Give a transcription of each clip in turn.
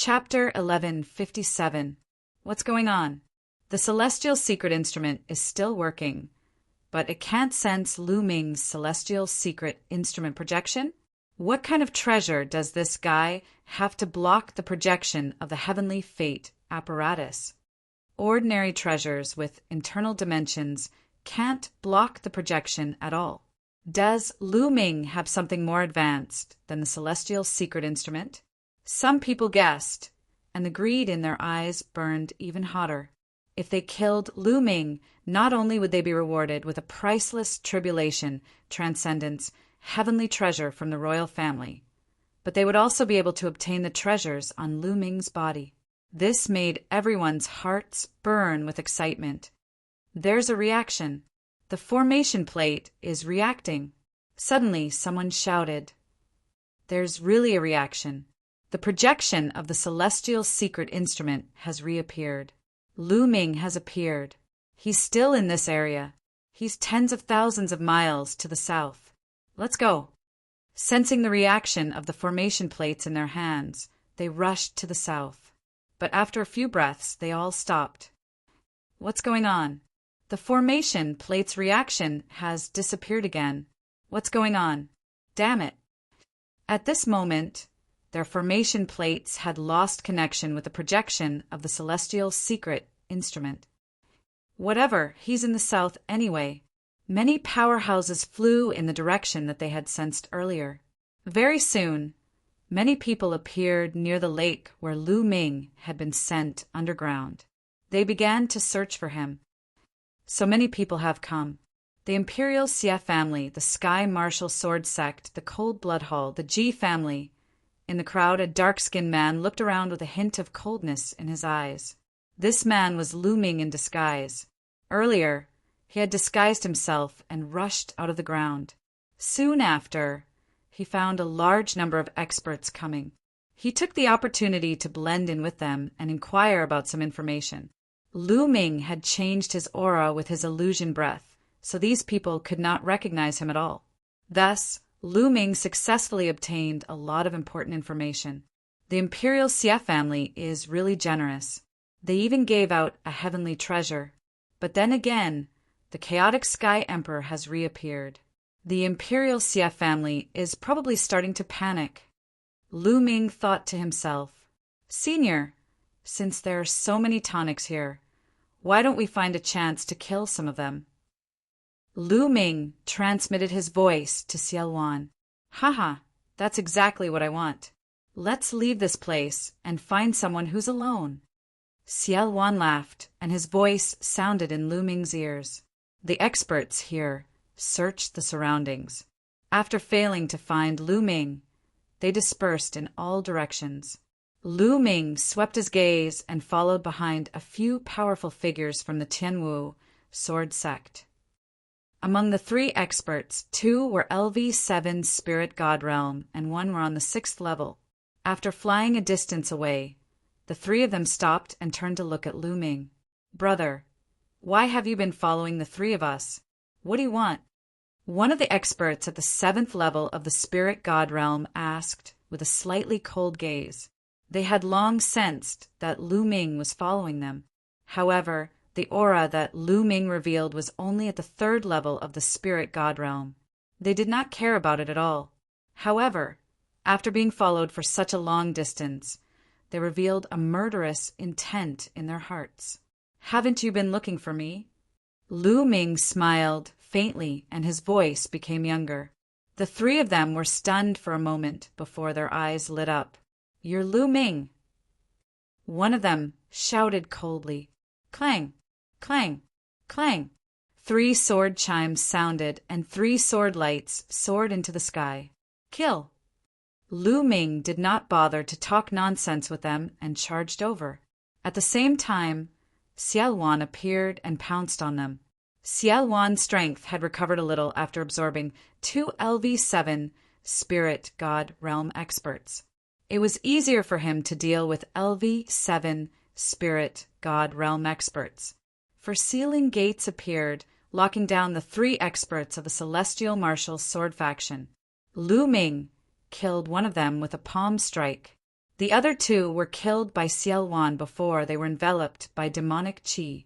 Chapter 1157. What's going on? The celestial secret instrument is still working, but it can't sense Lu Ming's celestial secret instrument projection? What kind of treasure does this guy have to block the projection of the heavenly fate apparatus? Ordinary treasures with internal dimensions can't block the projection at all. Does Lu Ming have something more advanced than the celestial secret instrument? Some people guessed, and the greed in their eyes burned even hotter. If they killed Lu Ming, not only would they be rewarded with a priceless tribulation, transcendence, heavenly treasure from the royal family, but they would also be able to obtain the treasures on Lu Ming's body. This made everyone's hearts burn with excitement. There's a reaction. The formation plate is reacting. Suddenly, someone shouted. There's really a reaction. The projection of the celestial secret instrument has reappeared. Lu Ming has appeared. He's still in this area. He's tens of thousands of miles to the south. Let's go. Sensing the reaction of the formation plates in their hands, they rushed to the south. But after a few breaths, they all stopped. What's going on? The formation plate's reaction has disappeared again. What's going on? Damn it. At this moment, their formation plates had lost connection with the projection of the celestial secret instrument. Whatever, he's in the south anyway. Many powerhouses flew in the direction that they had sensed earlier. Very soon, many people appeared near the lake where Lu Ming had been sent underground. They began to search for him. So many people have come. The Imperial Xie family, the Sky Martial Sword Sect, the Cold Blood Hall, the Ji family. In the crowd, a dark-skinned man looked around with a hint of coldness in his eyes. This man was Lu Ming in disguise. Earlier, he had disguised himself and rushed out of the ground. Soon after, he found a large number of experts coming. He took the opportunity to blend in with them and inquire about some information. Lu Ming had changed his aura with his illusion breath, so these people could not recognize him at all. Thus, Lu Ming successfully obtained a lot of important information. The Imperial Xie family is really generous. They even gave out a heavenly treasure. But then again, the chaotic Sky Emperor has reappeared. The Imperial Xie family is probably starting to panic. Lu Ming thought to himself, Senior, since there are so many tonics here, why don't we find a chance to kill some of them? Lu Ming transmitted his voice to Xiaowan. Haha, that's exactly what I want. Let's leave this place and find someone who's alone. Xiaowan laughed, and his voice sounded in Lu Ming's ears. The experts here searched the surroundings. After failing to find Lu Ming, they dispersed in all directions. Lu Ming swept his gaze and followed behind a few powerful figures from the Tianwu sword sect. Among the 3 experts, 2 were LV7 Spirit God Realm and 1 were on the 6th level. After flying a distance away, the 3 of them stopped and turned to look at Lu Ming. Brother, why have you been following the 3 of us? What do you want? One of the experts at the 7th level of the Spirit God Realm asked with a slightly cold gaze. They had long sensed that Lu Ming was following them. However, the aura that Lu Ming revealed was only at the 3rd level of the Spirit God Realm. They did not care about it at all. However, after being followed for such a long distance, they revealed a murderous intent in their hearts. Haven't you been looking for me? Lu Ming smiled faintly and his voice became younger. The 3 of them were stunned for a moment before their eyes lit up. You're Lu Ming. One of them shouted coldly. Clang! Clang! Clang! 3 sword chimes sounded, and 3 sword lights soared into the sky. Kill! Lu Ming did not bother to talk nonsense with them and charged over. At the same time, Xiaowan appeared and pounced on them. Xiaowan's strength had recovered a little after absorbing 2 LV7 Spirit God Realm experts. It was easier for him to deal with LV7 Spirit God Realm experts. For sealing gates appeared, locking down the 3 experts of the Celestial Martial Sword faction. Lu Ming killed one of them with a palm strike. The other two were killed by Xiao Wan before they were enveloped by demonic qi.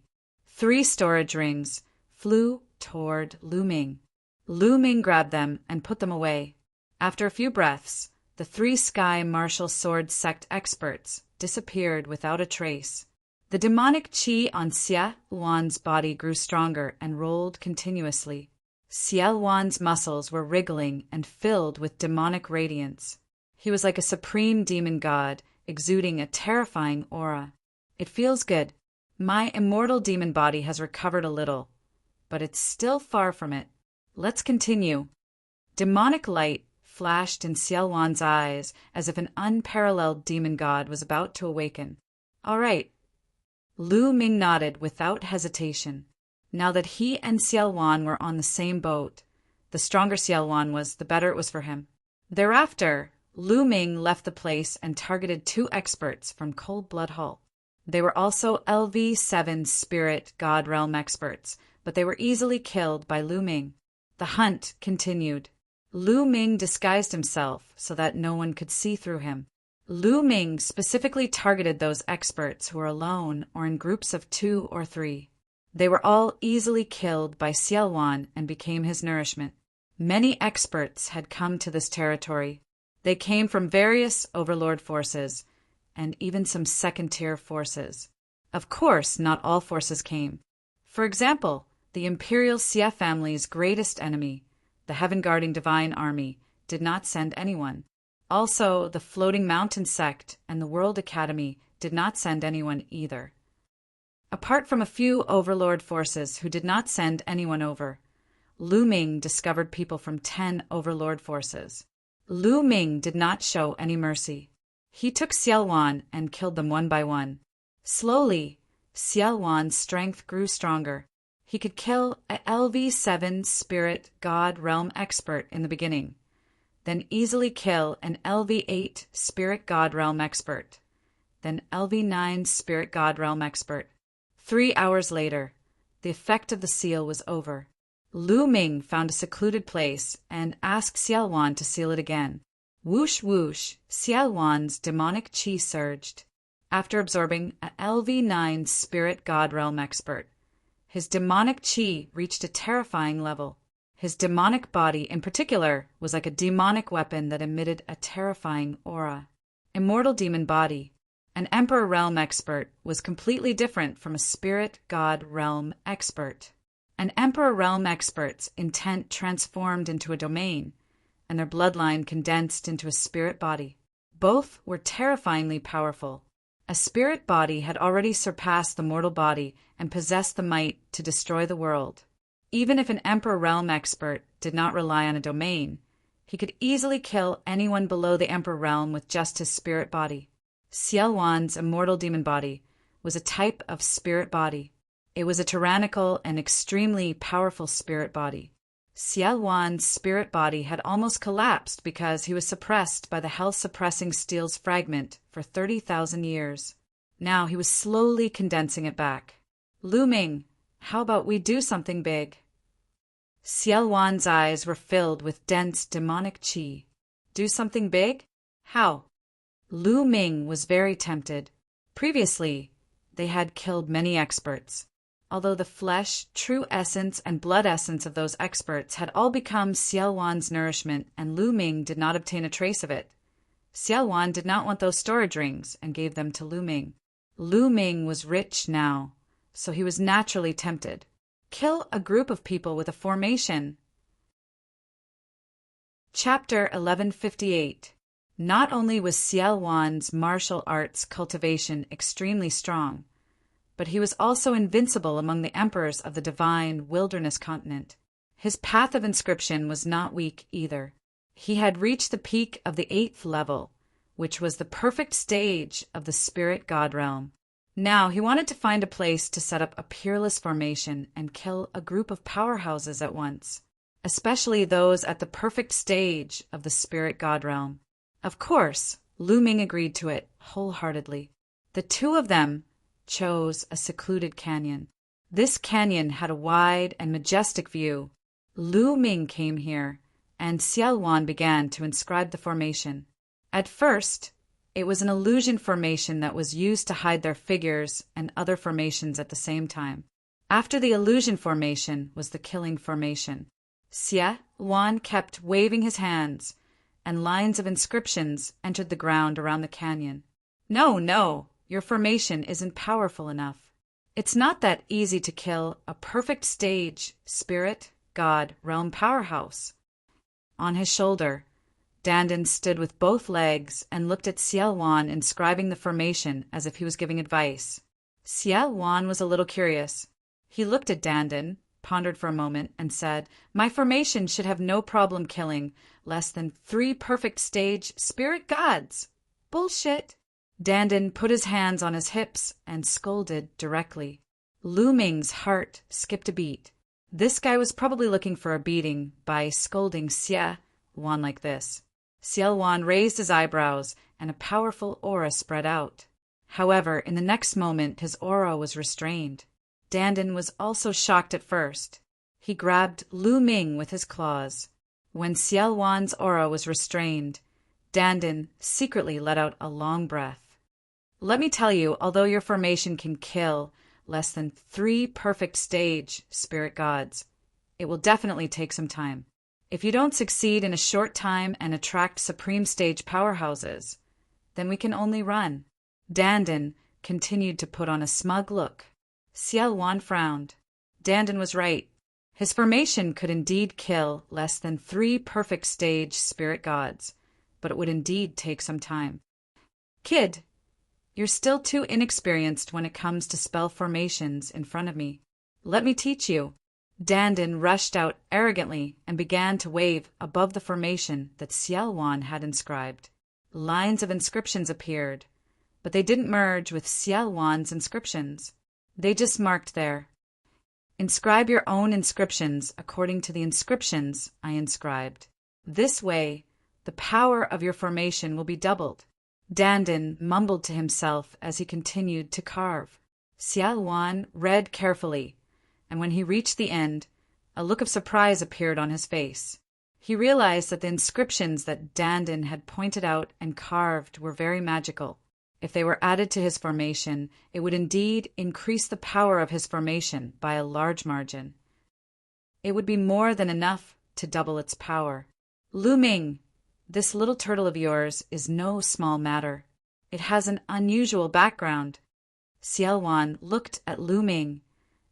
3 storage rings flew toward Lu Ming. Lu Ming grabbed them and put them away. After a few breaths, the 3 Sky Martial Sword Sect experts disappeared without a trace. The demonic qi on Xia Wan's body grew stronger and rolled continuously. Xia Wan's muscles were wriggling and filled with demonic radiance. He was like a supreme demon god, exuding a terrifying aura. It feels good. My immortal demon body has recovered a little, but it's still far from it. Let's continue. Demonic light flashed in Xiao Wan's eyes as if an unparalleled demon god was about to awaken. All right. Lu Ming nodded without hesitation. Now that he and Xiao Wan were on the same boat, the stronger Xiao Wan was, the better it was for him. Thereafter, Lu Ming left the place and targeted 2 experts from Cold Blood Hall. They were also LV-7 Spirit God Realm experts, but they were easily killed by Lu Ming. The hunt continued. Lu Ming disguised himself so that no one could see through him. Lu Ming specifically targeted those experts who were alone or in groups of 2 or 3. They were all easily killed by Xiao Wan and became his nourishment. Many experts had come to this territory. They came from various overlord forces, and even some second-tier forces. Of course, not all forces came. For example, the Imperial Xia family's greatest enemy, the Heaven-Guarding Divine Army, did not send anyone. Also, the Floating Mountain Sect and the World Academy did not send anyone either. Apart from a few overlord forces who did not send anyone over, Lu Ming discovered people from 10 overlord forces. Lu Ming did not show any mercy. He took Xiao Wan and killed them one by one. Slowly, Xiao Wan's strength grew stronger. He could kill a LV-7 Spirit God Realm expert in the beginning, then easily kill an LV-8 Spirit God Realm expert, then LV-9 Spirit God Realm expert. 3 hours later, the effect of the seal was over. Lu Ming found a secluded place and asked Xiao Wan to seal it again. Whoosh whoosh, Xiao Wan's demonic qi surged. After absorbing a LV-9 Spirit God Realm expert, his demonic qi reached a terrifying level. His demonic body, in particular, was like a demonic weapon that emitted a terrifying aura. Immortal demon body. An Emperor Realm expert was completely different from a Spirit God Realm expert. An Emperor Realm expert's intent transformed into a domain, and their bloodline condensed into a spirit body. Both were terrifyingly powerful. A spirit body had already surpassed the mortal body and possessed the might to destroy the world. Even if an Emperor Realm expert did not rely on a domain, he could easily kill anyone below the Emperor Realm with just his spirit body. Xiao Wan's immortal demon body was a type of spirit body. It was a tyrannical and extremely powerful spirit body. Xiao Wan's spirit body had almost collapsed because he was suppressed by the health-suppressing steel's fragment for 30,000 years. Now he was slowly condensing it back. Lu Ming, how about we do something big? Xiao Wan's eyes were filled with dense demonic qi. Do something big? How? Lu Ming was very tempted. Previously, they had killed many experts. Although the flesh, true essence, and blood essence of those experts had all become Xiao Wan's nourishment, and Lu Ming did not obtain a trace of it. Xiao Wan did not want those storage rings and gave them to Lu Ming. Lu Ming was rich now, so he was naturally tempted. Kill a group of people with a formation. Chapter 1158. Not only was Xiao Wan's martial arts cultivation extremely strong, but he was also invincible among the emperors of the divine wilderness continent. His path of inscription was not weak either. He had reached the peak of the 8th level, which was the perfect stage of the spirit god realm. Now he wanted to find a place to set up a peerless formation and kill a group of powerhouses at once, especially those at the perfect stage of the spirit god realm. Of course, Lu Ming agreed to it wholeheartedly. The two of them chose a secluded canyon. This canyon had a wide and majestic view. Lu Ming came here, and Xiao Wan began to inscribe the formation. At first, It was an illusion formation that was used to hide their figures and other formations at the same time. After the illusion formation was the killing formation. Xie Wan kept waving his hands, and lines of inscriptions entered the ground around the canyon. No, your formation isn't powerful enough. It's not that easy to kill a perfect stage, spirit, god, realm powerhouse. On his shoulder, Dandan stood with both legs and looked at Xie Wan inscribing the formation as if he was giving advice. Xie Wan was a little curious. He looked at Dandan, pondered for a moment, and said, "My formation should have no problem killing less than 3 perfect stage spirit gods." Bullshit. Dandan put his hands on his hips and scolded directly. Lu Ming's heart skipped a beat. This guy was probably looking for a beating by scolding Xie Wan like this. Xie Wan raised his eyebrows, and a powerful aura spread out. However, in the next moment, his aura was restrained. Dandan was also shocked at first. He grabbed Lu Ming with his claws. When Xie Wan's aura was restrained, Dandan secretly let out a long breath. Let me tell you, although your formation can kill less than 3 perfect stage spirit gods, it will definitely take some time. If you don't succeed in a short time and attract supreme stage powerhouses, then we can only run. Dandan continued to put on a smug look. Xie Wan frowned. Dandan was right. His formation could indeed kill less than 3 perfect stage spirit gods, but it would indeed take some time. Kid, you're still too inexperienced when it comes to spell formations in front of me. Let me teach you. Dandan rushed out arrogantly and began to wave above the formation that Xie Wan had inscribed. Lines of inscriptions appeared, but they didn't merge with Xie Wan's inscriptions. They just marked there. Inscribe your own inscriptions according to the inscriptions I inscribed. This way, the power of your formation will be doubled. Dandan mumbled to himself as he continued to carve. Xie Wan read carefully, and when he reached the end, a look of surprise appeared on his face. He realized that the inscriptions that Dandan had pointed out and carved were very magical. If they were added to his formation, it would indeed increase the power of his formation by a large margin. It would be more than enough to double its power. Lu Ming, this little turtle of yours is no small matter. It has an unusual background. Xie Wan looked at Lu Ming,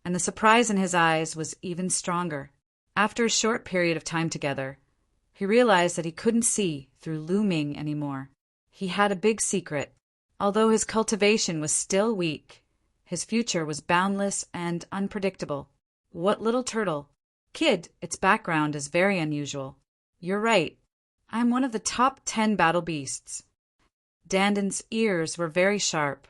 and the surprise in his eyes was even stronger. After a short period of time together, he realized that he couldn't see through Lu Ming anymore. He had a big secret. Although his cultivation was still weak, his future was boundless and unpredictable. What little turtle? Kid, its background is very unusual. You're right. I'm one of the top 10 battle beasts. Dandan's ears were very sharp.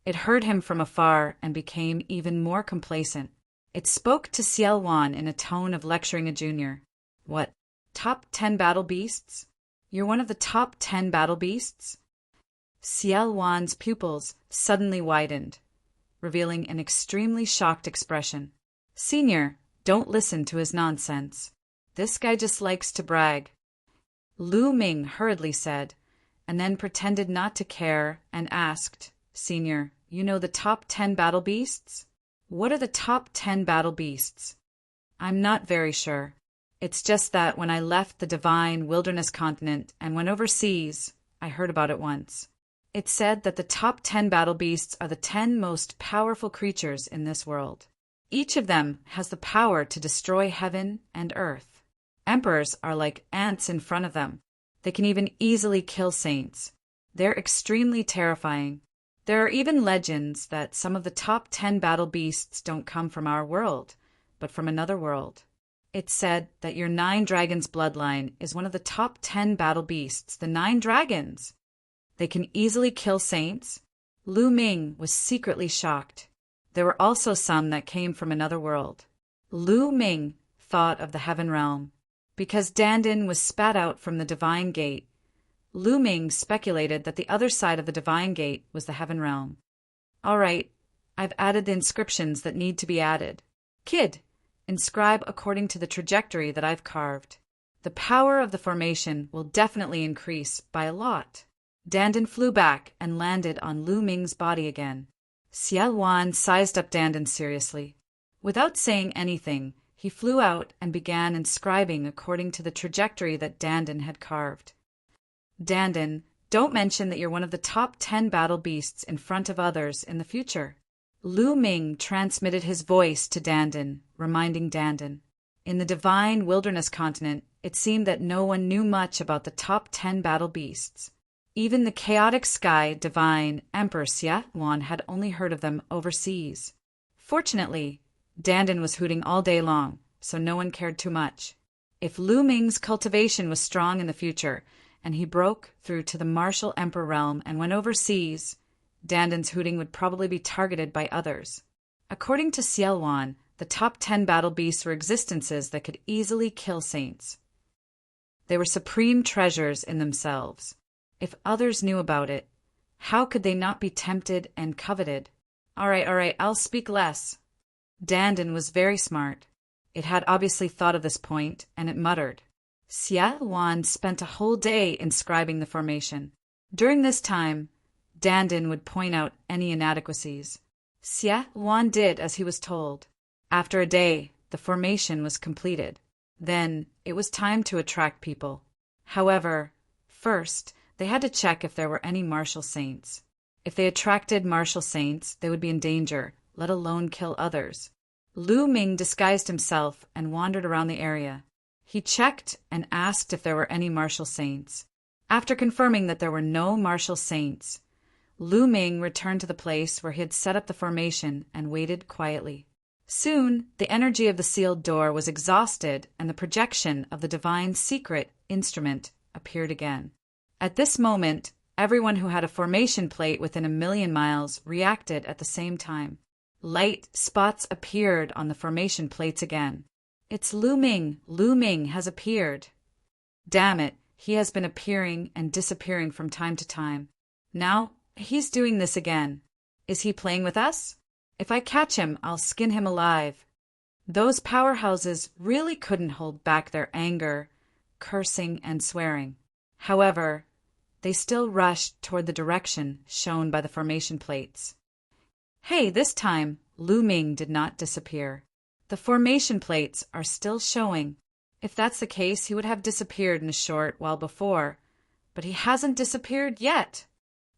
It heard him from afar and became even more complacent. It spoke to Xie Wan in a tone of lecturing a junior. What? Top 10 battle beasts? You're one of the top 10 battle beasts? Xie Wan's pupils suddenly widened, revealing an extremely shocked expression. Senior, don't listen to his nonsense. This guy just likes to brag. Lu Ming hurriedly said, and then pretended not to care and asked, Senior, you know the top 10 battle beasts? What are the top 10 battle beasts? I'm not very sure. It's just that when I left the divine wilderness continent and went overseas, I heard about it once. It said that the top 10 battle beasts are the 10 most powerful creatures in this world. Each of them has the power to destroy heaven and earth. Emperors are like ants in front of them. They can even easily kill saints. They're extremely terrifying. There are even legends that some of the top 10 battle beasts don't come from our world, but from another world. It's said that your 9 dragons bloodline is one of the top 10 battle beasts, the 9 dragons. They can easily kill saints. Lu Ming was secretly shocked. There were also some that came from another world. Lu Ming thought of the heaven realm. Because Dandan was spat out from the divine gate, Lu Ming speculated that the other side of the divine gate was the heaven realm. All right, I've added the inscriptions that need to be added. Kid, inscribe according to the trajectory that I've carved. The power of the formation will definitely increase by a lot. Dandan flew back and landed on Lu Ming's body again. Xie Wan sized up Dandan seriously. Without saying anything, he flew out and began inscribing according to the trajectory that Dandan had carved. Dandan, don't mention that you're one of the top 10 battle beasts in front of others in the future. Lu Ming transmitted his voice to Dandan, reminding Dandan. In the divine wilderness continent, it seemed that no one knew much about the top 10 battle beasts. Even the chaotic sky divine Emperor Xie Wan had only heard of them overseas. Fortunately, Dandan was hooting all day long, so no one cared too much. If Lu Ming's cultivation was strong in the future, and he broke through to the martial emperor realm and went overseas, Dandan's hooting would probably be targeted by others. According to Xie Wan, the top 10 battle beasts were existences that could easily kill saints. They were supreme treasures in themselves. If others knew about it, how could they not be tempted and coveted? All right, I'll speak less. Dandan was very smart. It had obviously thought of this point, and it muttered. Xie Wan spent a whole day inscribing the formation. During this time, Dandan would point out any inadequacies. Xie Wan did as he was told. After a day, the formation was completed. Then, it was time to attract people. However, first, they had to check if there were any martial saints. If they attracted martial saints, they would be in danger, let alone kill others. Lu Ming disguised himself and wandered around the area. He checked and asked if there were any martial saints. After confirming that there were no martial saints, Lu Ming returned to the place where he had set up the formation and waited quietly. Soon, the energy of the sealed door was exhausted and the projection of the divine secret instrument appeared again. At this moment, everyone who had a formation plate within 1,000,000 miles reacted at the same time. Light spots appeared on the formation plates again. It's Lu Ming. Lu Ming has appeared. Damn it, he has been appearing and disappearing from time to time. Now, he's doing this again. Is he playing with us? If I catch him, I'll skin him alive. Those powerhouses really couldn't hold back their anger, cursing, and swearing. However, they still rushed toward the direction shown by the formation plates. Hey, this time, Lu Ming did not disappear. The formation plates are still showing. If that's the case, he would have disappeared in a short while before, but he hasn't disappeared yet.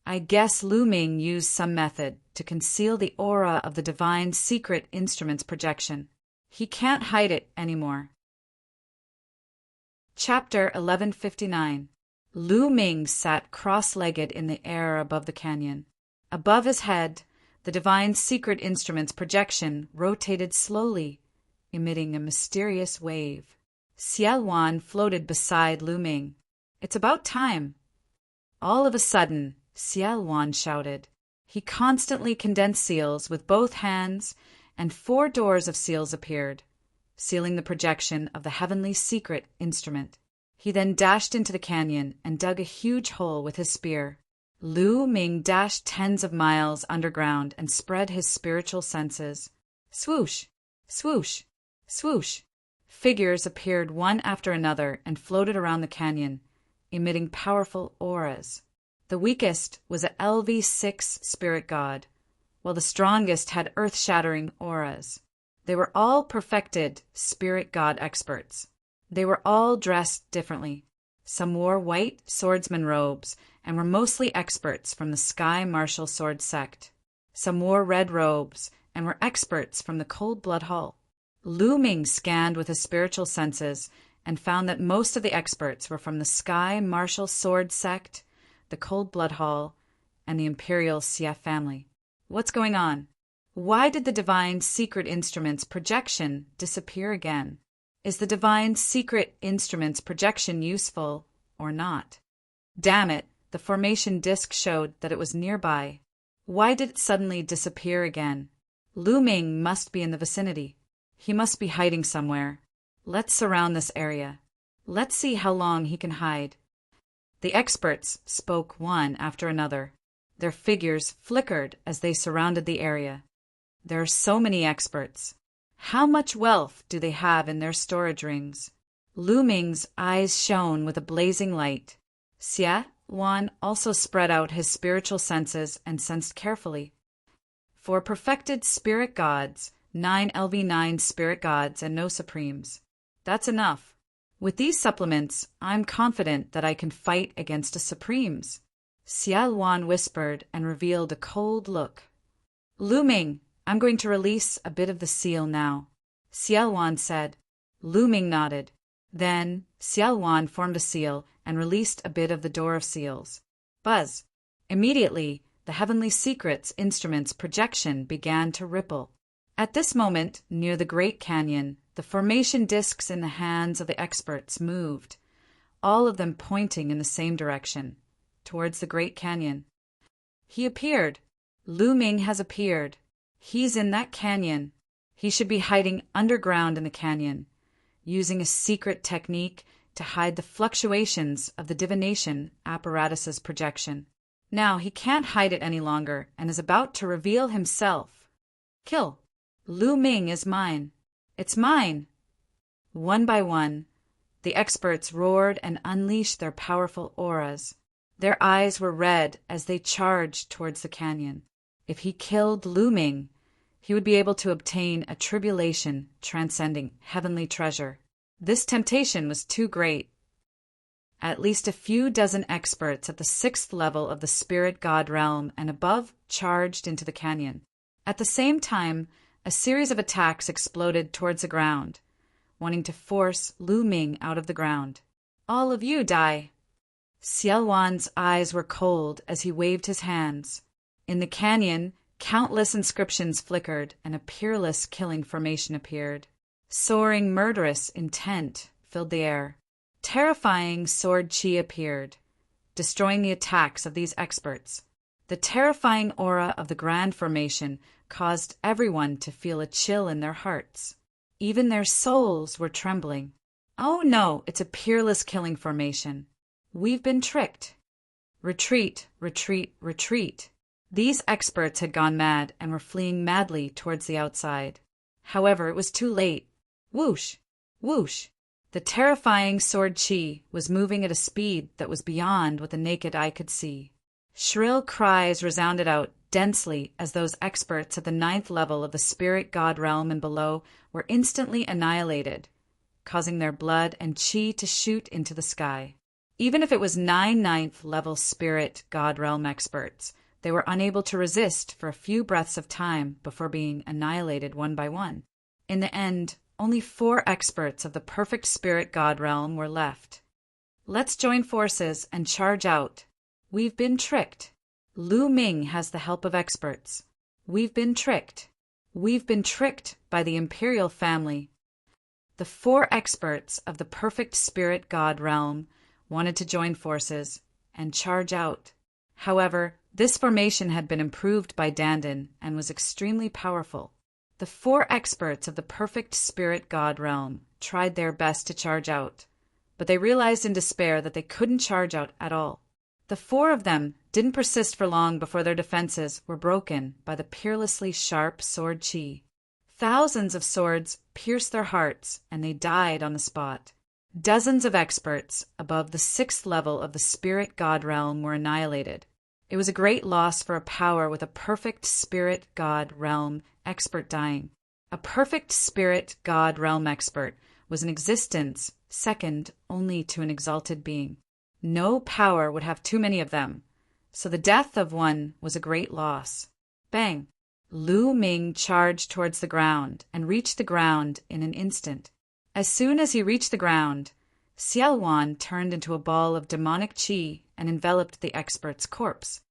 I guess Lu Ming used some method to conceal the aura of the divine secret instrument's projection. He can't hide it anymore. Chapter 1159. Lu Ming sat cross-legged in the air above the canyon. Above his head, the divine secret instrument's projection rotated slowly, emitting a mysterious wave. Xie Wan floated beside Lu Ming. It's about time. All of a sudden, Xie Wan shouted. He constantly condensed seals with both hands, and 4 doors of seals appeared, sealing the projection of the heavenly secret instrument. He then dashed into the canyon and dug a huge hole with his spear. Lu Ming dashed tens of miles underground and spread his spiritual senses. Swoosh, swoosh, swoosh. Figures appeared one after another and floated around the canyon, emitting powerful auras. The weakest was a LV6 spirit god, while the strongest had earth-shattering auras. They were all perfected spirit god experts. They were all dressed differently. Some wore white swordsman robes and were mostly experts from the Sky Martial Sword sect. Some wore red robes and were experts from the Cold Blood Hall. Lu Ming scanned with his spiritual senses and found that most of the experts were from the Sky Martial Sword sect, the Cold Blood Hall, and the Imperial Xie family. What's going on? Why did the divine secret instrument's projection disappear again? Is the divine secret instrument's projection useful or not? Damn it, the formation disk showed that it was nearby. Why did it suddenly disappear again? Lu Ming must be in the vicinity. He must be hiding somewhere. Let's surround this area. Let's see how long he can hide. The experts spoke one after another. Their figures flickered as they surrounded the area. There are so many experts. How much wealth do they have in their storage rings? Lu Ming's eyes shone with a blazing light. Xie Wan also spread out his spiritual senses and sensed carefully. For perfected spirit gods, 9 LV9 spirit gods and no supremes. That's enough. With these supplements, I'm confident that I can fight against the supremes. Xiao Wan whispered and revealed a cold look. Lu Ming, I'm going to release a bit of the seal now, Xiao Wan said. Lu Ming nodded. Then Xiao Wan formed a seal and released a bit of the door of seals. Buzz! Immediately, the Heavenly Secrets instrument's projection began to ripple. At this moment, near the Great Canyon, the formation discs in the hands of the experts moved, all of them pointing in the same direction, towards the Great Canyon. He appeared. Lu Ming has appeared. He's in that canyon. He should be hiding underground in the canyon, using a secret technique to hide the fluctuations of the divination apparatus's projection. Now he can't hide it any longer and is about to reveal himself. Kill. Lu Ming is mine. It's mine. One by one, the experts roared and unleashed their powerful auras. Their eyes were red as they charged towards the canyon. If he killed Lu Ming, he would be able to obtain a tribulation transcending heavenly treasure. This temptation was too great. At least a few dozen experts at the 6th level of the spirit god realm and above charged into the canyon. At the same time, a series of attacks exploded towards the ground, wanting to force Lu Ming out of the ground. All of you die. Xiao Wan's eyes were cold as he waved his hands. In the canyon, countless inscriptions flickered and a peerless killing formation appeared. Soaring murderous intent filled the air. Terrifying sword chi appeared, destroying the attacks of these experts. The terrifying aura of the grand formation caused everyone to feel a chill in their hearts. Even their souls were trembling. Oh no, it's a peerless killing formation. We've been tricked. Retreat, retreat, retreat. These experts had gone mad and were fleeing madly towards the outside. However, it was too late. Whoosh! Whoosh! The terrifying sword chi was moving at a speed that was beyond what the naked eye could see. Shrill cries resounded out densely as those experts at the 9th level of the spirit god realm and below were instantly annihilated, causing their blood and chi to shoot into the sky. Even if it was 9 9th level spirit god realm experts, they were unable to resist for a few breaths of time before being annihilated one by one. In the end, only 4 experts of the perfect spirit god realm were left. Let's join forces and charge out. We've been tricked. Lu Ming has the help of experts. We've been tricked. We've been tricked by the imperial family. The 4 experts of the perfect spirit god realm wanted to join forces and charge out. However, this formation had been improved by Dandin and was extremely powerful. The 4 experts of the perfect spirit god realm tried their best to charge out, but they realized in despair that they couldn't charge out at all. The 4 of them didn't persist for long before their defenses were broken by the peerlessly sharp sword chi. Thousands of swords pierced their hearts, and they died on the spot. Dozens of experts above the 6th level of the spirit god realm were annihilated. It was a great loss for a power with a perfect spirit god realm expert dying. A perfect spirit god realm expert was an existence second only to an exalted being. No power would have too many of them, so the death of one was a great loss. Bang! Lu Ming charged towards the ground and reached the ground in an instant. As soon as he reached the ground, Xiao Wan turned into a ball of demonic chi and enveloped the expert's corpse.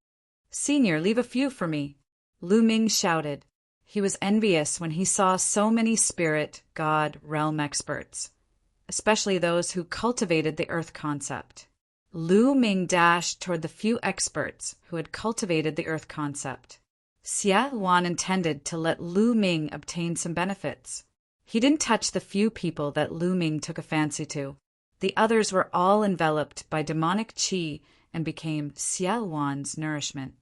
"Senior, leave a few for me," Lu Ming shouted. He was envious when he saw so many spirit, god, realm experts, especially those who cultivated the earth concept. Lu Ming dashed toward the few experts who had cultivated the earth concept. Xia Wan intended to let Lu Ming obtain some benefits. He didn't touch the few people that Lu Ming took a fancy to. The others were all enveloped by demonic chi and became Xia Wan's nourishment.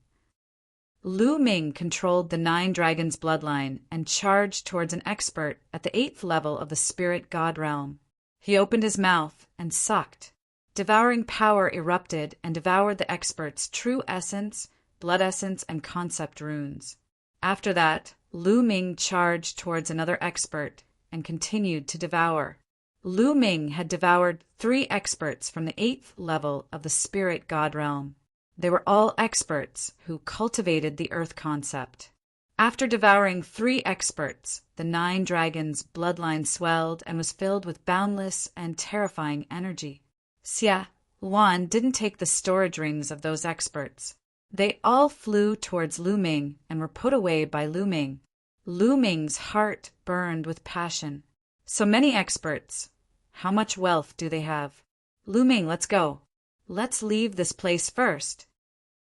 Lu Ming controlled the 9 dragons bloodline and charged towards an expert at the 8th level of the spirit god realm. He opened his mouth and sucked. Devouring power erupted and devoured the expert's true essence, blood essence, and concept runes. After that, Lu Ming charged towards another expert and continued to devour. Lu Ming had devoured 3 experts from the 8th level of the spirit god realm. They were all experts who cultivated the earth concept. After devouring 3 experts, the 9 dragons' bloodline swelled and was filled with boundless and terrifying energy. Xia Wan didn't take the storage rings of those experts. They all flew towards Lu Ming and were put away by Lu Ming. Lu Ming's heart burned with passion. So many experts. How much wealth do they have? Lu Ming, let's go. Let's leave this place first.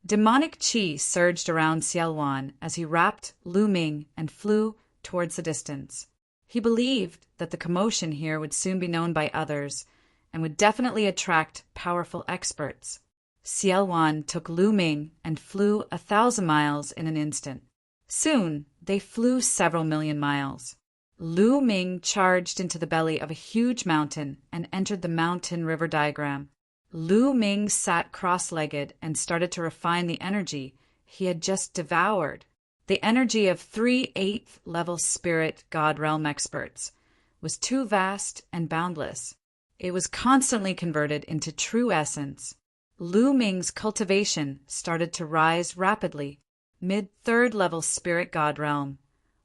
Demonic qi surged around Xiaowan as he wrapped Lu Ming and flew towards the distance. He believed that the commotion here would soon be known by others and would definitely attract powerful experts. Xiaowan took Lu Ming and flew 1,000 miles in an instant. Soon, they flew several million miles. Lu Ming charged into the belly of a huge mountain and entered the mountain river diagram. Lu Ming sat cross-legged and started to refine the energy he had just devoured. The energy of 3 8th level spirit god realm experts was too vast and boundless. It was constantly converted into true essence. Lu Ming's cultivation started to rise rapidly. Mid-3rd level spirit god realm,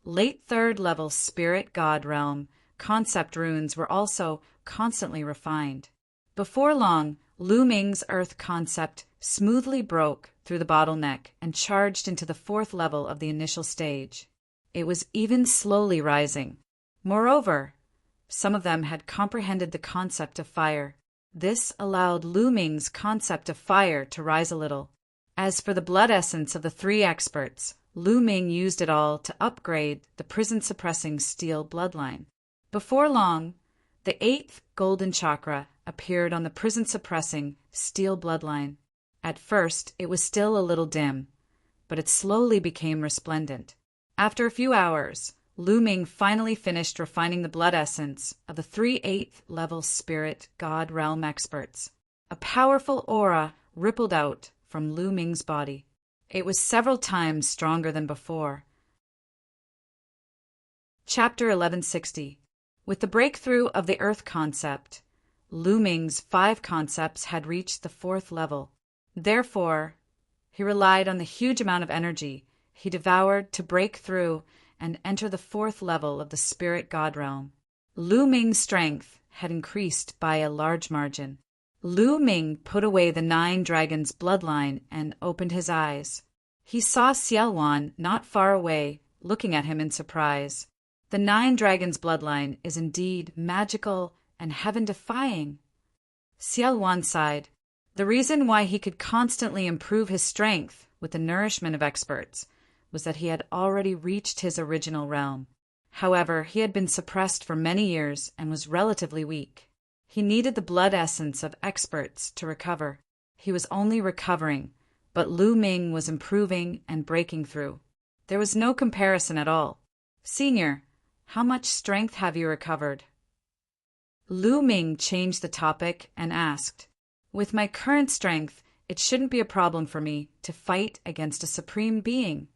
late 3rd level spirit god realm concept runes were also constantly refined. Before long, Lu Ming's earth concept smoothly broke through the bottleneck and charged into the 4th level of the initial stage. It was even slowly rising. Moreover, some of them had comprehended the concept of fire. This allowed Lu Ming's concept of fire to rise a little. As for the blood essence of the 3 experts, Lu Ming used it all to upgrade the prison-suppressing steel bloodline. Before long, the 8th golden chakra appeared on the prison-suppressing steel bloodline. At first, it was still a little dim, but it slowly became resplendent. After a few hours, Lu Ming finally finished refining the blood essence of the 3 8th level spirit god realm experts. A powerful aura rippled out from Lu Ming's body. It was several times stronger than before. Chapter 1160. With the breakthrough of the Earth concept, Lu Ming's 5 concepts had reached the 4th level. Therefore, he relied on the huge amount of energy he devoured to break through and enter the 4th level of the spirit god realm. Lu Ming's strength had increased by a large margin. Lu Ming put away the 9 dragons' bloodline and opened his eyes. He saw Xiaowan not far away, looking at him in surprise. The 9 dragons' bloodline is indeed magical and heaven-defying. Xiaowan sighed. The reason why he could constantly improve his strength with the nourishment of experts was that he had already reached his original realm. However, he had been suppressed for many years and was relatively weak. He needed the blood essence of experts to recover. He was only recovering, but Lu Ming was improving and breaking through. There was no comparison at all. Senior, how much strength have you recovered? Lu Ming changed the topic and asked, With my current strength, it shouldn't be a problem for me to fight against a supreme being.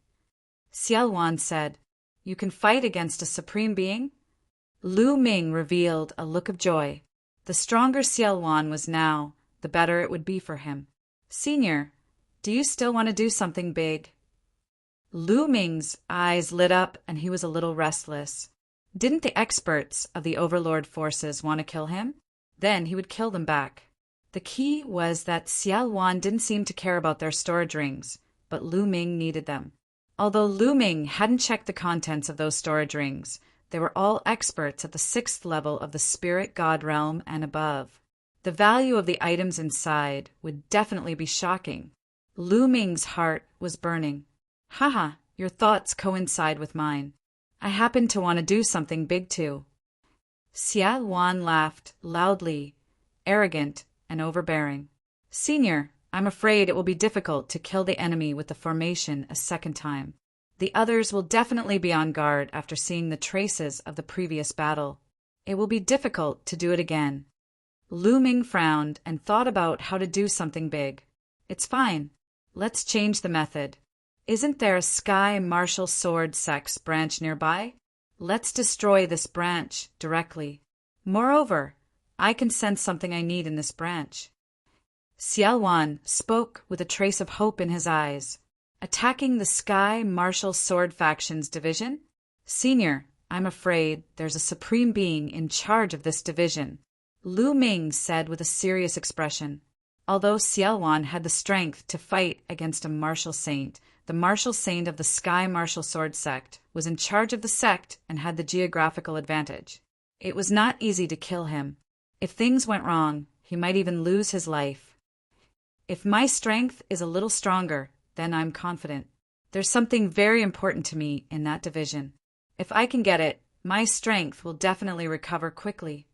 Xiaowan said, You can fight against a supreme being? Lu Ming revealed a look of joy. The stronger Xiaowan was now, the better it would be for him. Senior, do you still want to do something big? Lu Ming's eyes lit up and he was a little restless. Didn't the experts of the Overlord forces want to kill him? Then he would kill them back. The key was that Xiaowan didn't seem to care about their storage rings, but Lu Ming needed them. Although Lu Ming hadn't checked the contents of those storage rings, they were all experts at the 6th level of the spirit god realm and above. The value of the items inside would definitely be shocking. Lu Ming's heart was burning. Haha, your thoughts coincide with mine. I happen to want to do something big too. Xiaowan laughed loudly, arrogant and overbearing. Senior, I'm afraid it will be difficult to kill the enemy with the formation a second time. The others will definitely be on guard after seeing the traces of the previous battle. It will be difficult to do it again. Lu Ming frowned and thought about how to do something big. It's fine. Let's change the method. Isn't there a Sky Martial Sword Sex branch nearby? Let's destroy this branch directly. Moreover, I can sense something I need in this branch. Xiao Wan spoke with a trace of hope in his eyes. Attacking the Sky Martial Sword Faction's division? Senior, I'm afraid there's a supreme being in charge of this division, Lu Ming said with a serious expression. Although Xiao Wan had the strength to fight against a martial saint, the martial saint of the Sky Martial Sword Sect was in charge of the sect and had the geographical advantage. It was not easy to kill him. If things went wrong, he might even lose his life. If my strength is a little stronger, then I'm confident. There's something very important to me in that division. If I can get it, my strength will definitely recover quickly.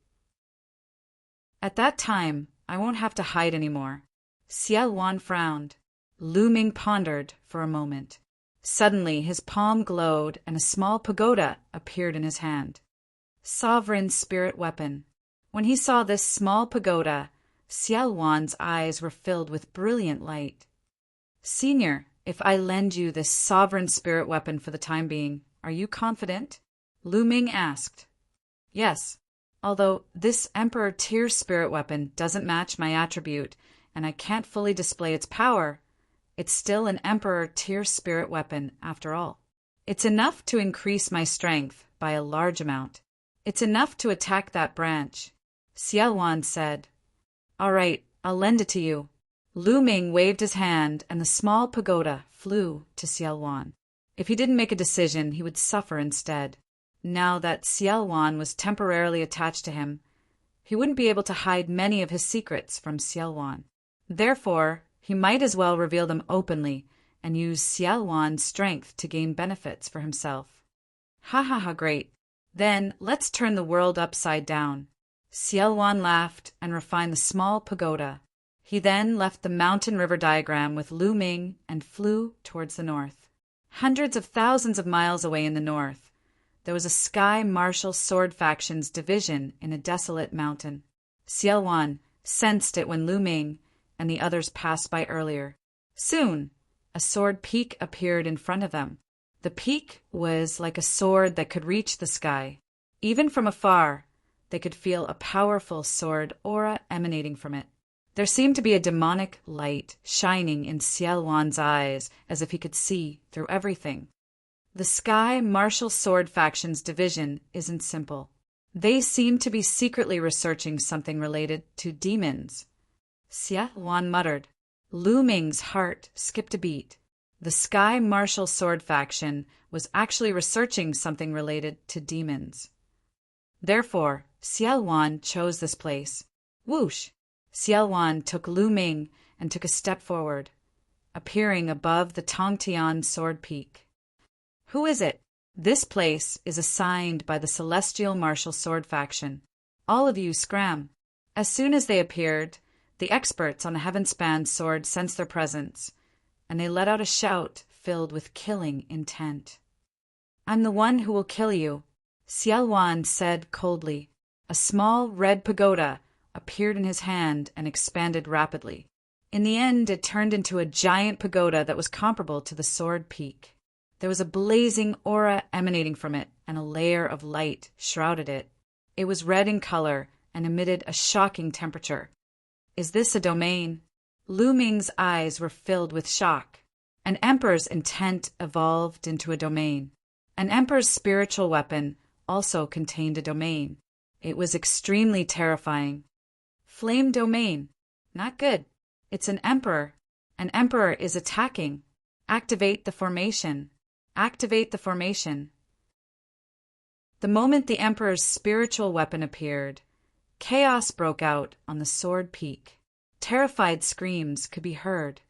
At that time, I won't have to hide anymore. Xiao Wan frowned. Lu Ming pondered for a moment. Suddenly, his palm glowed and a small pagoda appeared in his hand. Sovereign Spirit Weapon. When he saw this small pagoda, Xiao Wan's eyes were filled with brilliant light. Senior, if I lend you this Sovereign Spirit Weapon for the time being, are you confident? Lu Ming asked. Yes, although this Emperor Tier Spirit Weapon doesn't match my attribute and I can't fully display its power, it's still an Emperor Tier Spirit Weapon after all. It's enough to increase my strength by a large amount. It's enough to attack that branch. Xiao Wan said. All right, I'll lend it to you. Lu Ming waved his hand and the small pagoda flew to Xiao Wan. If he didn't make a decision, he would suffer instead. Now that Xiao Wan was temporarily attached to him, he wouldn't be able to hide many of his secrets from Xiao Wan. Therefore, he might as well reveal them openly and use Xiao Wan's strength to gain benefits for himself. Ha ha ha, great. Then let's turn the world upside down. Xiao Wan laughed and refined the small pagoda. He then left the mountain river diagram with Lu Ming and flew towards the north. Hundreds of thousands of miles away in the north, there was a Sky Martial Sword Faction's division in a desolate mountain. Xiao Wan sensed it when Lu Ming and the others passed by earlier. Soon, a sword peak appeared in front of them. The peak was like a sword that could reach the sky. Even from afar, they could feel a powerful sword aura emanating from it. There seemed to be a demonic light shining in Xiao Wan's eyes as if he could see through everything. The Sky Martial Sword Faction's division isn't simple. They seem to be secretly researching something related to demons. Xiao Wan muttered. Lu Ming's heart skipped a beat. The Sky Martial Sword Faction was actually researching something related to demons. Therefore, Xiao Wan chose this place. Whoosh! Xiao Wan took Lu Ming and took a step forward, appearing above the Tongtian Sword Peak. Who is it? This place is assigned by the Celestial Martial Sword Faction. All of you scram. As soon as they appeared, the experts on the Heaven-Span sword sensed their presence, and they let out a shout filled with killing intent. I'm the one who will kill you, Xiao Wan said coldly. A small red pagoda appeared in his hand and expanded rapidly. In the end, it turned into a giant pagoda that was comparable to the sword peak. There was a blazing aura emanating from it, and a layer of light shrouded it. It was red in color and emitted a shocking temperature. Is this a domain? Lu Ming's eyes were filled with shock. An emperor's intent evolved into a domain. An emperor's spiritual weapon also contained a domain. It was extremely terrifying. Flame domain. Not good. It's an emperor. An emperor is attacking. Activate the formation. Activate the formation. The moment the emperor's spiritual weapon appeared, chaos broke out on the sword peak. Terrified screams could be heard.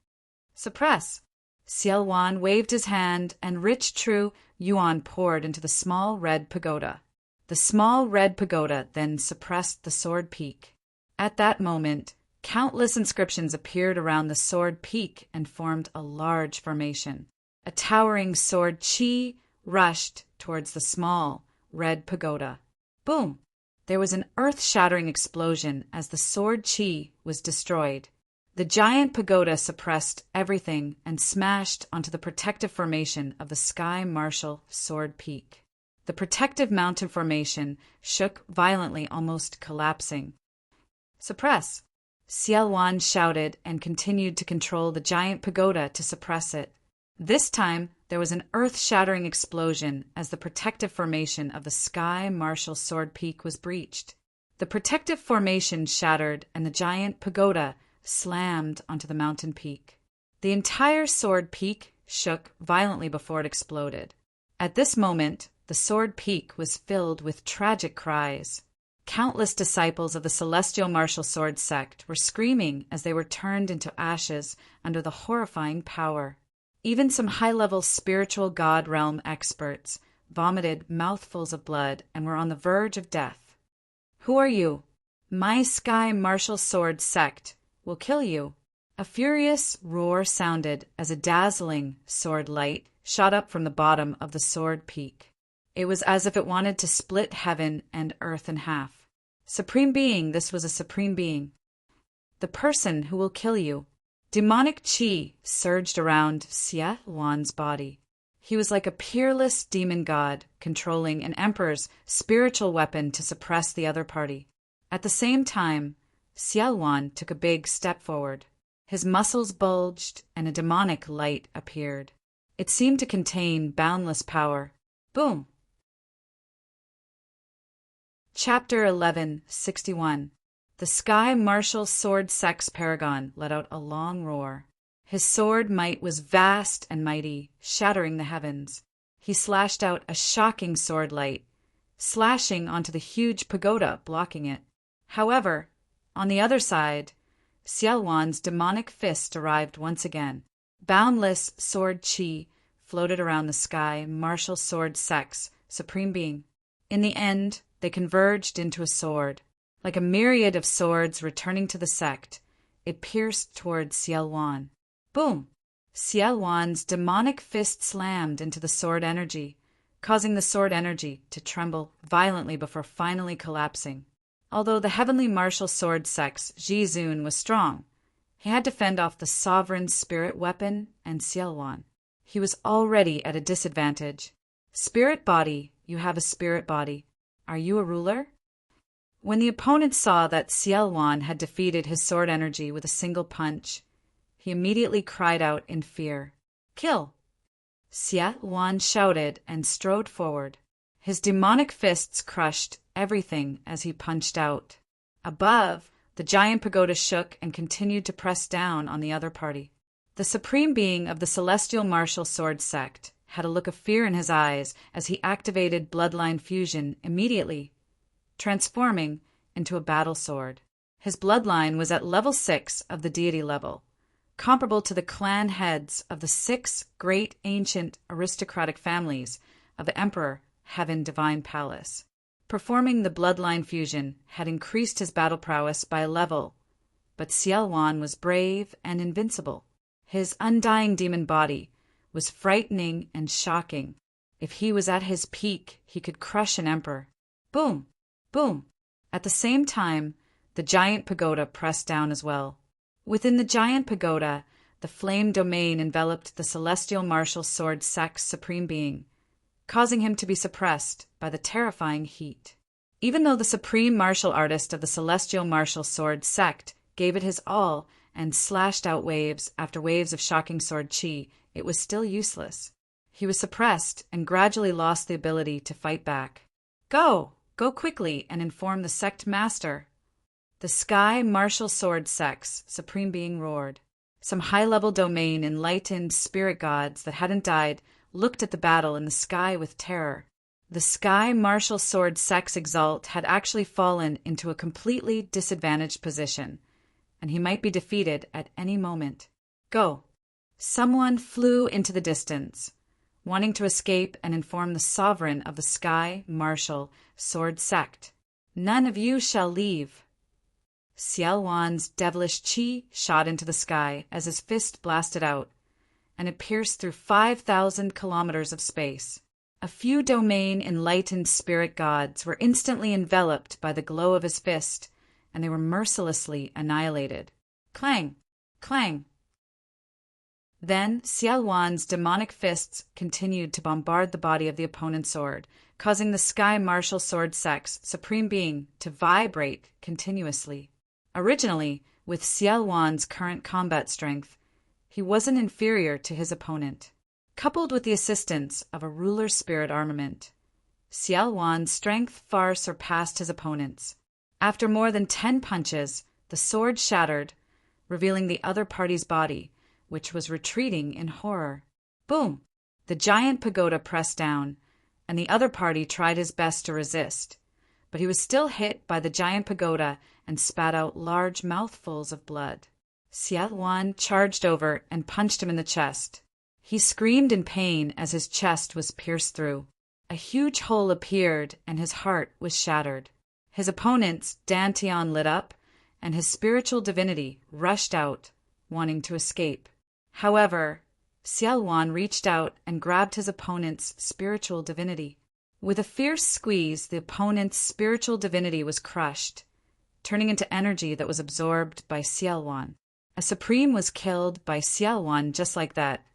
Suppress. Xiao Wan waved his hand and rich true yuan poured into the small red pagoda. The small red pagoda then suppressed the sword peak. At that moment, countless inscriptions appeared around the sword peak and formed a large formation. A towering sword chi rushed towards the small red pagoda. Boom! there was an earth-shattering explosion as the sword chi was destroyed. The giant pagoda suppressed everything and smashed onto the protective formation of the Sky Marshal Sword Peak. The protective mountain formation shook violently, almost collapsing. "Suppress!" Xiaowan shouted and continued to control the giant pagoda to suppress it. This time, there was an earth-shattering explosion as the protective formation of the Sky Marshal Sword Peak was breached. The protective formation shattered and the giant pagoda slammed onto the mountain peak. The entire sword peak shook violently before it exploded. At this moment, the sword peak was filled with tragic cries. Countless disciples of the Celestial Martial Sword sect were screaming as they were turned into ashes under the horrifying power. Even some high-level spiritual god realm experts vomited mouthfuls of blood and were on the verge of death. "Who are you? My Sky Martial Sword sect will kill you." A furious roar sounded as a dazzling sword light shot up from the bottom of the sword peak. It was as if it wanted to split heaven and earth in half. "Supreme Being, this was a Supreme Being. The person who will kill you." Demonic chi surged around Xie Wan's body. He was like a peerless demon god controlling an emperor's spiritual weapon to suppress the other party. At the same time, Xie Wan took a big step forward. His muscles bulged and a demonic light appeared. It seemed to contain boundless power. Boom! Chapter 1161. The Sky Martial Sword Sect's paragon let out a long roar. His sword might was vast and mighty, shattering the heavens. He slashed out a shocking sword light, slashing onto the huge pagoda blocking it. However, on the other side, Xiaowan's demonic fist arrived once again. Boundless sword chi floated around the Sky Martial Sword Sect's Supreme Being. In the end, they converged into a sword. Like a myriad of swords returning to the sect, it pierced towards Xiaowan. Boom! Xiaowan's demonic fist slammed into the sword energy, causing the sword energy to tremble violently before finally collapsing. Although the Heavenly Martial Sword Sect's Ji Zun was strong, he had to fend off the Sovereign Spirit Weapon and Xiaowan. He was already at a disadvantage. "Spirit body, you have a spirit body. Are you a ruler?" When the opponent saw that Xiaowan had defeated his sword energy with a single punch, he immediately cried out in fear. "Kill!" Xiaowan shouted and strode forward. His demonic fists crushed everything as he punched out. Above, the giant pagoda shook and continued to press down on the other party. The Supreme Being of the Celestial Martial Sword sect had a look of fear in his eyes as he activated bloodline fusion immediately, transforming into a battle sword. His bloodline was at level 6 of the deity level, comparable to the clan heads of the 6 great ancient aristocratic families of the Emperor Heaven Divine Palace. Performing the bloodline fusion had increased his battle prowess by a level, but Xiaowan was brave and invincible. His undying demon body was frightening and shocking. If he was at his peak, he could crush an emperor. Boom! Boom! At the same time, the giant pagoda pressed down as well. Within the giant pagoda, the flame domain enveloped the Celestial Martial Sword Sect's Supreme Being, causing him to be suppressed by the terrifying heat. Even though the Supreme Martial Artist of the Celestial Martial Sword Sect gave it his all and slashed out waves after waves of shocking sword chi, it was still useless. He was suppressed and gradually lost the ability to fight back. Go! Go quickly and inform the sect master. The Sky Martial Sword Sect's Supreme Being roared. Some high-level domain enlightened spirit gods that hadn't died looked at the battle in the sky with terror. The Sky Martial Sword Sect's Exalt had actually fallen into a completely disadvantaged position, and he might be defeated at any moment. Go! Someone flew into the distance, wanting to escape and inform the sovereign of the Sky Martial Sword Sect. None of you shall leave. Xiaowan's devilish chi shot into the sky as his fist blasted out, and it pierced through 5,000 kilometers of space. A few domain enlightened spirit gods were instantly enveloped by the glow of his fist, and they were mercilessly annihilated. Clang! Clang! Then Xiao Wan's demonic fists continued to bombard the body of the opponent's sword, causing the Sky Martial Sword Sect's Supreme Being to vibrate continuously. Originally, with Xiao Wan's current combat strength, he wasn't inferior to his opponent. Coupled with the assistance of a ruler spirit armament, Xiao Wan's strength far surpassed his opponent's. After more than 10 punches, the sword shattered, revealing the other party's body, which was retreating in horror. Boom! The giant pagoda pressed down, and the other party tried his best to resist, but he was still hit by the giant pagoda and spat out large mouthfuls of blood. Xiao Wan charged over and punched him in the chest. He screamed in pain as his chest was pierced through. A huge hole appeared and his heart was shattered. His opponent's dantian lit up, and his spiritual divinity rushed out, wanting to escape. However, Xiao Wan reached out and grabbed his opponent's spiritual divinity. With a fierce squeeze, the opponent's spiritual divinity was crushed, turning into energy that was absorbed by Xiao Wan. A supreme was killed by Xiao Wan just like that.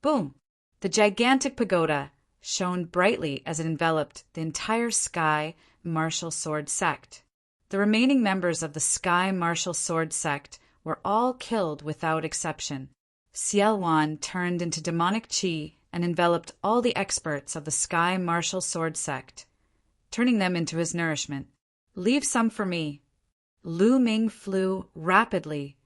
Boom! The gigantic pagoda shone brightly as it enveloped the entire Sky Martial Sword Sect. The remaining members of the Sky Martial Sword Sect were all killed without exception. Xiao Wan turned into demonic qi and enveloped all the experts of the Sky Martial Sword Sect, turning them into his nourishment. Leave some for me. Lu Ming flew rapidly,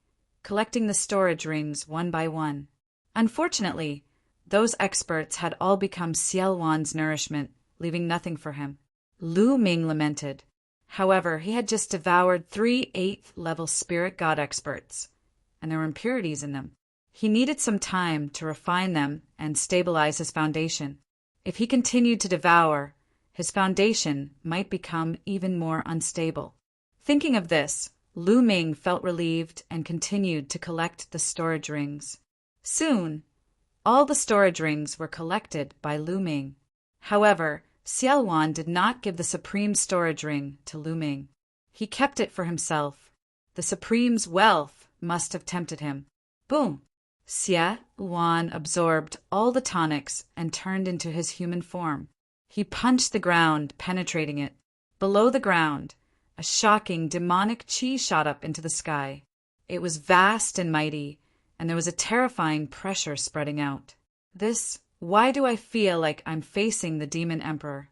collecting the storage rings one by one. Unfortunately, those experts had all become Xiao Wan's nourishment, leaving nothing for him. Lu Ming lamented. However, he had just devoured 3 8th-level spirit god experts, and there were impurities in them. He needed some time to refine them and stabilize his foundation. If he continued to devour, his foundation might become even more unstable. Thinking of this, Lu Ming felt relieved and continued to collect the storage rings. Soon, all the storage rings were collected by Lu Ming. However, Xiao Wan did not give the supreme storage ring to Lu Ming. He kept it for himself. The supreme's wealth must have tempted him. Boom! Xiao Wan absorbed all the tonics and turned into his human form. He punched the ground, penetrating it. Below the ground, a shocking demonic qi shot up into the sky. It was vast and mighty, and there was a terrifying pressure spreading out. Why do I feel like I'm facing the Demon Emperor?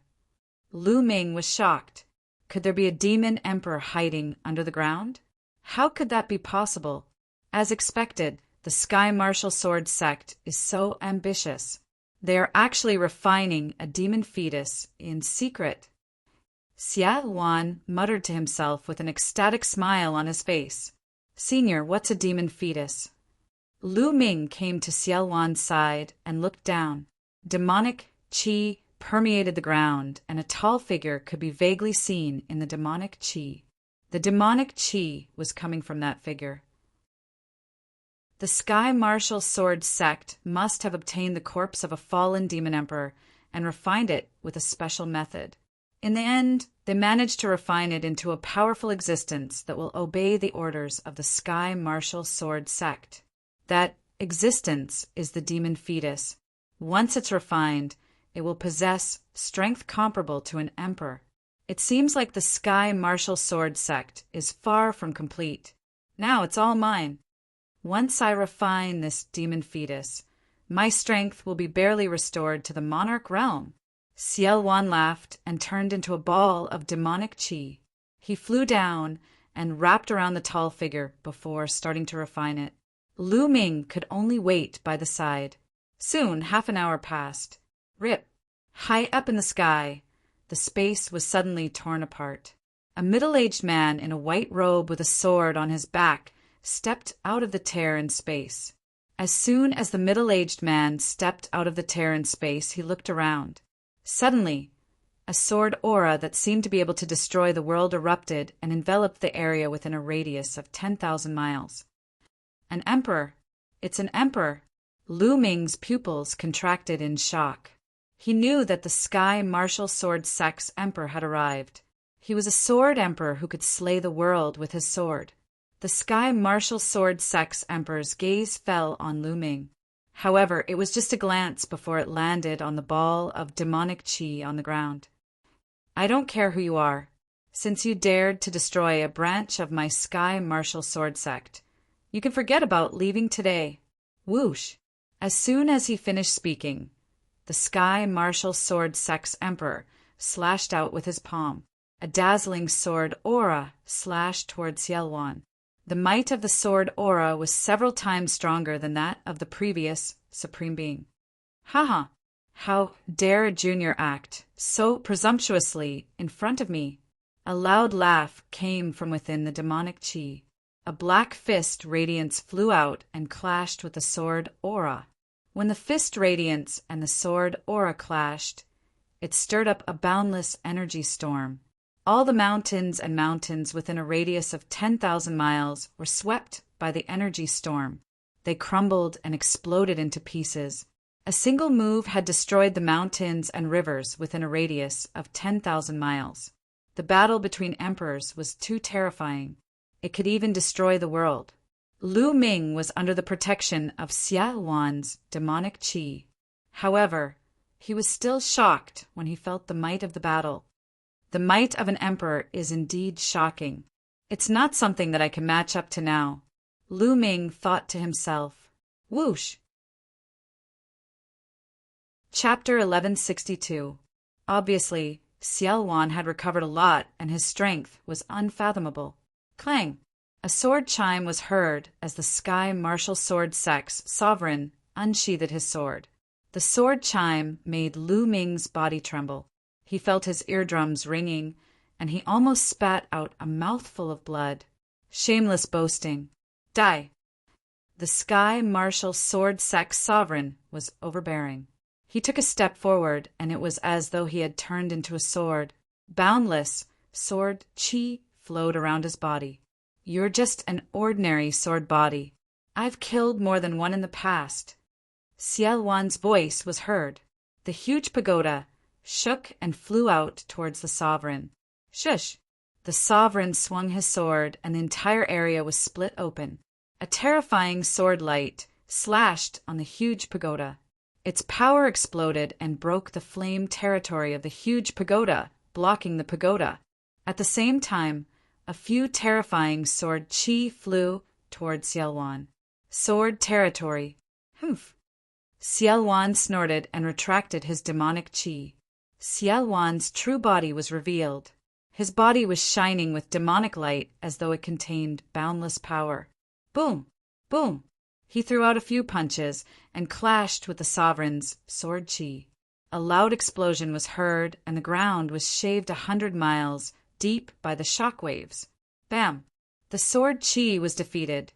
Lu Ming was shocked. Could there be a Demon Emperor hiding under the ground? How could that be possible? As expected, the Sky Martial Sword Sect is so ambitious. They are actually refining a demon fetus in secret. Xiao Wan muttered to himself with an ecstatic smile on his face. Senior, what's a demon fetus? Lu Ming came to Xiao Wan's side and looked down. Demonic qi permeated the ground, and a tall figure could be vaguely seen in the demonic qi. The demonic qi was coming from that figure. The Sky Martial Sword Sect must have obtained the corpse of a fallen demon emperor and refined it with a special method. In the end, they managed to refine it into a powerful existence that will obey the orders of the Sky Martial Sword Sect. That existence is the demon fetus. Once it's refined, it will possess strength comparable to an emperor. It seems like the Sky Martial Sword Sect is far from complete. Now it's all mine. Once I refine this demon fetus, my strength will be barely restored to the monarch realm. Xiao Wan laughed and turned into a ball of demonic qi. He flew down and wrapped around the tall figure before starting to refine it. Lu Ming could only wait by the side. Soon, half an hour passed. Rip! High up in the sky, the space was suddenly torn apart. A middle-aged man in a white robe with a sword on his back stepped out of the tear in space. As soon as the middle-aged man stepped out of the tear in space, he looked around. Suddenly, a sword aura that seemed to be able to destroy the world erupted and enveloped the area within a radius of 10,000 miles. An emperor! It's an emperor! Lu Ming's pupils contracted in shock. He knew that the Sky Martial Sword Sex Emperor had arrived. He was a sword emperor who could slay the world with his sword. The Sky Martial Sword Sex Emperor's gaze fell on Lu Ming. However, it was just a glance before it landed on the ball of demonic chi on the ground. I don't care who you are. Since you dared to destroy a branch of my Sky Martial Sword Sect, you can forget about leaving today. Whoosh! As soon as he finished speaking, the Sky Martial Sword Sex Emperor slashed out with his palm. A dazzling sword aura slashed toward Xiaowan. The might of the sword aura was several times stronger than that of the previous Supreme Being. Haha! How dare a junior act so presumptuously in front of me? A loud laugh came from within the demonic chi. A black fist radiance flew out and clashed with the sword aura. When the fist radiance and the sword aura clashed, it stirred up a boundless energy storm. All the mountains and mountains within a radius of 10,000 miles were swept by the energy storm. They crumbled and exploded into pieces. A single move had destroyed the mountains and rivers within a radius of 10,000 miles. The battle between emperors was too terrifying. It could even destroy the world. Lu Ming was under the protection of Xia Wan's demonic chi. However, he was still shocked when he felt the might of the battle. The might of an emperor is indeed shocking. It's not something that I can match up to now. Lu Ming thought to himself. Whoosh! Chapter 1162. Obviously, Xiaowan had recovered a lot and his strength was unfathomable. Clang! A sword chime was heard as the Sky Martial Sword Sex Sovereign unsheathed his sword. The sword chime made Lu Ming's body tremble. He felt his eardrums ringing, and he almost spat out a mouthful of blood. Shameless boasting. Die! The Sky Martial Sword Sex Sovereign was overbearing. He took a step forward, and it was as though he had turned into a sword. Boundless sword chi flowed around his body. You're just an ordinary sword body. I've killed more than one in the past. Xiaowan's voice was heard. The huge pagoda shook and flew out towards the sovereign. Shush! The sovereign swung his sword, and the entire area was split open. A terrifying sword light slashed on the huge pagoda. Its power exploded and broke the flame territory of the huge pagoda, blocking the pagoda. At the same time, a few terrifying sword chi flew toward Xiaowan. Sword territory. Humph! Xiaowan snorted and retracted his demonic chi. Xiaowan's true body was revealed. His body was shining with demonic light as though it contained boundless power. Boom! Boom! He threw out a few punches and clashed with the sovereign's sword chi. A loud explosion was heard, and the ground was shaved 100 miles deep by the shock waves. Bam! The sword chi was defeated,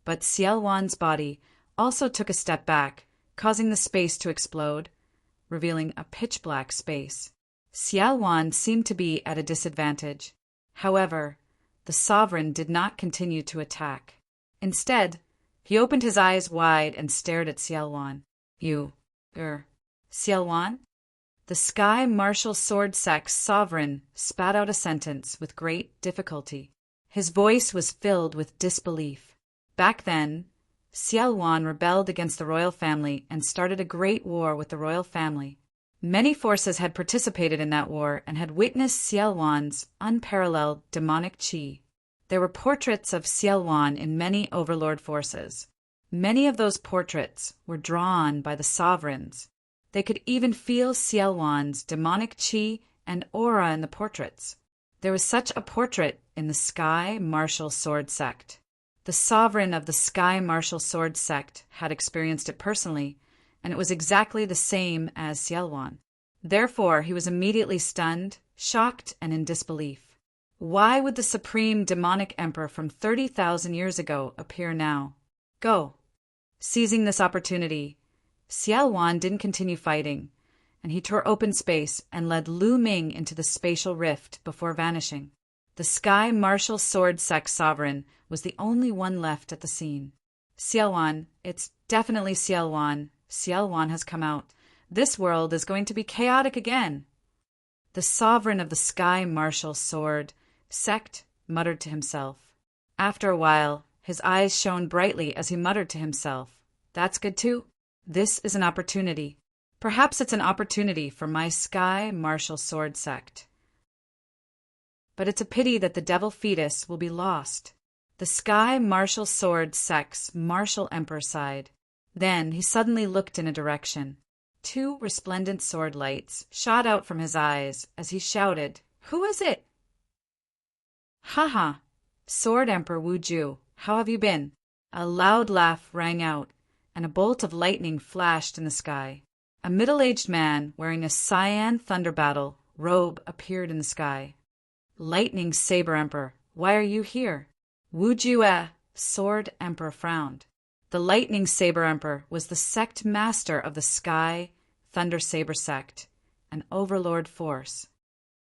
but Xiaowan's body also took a step back, causing the space to explode, revealing a pitch-black space. Xiaowan seemed to be at a disadvantage. However, the sovereign did not continue to attack. Instead, he opened his eyes wide and stared at Xiaowan. Xiaowan? The Sky Martial Sword Sex Sovereign spat out a sentence with great difficulty. His voice was filled with disbelief. Back then, Xiaowan rebelled against the royal family and started a great war with the royal family. Many forces had participated in that war and had witnessed Xiaowan's unparalleled demonic chi. There were portraits of Xiaowan in many overlord forces. Many of those portraits were drawn by the sovereigns. They could even feel Xiaowan's demonic chi and aura in the portraits. There was such a portrait in the Sky Martial Sword Sect. The sovereign of the Sky Martial Sword Sect had experienced it personally, and it was exactly the same as Xiaowan. Therefore, he was immediately stunned, shocked, and in disbelief. Why would the supreme demonic emperor from 30,000 years ago appear now? Go! Seizing this opportunity, Xiaowan didn't continue fighting, and he tore open space and led Lu Ming into the spatial rift before vanishing. The Sky Martial Sword Sect Sovereign was the only one left at the scene. Xiaowan, it's definitely Xiaowan. Xiaowan has come out. This world is going to be chaotic again. The sovereign of the sky martial sword sect muttered to himself. After a while, his eyes shone brightly as he muttered to himself, "That's good too. This is an opportunity. Perhaps it's an opportunity for my sky martial sword sect. But it's a pity that the devil fetus will be lost." The sky martial sword sect's martial emperor sighed. Then he suddenly looked in a direction. 2 resplendent sword lights shot out from his eyes as he shouted, "Who is it?" "Ha ha! Sword Emperor Wu Ju, how have you been?" A loud laugh rang out, and a bolt of lightning flashed in the sky. A middle-aged man wearing a cyan thunder battle robe appeared in the sky. "Lightning Saber Emperor, why are you here?" Wu Ju, Sword Emperor frowned. The Lightning Saber Emperor was the sect master of the Sky Thunder Saber sect, an overlord force.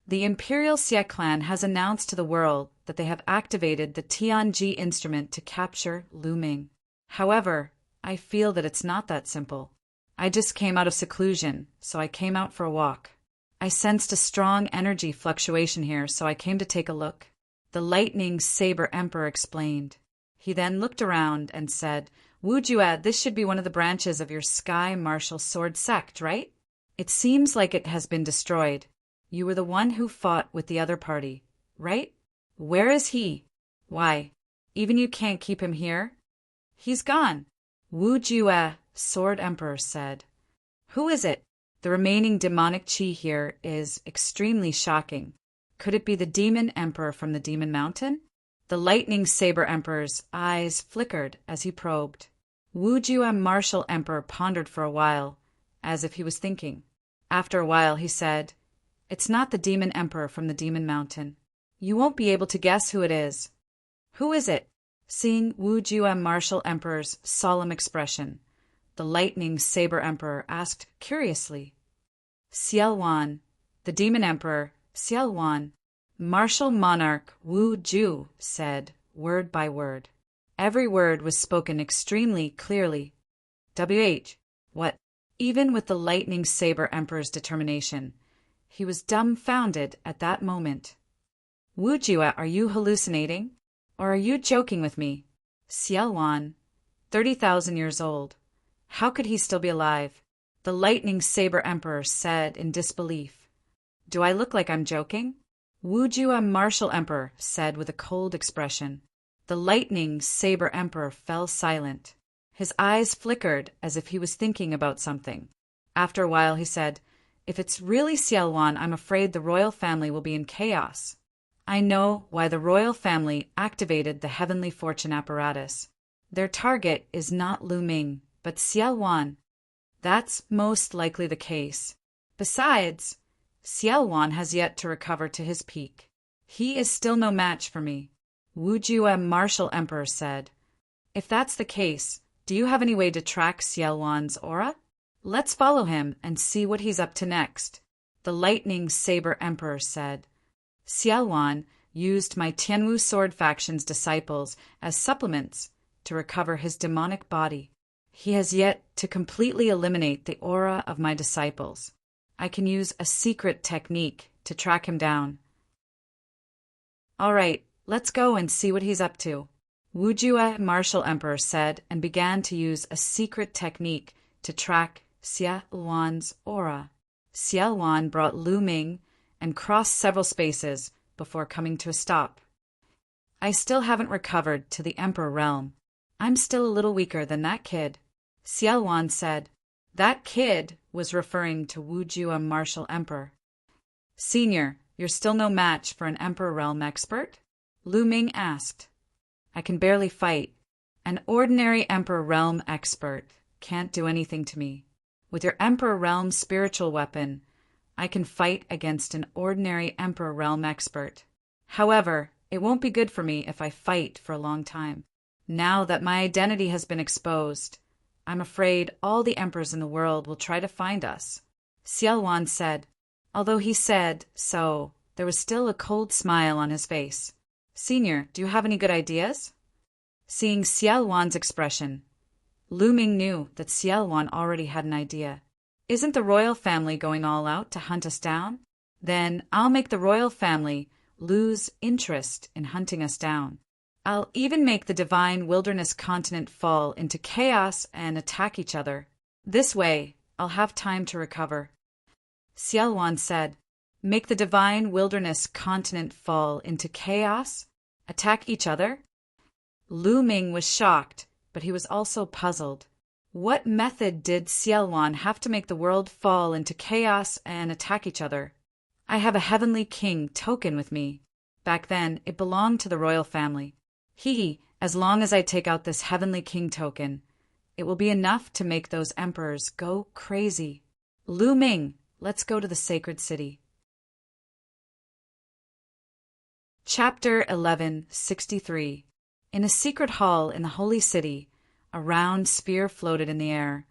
The Imperial Xie clan has announced to the world that they have activated the Tianji instrument to capture Lu Ming. However, I feel that it's not that simple. I just came out of seclusion, so I came out for a walk. I sensed a strong energy fluctuation here, so I came to take a look. The Lightning Saber Emperor explained. He then looked around and said, "Wu Jue, this should be one of the branches of your Sky Martial Sword sect, right? It seems like it has been destroyed. You were the one who fought with the other party, right? Where is he? Why, even you can't keep him here? He's gone." Wu Jue, Sword Emperor, said. "Who is it? The remaining demonic chi here is extremely shocking. Could it be the Demon Emperor from the Demon Mountain?" The Lightning Saber Emperor's eyes flickered as he probed. Wu Jue Martial Emperor pondered for a while, as if he was thinking. After a while he said, "It's not the Demon Emperor from the Demon Mountain. You won't be able to guess who it is." "Who is it?" Seeing Wu Jue Martial Emperor's solemn expression, the Lightning Saber Emperor asked curiously. "Xiao Wan, the Demon Emperor, Xiao Wan." Martial Monarch Wu Ju said, word by word. Every word was spoken extremely clearly. What? Even with the Lightning Saber Emperor's determination, he was dumbfounded at that moment. "Wu Ju, are you hallucinating? Or are you joking with me? Xiao Wan, 30,000 years old. How could he still be alive?" The Lightning Saber Emperor said in disbelief. "Do I look like I'm joking?" Wu Ju Martial Emperor said with a cold expression. The Lightning Saber Emperor fell silent. His eyes flickered as if he was thinking about something. After a while he said, "If it's really Xiao Wan, I'm afraid the royal family will be in chaos. I know why the royal family activated the heavenly fortune apparatus. Their target is not Lu Ming, but Xiao Wan. That's most likely the case. Besides, Xiao Wan has yet to recover to his peak. He is still no match for me." Wu Ju Martial Emperor said, "If that's the case, do you have any way to track Xiao Wan's aura? Let's follow him and see what he's up to next." The Lightning Saber Emperor said, "Xiao Wan used my Tianwu Sword Faction's disciples as supplements to recover his demonic body. He has yet to completely eliminate the aura of my disciples. I can use a secret technique to track him down." "All right, let's go and see what he's up to," Wu Ju Martial Emperor said and began to use a secret technique to track Xiao Wan's aura. Xiao Wan brought Lu Ming and crossed several spaces before coming to a stop. "I still haven't recovered to the Emperor realm. I'm still a little weaker than that kid," Xiao Wan said. That kid was referring to Wu Ju Martial Emperor. "Senior, you're still no match for an Emperor realm expert?" Lu Ming asked. "I can barely fight. An ordinary Emperor realm expert can't do anything to me. With your Emperor realm spiritual weapon, I can fight against an ordinary Emperor realm expert. However, it won't be good for me if I fight for a long time. Now that my identity has been exposed, I'm afraid all the emperors in the world will try to find us," Xiao Wan said. Although he said so, there was still a cold smile on his face. "Senior, do you have any good ideas?" Seeing Xiao Wan's expression, Lu Ming knew that Xiao Wan already had an idea. Isn't the royal family going all out to hunt us down? Then I'll make the royal family lose interest in hunting us down. I'll even make the divine wilderness continent fall into chaos and attack each other. This way, I'll have time to recover. Xiaowan said, "Make the divine wilderness continent fall into chaos? Attack each other?" Lu Ming was shocked, but he was also puzzled. What method did Xiaowan have to make the world fall into chaos and attack each other? I have a heavenly king token with me. Back then, it belonged to the royal family. As long as I take out this heavenly king token, it will be enough to make those emperors go crazy. Lu Ming, let's go to the sacred city. Chapter 1163. In a secret hall in the holy city, a round sphere floated in the air,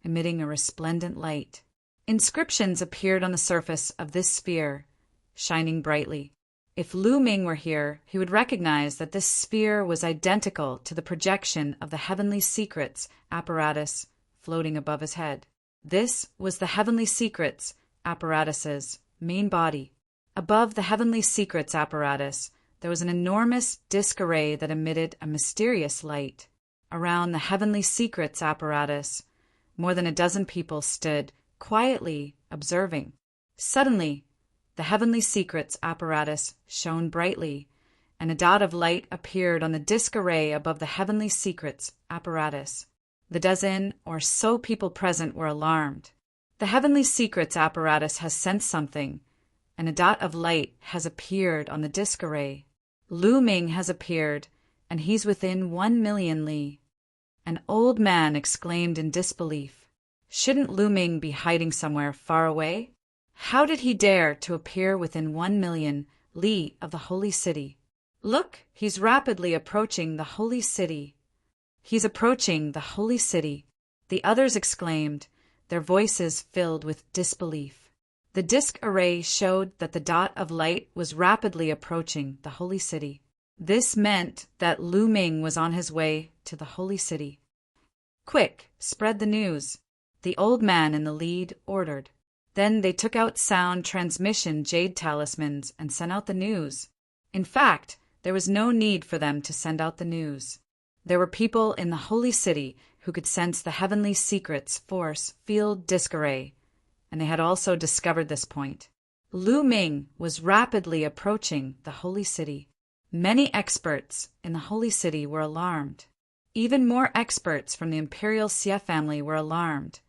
emitting a resplendent light. Inscriptions appeared on the surface of this sphere, shining brightly. If Lu Ming were here, he would recognize that this sphere was identical to the projection of the Heavenly Secrets apparatus floating above his head. This was the Heavenly Secrets apparatus's main body. Above the Heavenly Secrets apparatus, there was an enormous disk array that emitted a mysterious light. Around the Heavenly Secrets apparatus, more than a dozen people stood, quietly observing. Suddenly, the Heavenly Secrets apparatus shone brightly, and a dot of light appeared on the disk array above the Heavenly Secrets apparatus. The dozen or so people present were alarmed. The Heavenly Secrets apparatus has sensed something, and a dot of light has appeared on the disk array. Lu Ming has appeared, and he's within 1,000,000 li. An old man exclaimed in disbelief. Shouldn't Lu Ming be hiding somewhere far away? How did he dare to appear within 1,000,000 li of the holy city? Look, he's rapidly approaching the holy city. He's approaching the holy city, the others exclaimed, their voices filled with disbelief. The disk array showed that the dot of light was rapidly approaching the holy city. This meant that Lu Ming was on his way to the holy city. Quick, spread the news, the old man in the lead ordered. Then they took out sound transmission jade talismans and sent out the news. In fact, there was no need for them to send out the news. There were people in the holy city who could sense the Heavenly Secrets force field disk array, and they had also discovered this point. Lu Ming was rapidly approaching the holy city. Many experts in the holy city were alarmed. Even more experts from the imperial Xie family were alarmed,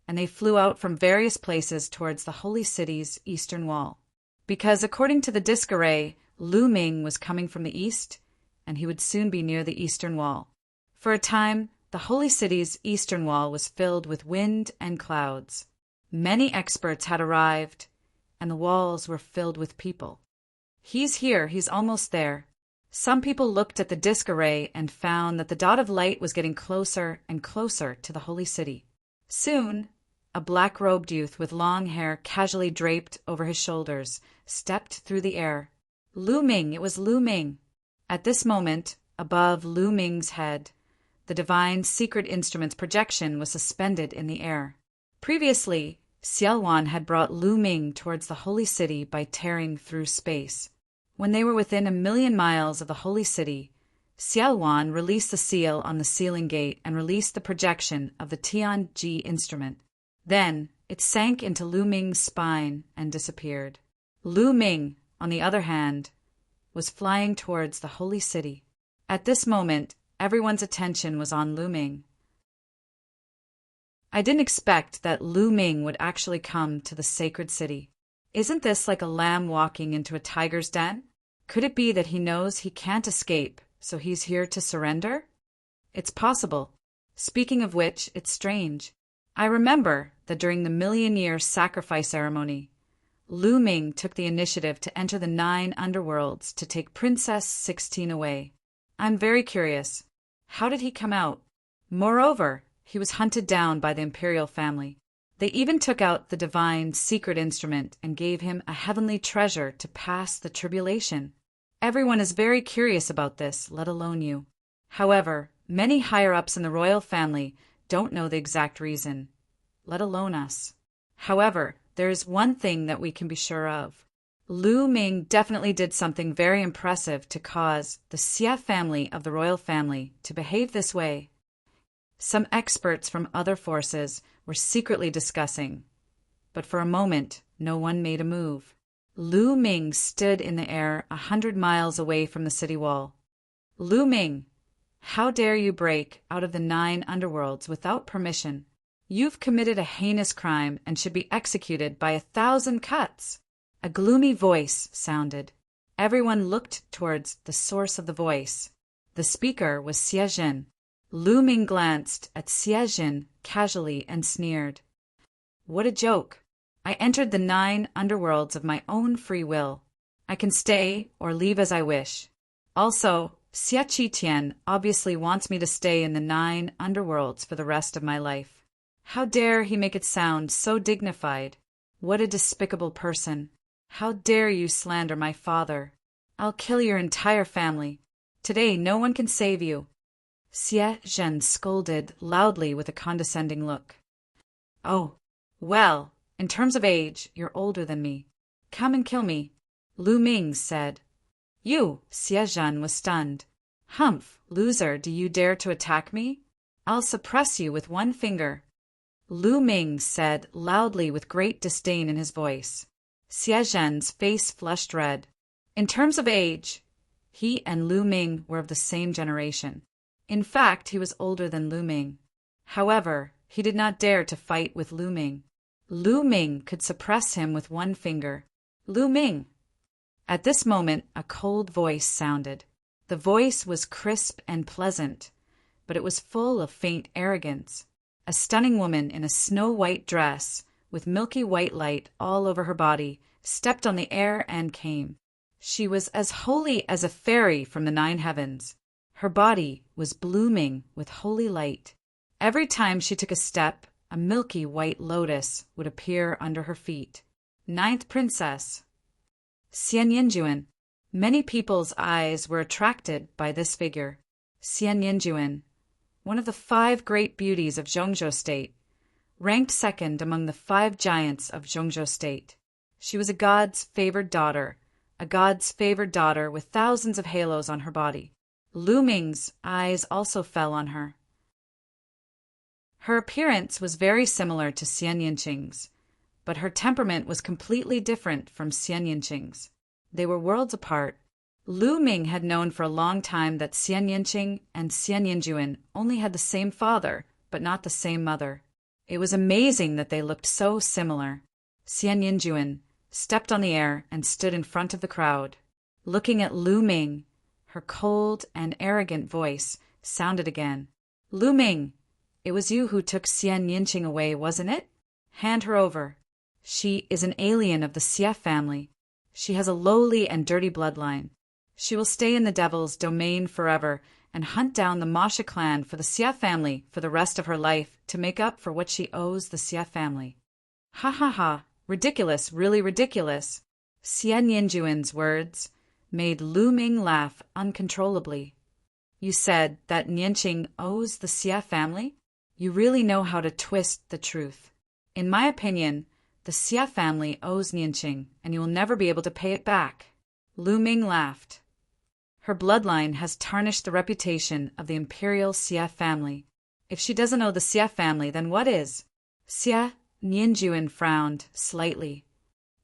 and they flew out from various places towards the holy city's eastern wall. Because according to the disk array, Lu Ming was coming from the east, and he would soon be near the eastern wall. For a time, the holy city's eastern wall was filled with wind and clouds. Many experts had arrived, and the walls were filled with people. He's here, he's almost there. Some people looked at the disk array and found that the dot of light was getting closer and closer to the holy city. Soon, a black-robed youth with long hair casually draped over his shoulders stepped through the air. Lu Ming, it was Lu Ming. At this moment, above Lu Ming's head, the divine secret instrument's projection was suspended in the air. Previously, Xiaowan had brought Lu Ming towards the holy city by tearing through space. When they were within 1,000,000 miles of the holy city, Xiaowan released the seal on the sealing gate and released the projection of the Tianji instrument. Then, it sank into Lu Ming's spine and disappeared. Lu Ming, on the other hand, was flying towards the holy city. At this moment, everyone's attention was on Lu Ming. I didn't expect that Lu Ming would actually come to the sacred city. Isn't this like a lamb walking into a tiger's den? Could it be that he knows he can't escape, so he's here to surrender? It's possible. Speaking of which, it's strange. I remember that during the 1,000,000-year sacrifice ceremony, Lu Ming took the initiative to enter the 9 underworlds to take Princess 16 away. I'm very curious. How did he come out? Moreover, he was hunted down by the imperial family. They even took out the divine secret instrument and gave him a heavenly treasure to pass the tribulation. Everyone is very curious about this, let alone you. However, many higher-ups in the royal family don't know the exact reason, let alone us. However, there is one thing that we can be sure of. Lu Ming definitely did something very impressive to cause the Xia family of the royal family to behave this way. Some experts from other forces were secretly discussing, but for a moment no one made a move. Lu Ming stood in the air 100 miles away from the city wall. Lu Ming, how dare you break out of the 9 underworlds without permission? You've committed a heinous crime and should be executed by 1,000 cuts. A gloomy voice sounded. Everyone looked towards the source of the voice. The speaker was Xie Zhen. Lu Ming glanced at Xie Zhen casually and sneered. What a joke! I entered the 9 underworlds of my own free will. I can stay or leave as I wish. Also, Xie Qitian obviously wants me to stay in the 9 underworlds for the rest of my life. How dare he make it sound so dignified? What a despicable person! How dare you slander my father? I'll kill your entire family. Today no one can save you. Xie Zhen scolded loudly with a condescending look. Oh, well, in terms of age, you're older than me. Come and kill me, Lu Ming said. You, Xie Zhen was stunned. Humph, loser, do you dare to attack me? I'll suppress you with one finger, Lu Ming said loudly with great disdain in his voice. Xie Zhen's face flushed red. In terms of age, he and Lu Ming were of the same generation. In fact, he was older than Lu Ming. However, he did not dare to fight with Lu Ming. Lu Ming could suppress him with one finger. Lu Ming! At this moment, a cold voice sounded. The voice was crisp and pleasant, but it was full of faint arrogance. A stunning woman in a snow-white dress, with milky white light all over her body, stepped on the air and came. She was as holy as a fairy from the 9 heavens. Her body was blooming with holy light. Every time she took a step, a milky white lotus would appear under her feet. 9th Princess. Xian Yinjuan. Many people's eyes were attracted by this figure. Xian Yinjuan, one of the 5 great beauties of Zhongzhou State, ranked second among the 5 giants of Zhongzhou State. She was a god's favored daughter with thousands of halos on her body. Lu Ming's eyes also fell on her. Her appearance was very similar to Xian Yinqing's, but her temperament was completely different from Xian Yinqing's. They were worlds apart. Lu Ming had known for a long time that Xian Yinqing and Xian Yinjuan only had the same father, but not the same mother. It was amazing that they looked so similar. Xian Yinjuan stepped on the air and stood in front of the crowd. Looking at Lu Ming, her cold and arrogant voice sounded again. Lu Ming, it was you who took Xian Yinqing away, wasn't it? Hand her over. She is an alien of the Xie family. She has a lowly and dirty bloodline. She will stay in the devil's domain forever and hunt down the Masha clan for the Xie family for the rest of her life to make up for what she owes the Xie family. Ha ha ha, ridiculous, really ridiculous. Xian Yinjuan's words made Lu Ming laugh uncontrollably. You said that Nianqing owes the Xie family? You really know how to twist the truth. In my opinion, the Xie family owes Nianqing, and you will never be able to pay it back. Lu Ming laughed. Her bloodline has tarnished the reputation of the imperial Xie family. If she doesn't owe the Xie family, then what is? Xie Nianjuan frowned slightly.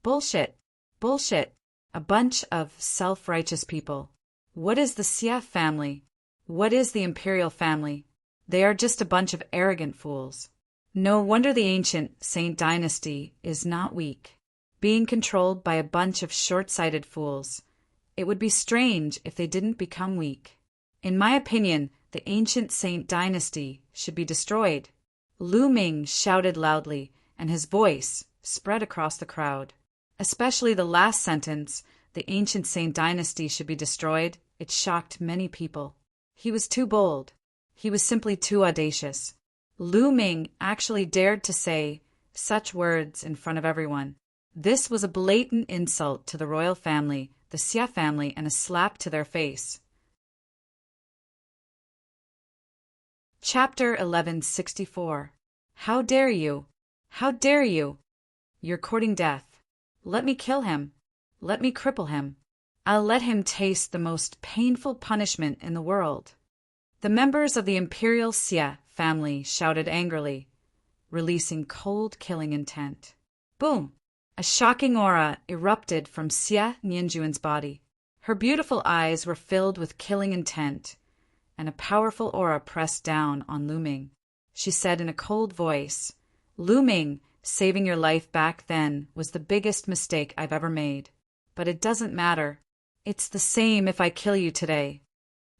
Bullshit. Bullshit. A bunch of self-righteous people. What is the Xie family? What is the imperial family? They are just a bunch of arrogant fools. No wonder the ancient Saint dynasty is not weak, being controlled by a bunch of short-sighted fools. It would be strange if they didn't become weak. In my opinion, the ancient Saint dynasty should be destroyed. Lu Ming shouted loudly, and his voice spread across the crowd. Especially the last sentence, the ancient Saint dynasty should be destroyed, it shocked many people. He was too bold. He was simply too audacious. Lu Ming actually dared to say such words in front of everyone. This was a blatant insult to the royal family, the Xie family, and a slap to their face. Chapter 1164. How dare you? How dare you? You're courting death. Let me kill him. Let me cripple him. I'll let him taste the most painful punishment in the world." The members of the imperial Xie family shouted angrily, releasing cold killing intent. Boom! A shocking aura erupted from Xie Nianjuan's body. Her beautiful eyes were filled with killing intent, and a powerful aura pressed down on Lu Ming. She said in a cold voice, "Lu Ming, saving your life back then was the biggest mistake I've ever made. But it doesn't matter. It's the same if I kill you today.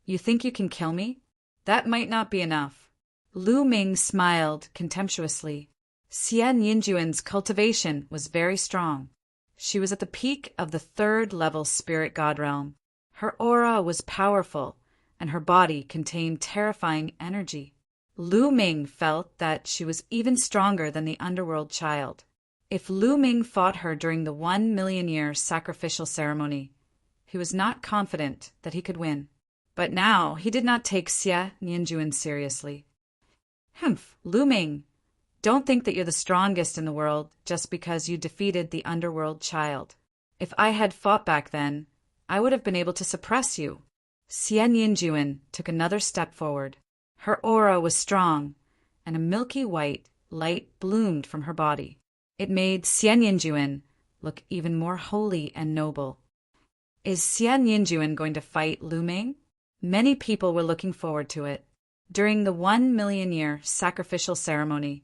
You think you can kill me? That might not be enough." Lu Ming smiled contemptuously. Xie Nianjuan's cultivation was very strong. She was at the peak of the 3rd-level spirit god realm. Her aura was powerful, and her body contained terrifying energy. Lu Ming felt that she was even stronger than the underworld child. If Lu Ming fought her during the 1,000,000-year sacrificial ceremony, he was not confident that he could win. But now he did not take Xie Nianjuan seriously. "Humph, Lu Ming, don't think that you're the strongest in the world just because you defeated the underworld child. If I had fought back then, I would have been able to suppress you." Xie Nianjuan took another step forward. Her aura was strong, and a milky white light bloomed from her body. It made Xie Nianjuan look even more holy and noble. Is Xie Nianjuan going to fight Lu Ming? Many people were looking forward to it. During the 1,000,000-year sacrificial ceremony,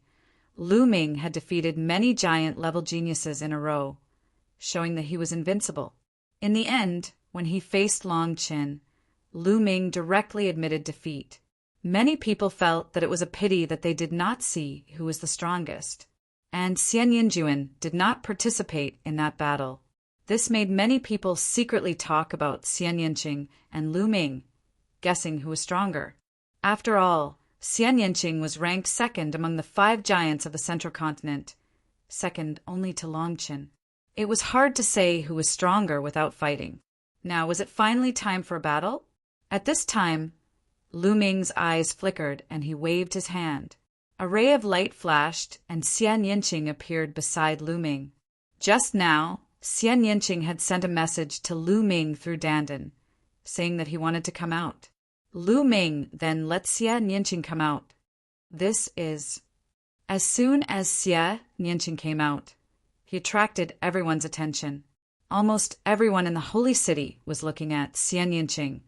Lu Ming had defeated many giant-level geniuses in a row, showing that he was invincible. In the end, when he faced Long Qin, Lu Ming directly admitted defeat. Many people felt that it was a pity that they did not see who was the strongest, and Xie Nianjuan did not participate in that battle. This made many people secretly talk about Xie Nianqing and Lu Ming, guessing who was stronger. After all, Xie Nianqing was ranked 2nd among the 5 giants of the Central Continent, second only to Long Qin. It was hard to say who was stronger without fighting. Now, was it finally time for a battle? At this time, Lu Ming's eyes flickered and he waved his hand. A ray of light flashed and Xie Nianqing appeared beside Lu Ming. Just now, Xie Nianqing had sent a message to Lu Ming through Dandan, saying that he wanted to come out. Lu Ming then let Xie Nianqing come out. As soon as Xie Nianqing came out, he attracted everyone's attention. Almost everyone in the holy city was looking at Xie Nianqing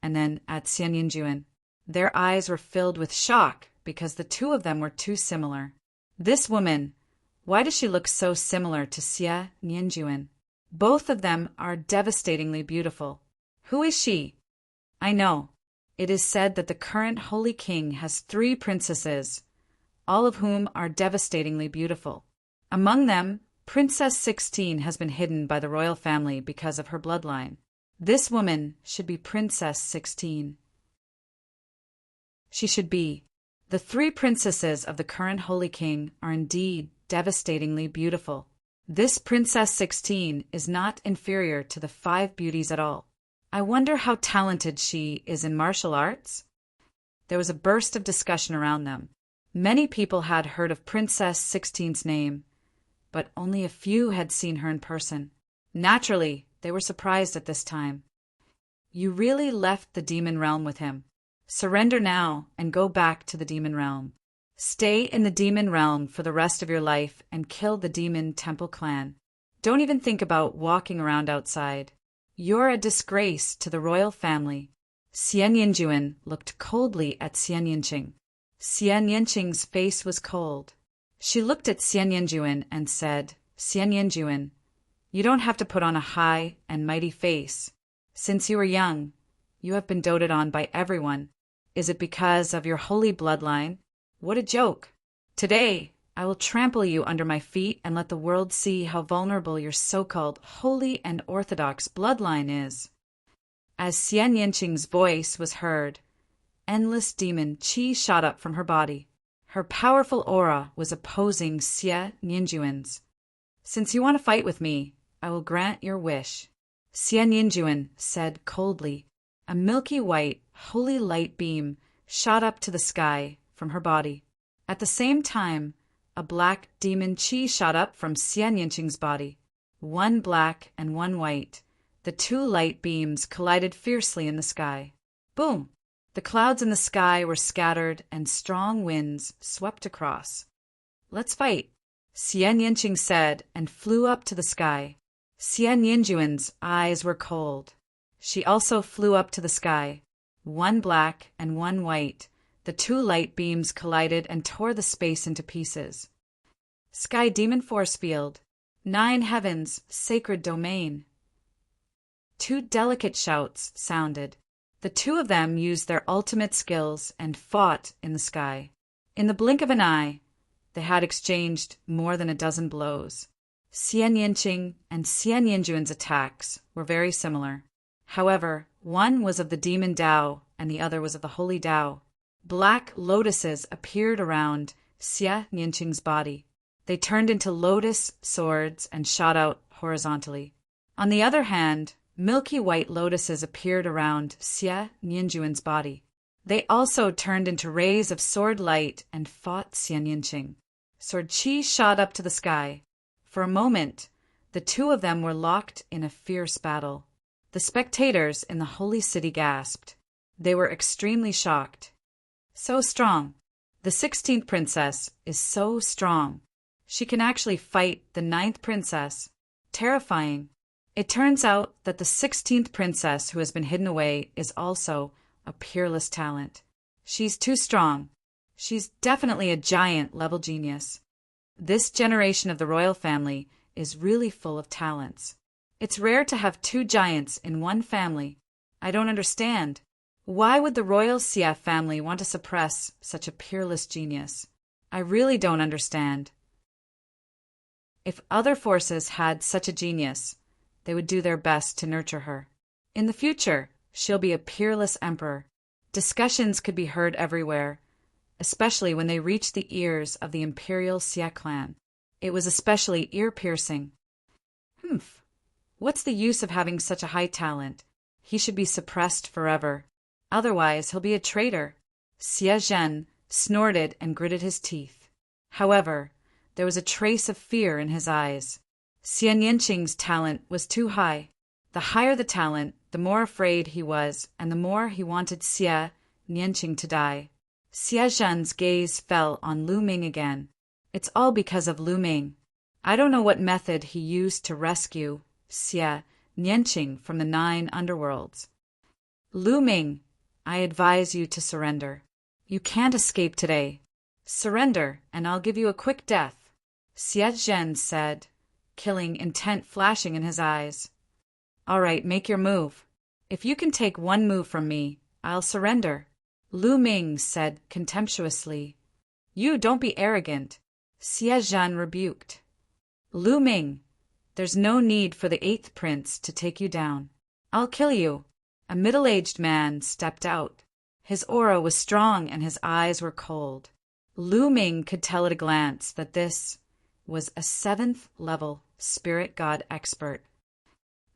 and then at Xie Nianjuan. Their eyes were filled with shock because the two of them were too similar. This woman, why does she look so similar to Xie Nianjuan? Both of them are devastatingly beautiful. Who is she? I know. It is said that the current Holy King has 3 princesses, all of whom are devastatingly beautiful. Among them, Princess 16 has been hidden by the royal family because of her bloodline. This woman should be Princess 16. She should be. The 3 princesses of the current Holy King are indeed devastatingly beautiful. This Princess 16 is not inferior to the 5 beauties at all. I wonder how talented she is in martial arts? There was a burst of discussion around them. Many people had heard of Princess 16's name, but only a few had seen her in person. Naturally, they were surprised at this time. You really left the demon realm with him. Surrender now and go back to the demon realm. Stay in the demon realm for the rest of your life and kill the demon temple clan. Don't even think about walking around outside. You're a disgrace to the royal family. Xie Nianjuan looked coldly at Xie Nianqing. Xie Nianqing's face was cold. She looked at Xie Nianjuan and said, "Xie Nianjuan, you don't have to put on a high and mighty face. Since you were young, you have been doted on by everyone. Is it because of your holy bloodline? What a joke! Today, I will trample you under my feet and let the world see how vulnerable your so-called holy and orthodox bloodline is." As Xie Nianqing's voice was heard, endless demon qi shot up from her body. Her powerful aura was opposing Xie Nianjuan's. "Since you want to fight with me, I will grant your wish." Xie Nianjuan said coldly. A milky white, holy light beam shot up to the sky from her body. At the same time, a black demon chi shot up from Xian Yinqing's body. One black and one white. The two light beams collided fiercely in the sky. Boom! The clouds in the sky were scattered and strong winds swept across. "Let's fight," Xian Yinqing said and flew up to the sky. Xian Yinjuan's eyes were cold. She also flew up to the sky. One black and one white. The two light beams collided and tore the space into pieces. Sky Demon Force Field. 9 heavens, sacred domain. Two delicate shouts sounded. The two of them used their ultimate skills and fought in the sky. In the blink of an eye, they had exchanged more than a dozen blows. Xian Yinqing and Xian Yinjuan's attacks were very similar. However, one was of the demon Dao and the other was of the holy Dao. Black lotuses appeared around Xian Yinqing's body. They turned into lotus swords and shot out horizontally. On the other hand, milky white lotuses appeared around Xian Yinjuan's body. They also turned into rays of sword light and fought Xian Yinqing. Sword chi shot up to the sky. For a moment, the two of them were locked in a fierce battle. The spectators in the holy city gasped. They were extremely shocked. So strong. The 16th princess is so strong. She can actually fight the 9th princess. Terrifying. It turns out that the 16th princess who has been hidden away is also a peerless talent. She's too strong. She's definitely a giant-level genius. This generation of the royal family is really full of talents. It's rare to have two giants in one family. I don't understand. Why would the royal Xia family want to suppress such a peerless genius? I really don't understand. If other forces had such a genius, they would do their best to nurture her. In the future, she'll be a peerless emperor. Discussions could be heard everywhere, especially when they reached the ears of the imperial Xia clan. It was especially ear-piercing. What's the use of having such a high talent? He should be suppressed forever. Otherwise, he'll be a traitor. Xie Zhen snorted and gritted his teeth. However, there was a trace of fear in his eyes. Xian Yinqing's talent was too high. The higher the talent, the more afraid he was, and the more he wanted Xie Yinqing to die. Xie Zhen's gaze fell on Lu Ming again. It's all because of Lu Ming. I don't know what method he used to rescue Xie Yinqing from the 9 underworlds. Lu Ming, I advise you to surrender. You can't escape today. Surrender, and I'll give you a quick death, Xie Zhen said, killing intent flashing in his eyes. All right, make your move. If you can take one move from me, I'll surrender, Lu Ming said contemptuously. You don't be arrogant, Xie Zhen rebuked. Lu Ming, there's no need for the 8th prince to take you down. I'll kill you. A middle-aged man stepped out. His aura was strong and his eyes were cold. Lu Ming could tell at a glance that this was a 7th-level spirit god expert.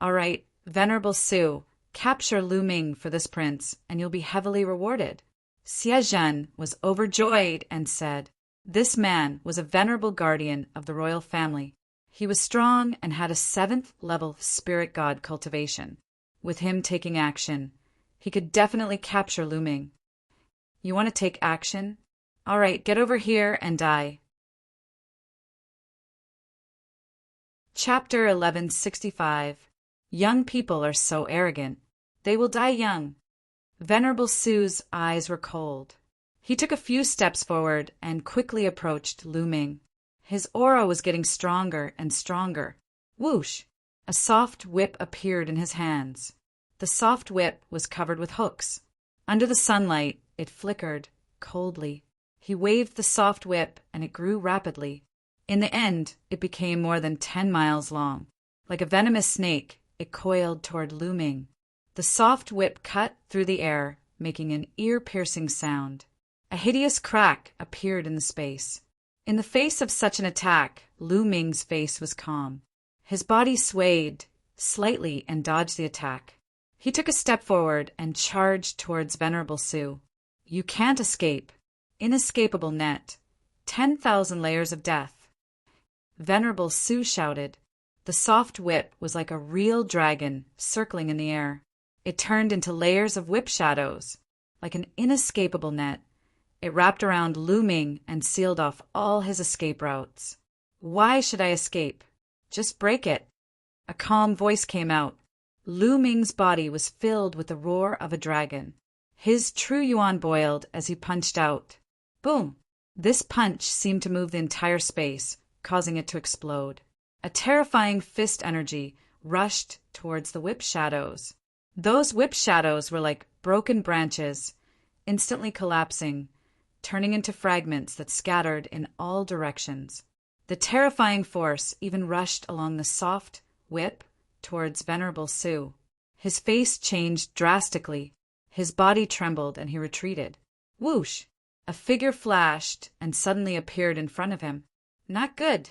All right, Venerable Su, capture Lu Ming for this prince, and you'll be heavily rewarded. Xie Zhen was overjoyed and said, this man was a venerable guardian of the royal family. He was strong and had a 7th-level spirit god cultivation. With him taking action, he could definitely capture Lu Ming. You want to take action? All right, get over here and die. Chapter 1165. Young people are so arrogant. They will die young. Venerable Su's eyes were cold. He took a few steps forward and quickly approached Lu Ming. His aura was getting stronger and stronger. Whoosh! A soft whip appeared in his hands. The soft whip was covered with hooks. Under the sunlight, it flickered coldly. He waved the soft whip, and it grew rapidly. In the end, it became more than 10 miles long. Like a venomous snake, it coiled toward Lu Ming. The soft whip cut through the air, making an ear-piercing sound. A hideous crack appeared in the space. In the face of such an attack, Lu Ming's face was calm. His body swayed slightly and dodged the attack. He took a step forward and charged towards Venerable Su. You can't escape. Inescapable net. 10,000 layers of death. Venerable Su shouted. The soft whip was like a real dragon circling in the air. It turned into layers of whip shadows, like an inescapable net. It wrapped around Lu Ming and sealed off all his escape routes. Why should I escape? Just break it. A calm voice came out. Lu Ming's body was filled with the roar of a dragon. His true yuan boiled as he punched out. Boom! This punch seemed to move the entire space, causing it to explode. A terrifying fist energy rushed towards the whip shadows. Those whip shadows were like broken branches, instantly collapsing, turning into fragments that scattered in all directions. The terrifying force even rushed along the soft whip towards Venerable Su. His face changed drastically. His body trembled and he retreated. Whoosh! A figure flashed and suddenly appeared in front of him. Not good.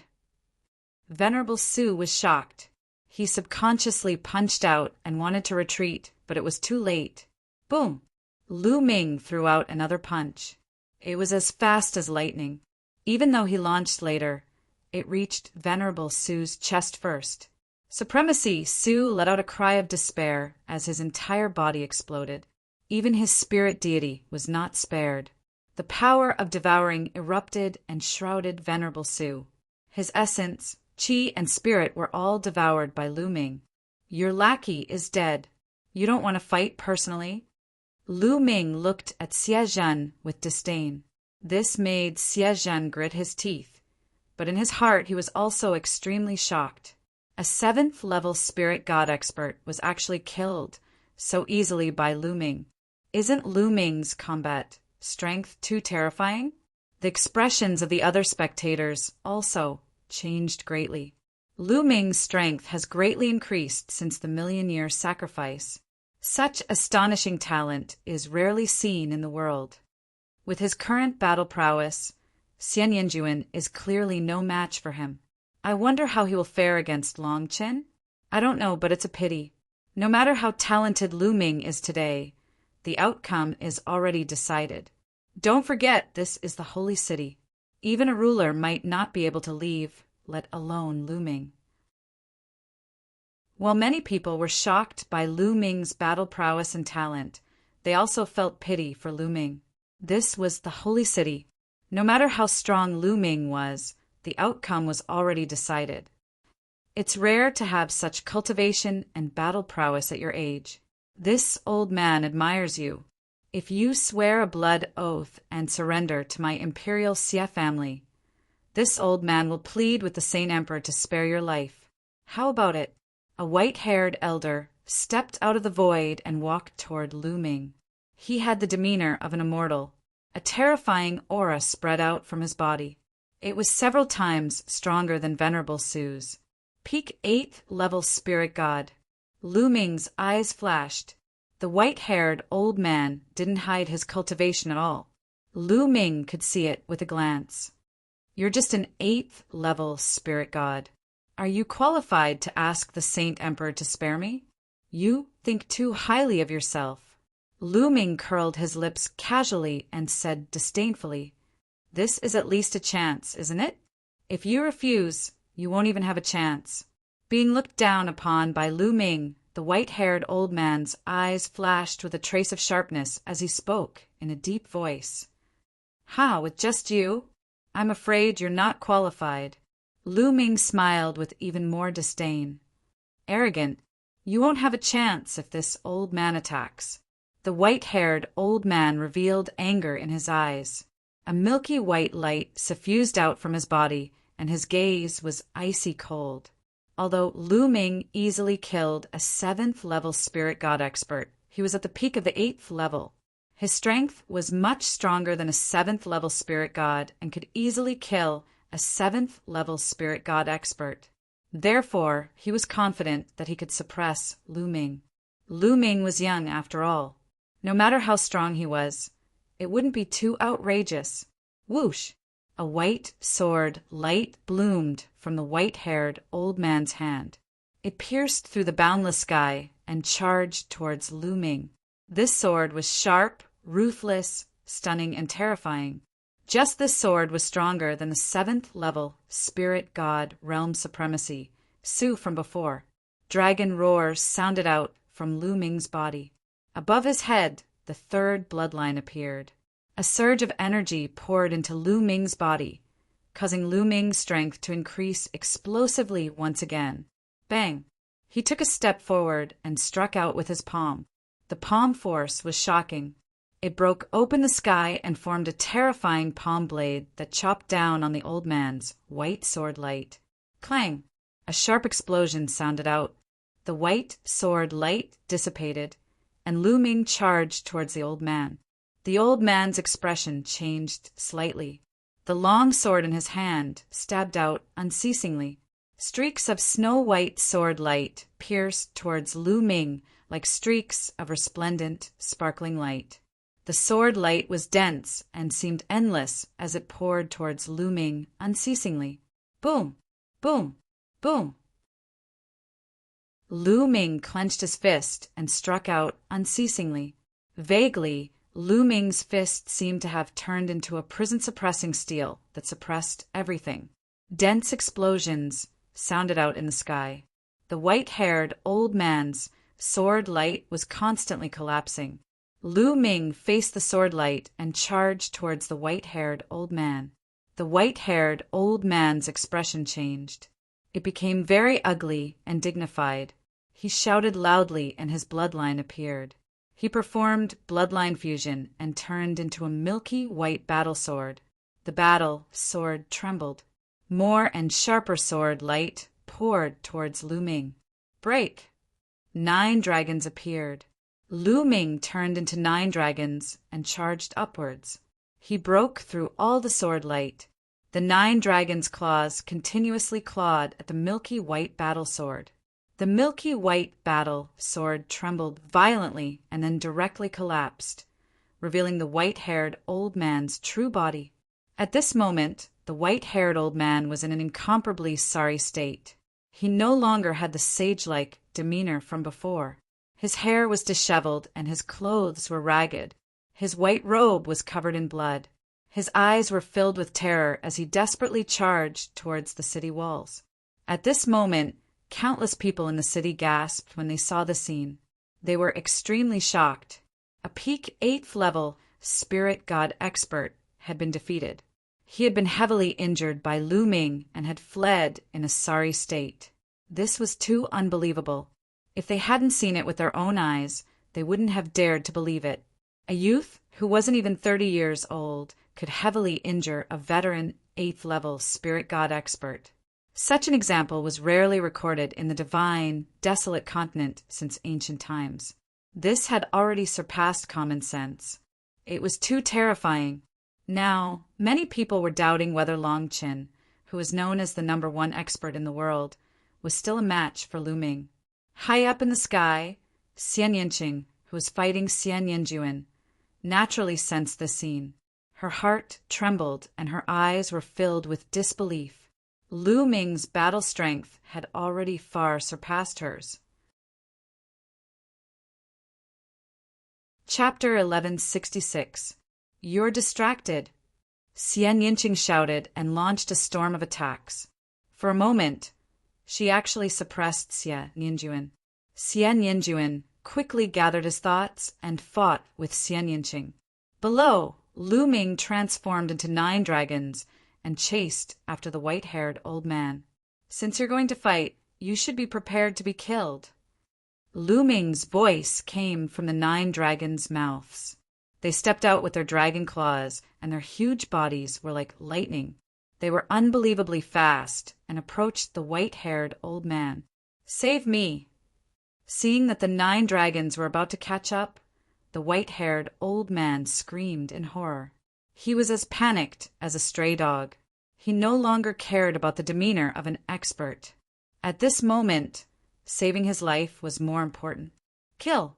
Venerable Su was shocked. He subconsciously punched out and wanted to retreat, but it was too late. Boom! Lu Ming threw out another punch. It was as fast as lightning. Even though he launched later, it reached Venerable Su's chest first. Supremacy! Su let out a cry of despair as his entire body exploded. Even his spirit deity was not spared. The power of devouring erupted and shrouded Venerable Su. His essence, qi, and spirit were all devoured by Lu Ming. Your lackey is dead. You don't want to fight personally? Lu Ming looked at Xie Zhen with disdain. This made Xie Zhen grit his teeth, but in his heart he was also extremely shocked. A 7th-level spirit god expert was actually killed so easily by Lu Ming. Isn't Lu Ming's combat strength too terrifying? The expressions of the other spectators also changed greatly. Lu Ming's strength has greatly increased since the million-year sacrifice. Such astonishing talent is rarely seen in the world. With his current battle prowess, Xian Yinjuan is clearly no match for him. I wonder how he will fare against Long Qin? I don't know, but it's a pity. No matter how talented Lu Ming is today, the outcome is already decided. Don't forget, this is the holy city. Even a ruler might not be able to leave, let alone Lu Ming. While many people were shocked by Lu Ming's battle prowess and talent, they also felt pity for Lu Ming. This was the holy city. No matter how strong Lu Ming was, the outcome was already decided. It's rare to have such cultivation and battle prowess at your age. This old man admires you. If you swear a blood oath and surrender to my imperial Xie family, this old man will plead with the Saint Emperor to spare your life. How about it? A white-haired elder stepped out of the void and walked toward Lu Ming. He had the demeanor of an immortal. A terrifying aura spread out from his body. It was several times stronger than Venerable Su's. Peak 8th-level spirit god. Lu Ming's eyes flashed. The white-haired old man didn't hide his cultivation at all. Lu Ming could see it with a glance. You're just an 8th-level spirit god. Are you qualified to ask the Saint Emperor to spare me? You think too highly of yourself. Lu Ming curled his lips casually and said disdainfully, This is at least a chance, isn't it? If you refuse, you won't even have a chance. Being looked down upon by Lu Ming, the white-haired old man's eyes flashed with a trace of sharpness as he spoke in a deep voice. Ha, with just you? I'm afraid you're not qualified. Lu Ming smiled with even more disdain. Arrogant, you won't have a chance if this old man attacks. The white-haired old man revealed anger in his eyes. A milky white light suffused out from his body, and his gaze was icy cold. Although Lu Ming easily killed a 7th-level spirit god expert, he was at the peak of the 8th level. His strength was much stronger than a 7th-level spirit god and could easily kill a 7th-level spirit god expert. Therefore, he was confident that he could suppress Lu Ming. Lu Ming was young after all. No matter how strong he was, it wouldn't be too outrageous. Whoosh! A white sword light bloomed from the white-haired old man's hand. It pierced through the boundless sky and charged towards Lu Ming. This sword was sharp, ruthless, stunning, and terrifying. Just this sword was stronger than the 7th level spirit god realm supremacy, Su from before. Dragon roars sounded out from Lu Ming's body. Above his head, the 3rd bloodline appeared. A surge of energy poured into Lu Ming's body, causing Lu Ming's strength to increase explosively once again. Bang! He took a step forward and struck out with his palm. The palm force was shocking. It broke open the sky and formed a terrifying palm blade that chopped down on the old man's white sword light. Clang! A sharp explosion sounded out. The white sword light dissipated, and Lu Ming charged towards the old man. The old man's expression changed slightly. The long sword in his hand stabbed out unceasingly. Streaks of snow-white sword light pierced towards Lu Ming like streaks of resplendent, sparkling light. The sword light was dense and seemed endless as it poured towards Lu Ming unceasingly. Boom! Boom! Boom! Lu Ming clenched his fist and struck out unceasingly. Vaguely, Lu Ming's fist seemed to have turned into a prison-suppressing steel that suppressed everything. Dense explosions sounded out in the sky. The white-haired old man's sword light was constantly collapsing. Lu Ming faced the sword light and charged towards the white-haired old man. The white-haired old man's expression changed. It became very ugly and dignified. He shouted loudly and his bloodline appeared. He performed bloodline fusion and turned into a milky white battle sword. The battle sword trembled. More and sharper sword light poured towards Lu Ming. Break! 9 dragons appeared. Lu Ming turned into 9 dragons and charged upwards. He broke through all the sword light. The 9 dragons' claws continuously clawed at the milky white battle sword. The milky white battle sword trembled violently and then directly collapsed, revealing the white-haired old man's true body. At this moment, the white-haired old man was in an incomparably sorry state. He no longer had the sage-like demeanor from before. His hair was disheveled and his clothes were ragged. His white robe was covered in blood. His eyes were filled with terror as he desperately charged towards the city walls. At this moment, countless people in the city gasped when they saw the scene. They were extremely shocked. A peak 8th level spirit god expert had been defeated. He had been heavily injured by Lu Ming and had fled in a sorry state. This was too unbelievable. If they hadn't seen it with their own eyes, they wouldn't have dared to believe it. A youth who wasn't even 30 years old could heavily injure a veteran 8th level spirit god expert. Such an example was rarely recorded in the divine, desolate continent since ancient times. This had already surpassed common sense. It was too terrifying. Now, many people were doubting whether Long Qin, who was known as the #1 expert in the world, was still a match for Lu Ming. High up in the sky, Xian Yinqing, who was fighting Xian Yanjuan, naturally sensed this scene. Her heart trembled and her eyes were filled with disbelief. Lu Ming's battle strength had already far surpassed hers. Chapter 1166. You're distracted. Xian Yinqing shouted and launched a storm of attacks. For a moment, she actually suppressed Xian Yanjuan. Xian Yanjuan quickly gathered his thoughts and fought with Xian Yinqing. Below, Lu Ming transformed into 9 dragons and chased after the white-haired old man. Since you're going to fight, you should be prepared to be killed. Lu Ming's voice came from the 9 dragons' mouths. They stepped out with their dragon claws, and their huge bodies were like lightning. They were unbelievably fast and approached the white-haired old man. Save me! Seeing that the 9 dragons were about to catch up, the white-haired old man screamed in horror. He was as panicked as a stray dog. He no longer cared about the demeanor of an expert. At this moment, saving his life was more important. Kill!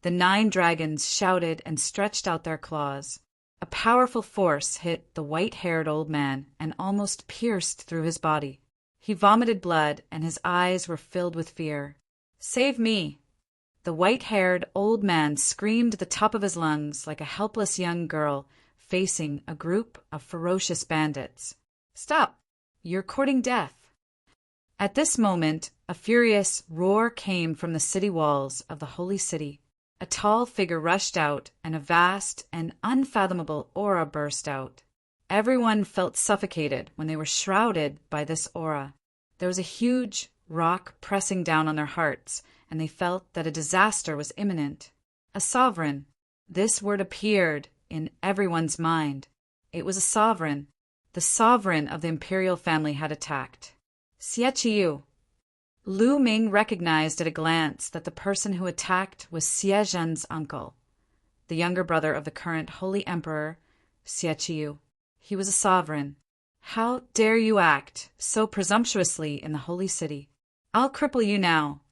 The 9 dragons shouted and stretched out their claws. A powerful force hit the white-haired old man and almost pierced through his body. He vomited blood and his eyes were filled with fear. Save me! The white-haired old man screamed at the top of his lungs like a helpless young girl facing a group of ferocious bandits. "Stop! You're courting death." At this moment, a furious roar came from the city walls of the holy city. A tall figure rushed out, and a vast and unfathomable aura burst out. Everyone felt suffocated when they were shrouded by this aura. There was a huge rock pressing down on their hearts, and they felt that a disaster was imminent. A sovereign. This word appeared in everyone's mind. It was a sovereign. The sovereign of the imperial family had attacked. Xie. Lu Ming recognized at a glance that the person who attacked was Xie Zhen's uncle, the younger brother of the current holy emperor, Xie. He was a sovereign. "How dare you act so presumptuously in the holy city? I'll cripple you now."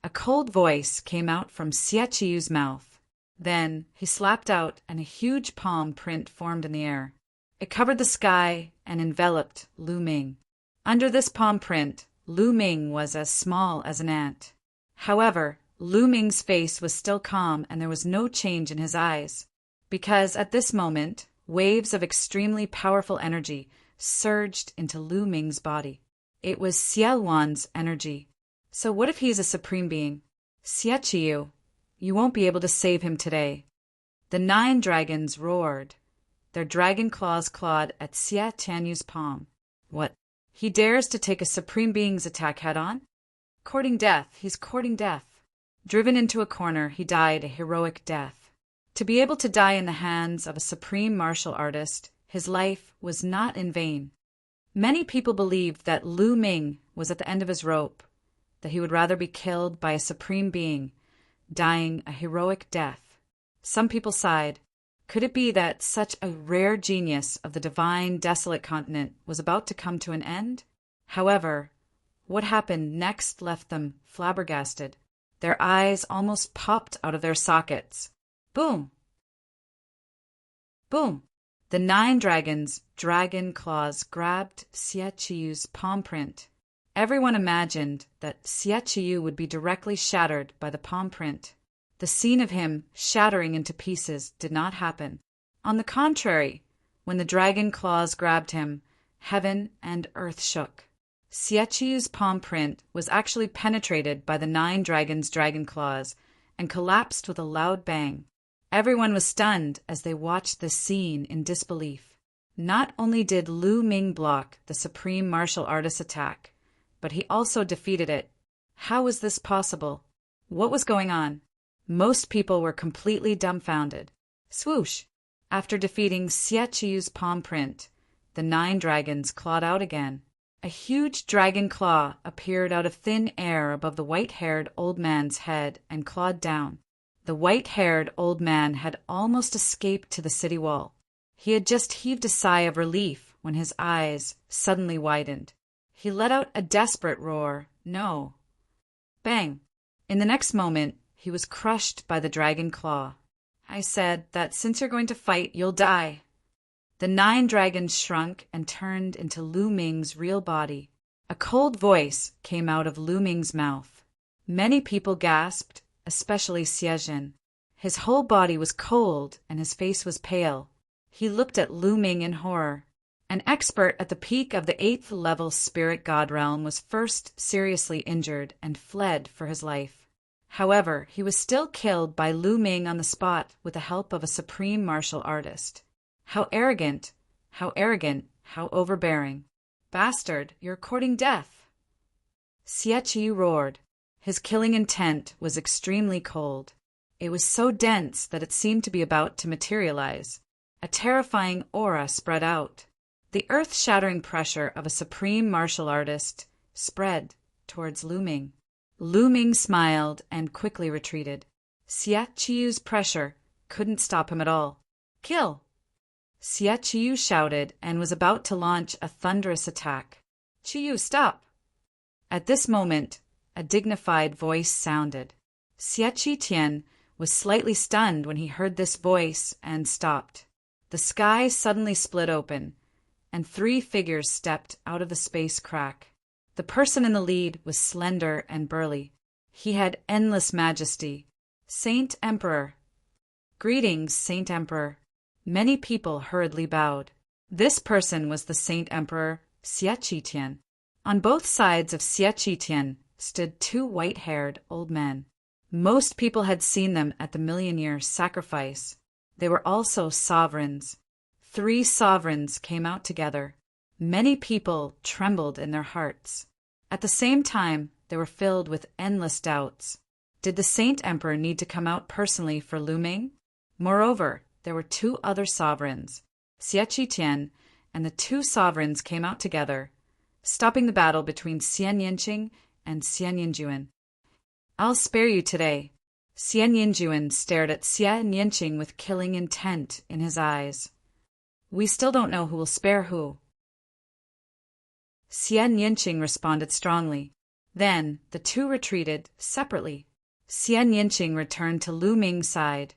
A cold voice came out from Xie's mouth. Then he slapped out, and a huge palm print formed in the air. It covered the sky and enveloped Lu Ming. Under this palm print, Lu Ming was as small as an ant. However, Lu Ming's face was still calm, and there was no change in his eyes, because at this moment, waves of extremely powerful energy surged into Lu Ming's body. It was Xiaowan's energy. So what if he's a supreme being? Xie, you won't be able to save him today. The 9 dragons roared. Their dragon claws clawed at Xie Tianyu's palm. What? He dares to take a supreme being's attack head-on? Courting death, he's courting death. Driven into a corner, he died a heroic death. To be able to die in the hands of a supreme martial artist, his life was not in vain. Many people believed that Lu Ming was at the end of his rope, that he would rather be killed by a supreme being, dying a heroic death. Some people sighed. Could it be that such a rare genius of the divine desolate continent was about to come to an end? However, what happened next left them flabbergasted. Their eyes almost popped out of their sockets. Boom! Boom! The 9 dragons' dragon claws grabbed Xie palm print. Everyone imagined that Xie would be directly shattered by the palm print. The scene of him shattering into pieces did not happen. On the contrary, when the dragon claws grabbed him, heaven and earth shook. Xie's palm print was actually penetrated by the 9 dragons' dragon claws and collapsed with a loud bang. Everyone was stunned as they watched this scene in disbelief. Not only did Lu Ming block the supreme martial artist's attack, but he also defeated it. How was this possible? What was going on? Most people were completely dumbfounded. Swoosh! After defeating Xie's palm print, the 9 dragons clawed out again. A huge dragon claw appeared out of thin air above the white-haired old man's head and clawed down. The white-haired old man had almost escaped to the city wall. He had just heaved a sigh of relief when his eyes suddenly widened. He let out a desperate roar. No. Bang! In the next moment, he was crushed by the dragon claw. I said that since you're going to fight, you'll die. The 9 dragons shrunk and turned into Lu Ming's real body. A cold voice came out of Lu Ming's mouth. Many people gasped, especially Xie Zhen. His whole body was cold and his face was pale. He looked at Lu Ming in horror. An expert at the peak of the 8th level spirit god realm was first seriously injured and fled for his life. However, he was still killed by Lu Ming on the spot with the help of a supreme martial artist. How arrogant, how overbearing. Bastard, you're courting death. Xie roared. His killing intent was extremely cold. It was so dense that it seemed to be about to materialize. A terrifying aura spread out. The earth-shattering pressure of a supreme martial artist spread towards Lu Ming. Lu Ming smiled and quickly retreated. Xie pressure couldn't stop him at all. Kill! Xie shouted and was about to launch a thunderous attack. Qiyu, stop! At this moment, a dignified voice sounded. Xie Tian was slightly stunned when he heard this voice and stopped. The sky suddenly split open, and 3 figures stepped out of the space crack. The person in the lead was slender and burly. He had endless majesty. Saint Emperor. Greetings, Saint Emperor. Many people hurriedly bowed. This person was the Saint Emperor Xie Qitian. On both sides of Xie Qitian stood two white-haired old men. Most people had seen them at the million-year sacrifice. They were also sovereigns. 3 sovereigns came out together. Many people trembled in their hearts. At the same time, they were filled with endless doubts. Did the Saint Emperor need to come out personally for Lu Ming? Moreover, there were 2 other sovereigns. Xie Qitian and the 2 sovereigns came out together, stopping the battle between Xian Yinqing and Xian Yinjuan. I'll spare you today. Xian Yinjuan stared at Xian Yinqing with killing intent in his eyes. We still don't know who will spare who. Xian Yinqing responded strongly. Then the 2 retreated separately. Xian Yinqing returned to Lu Ming's side,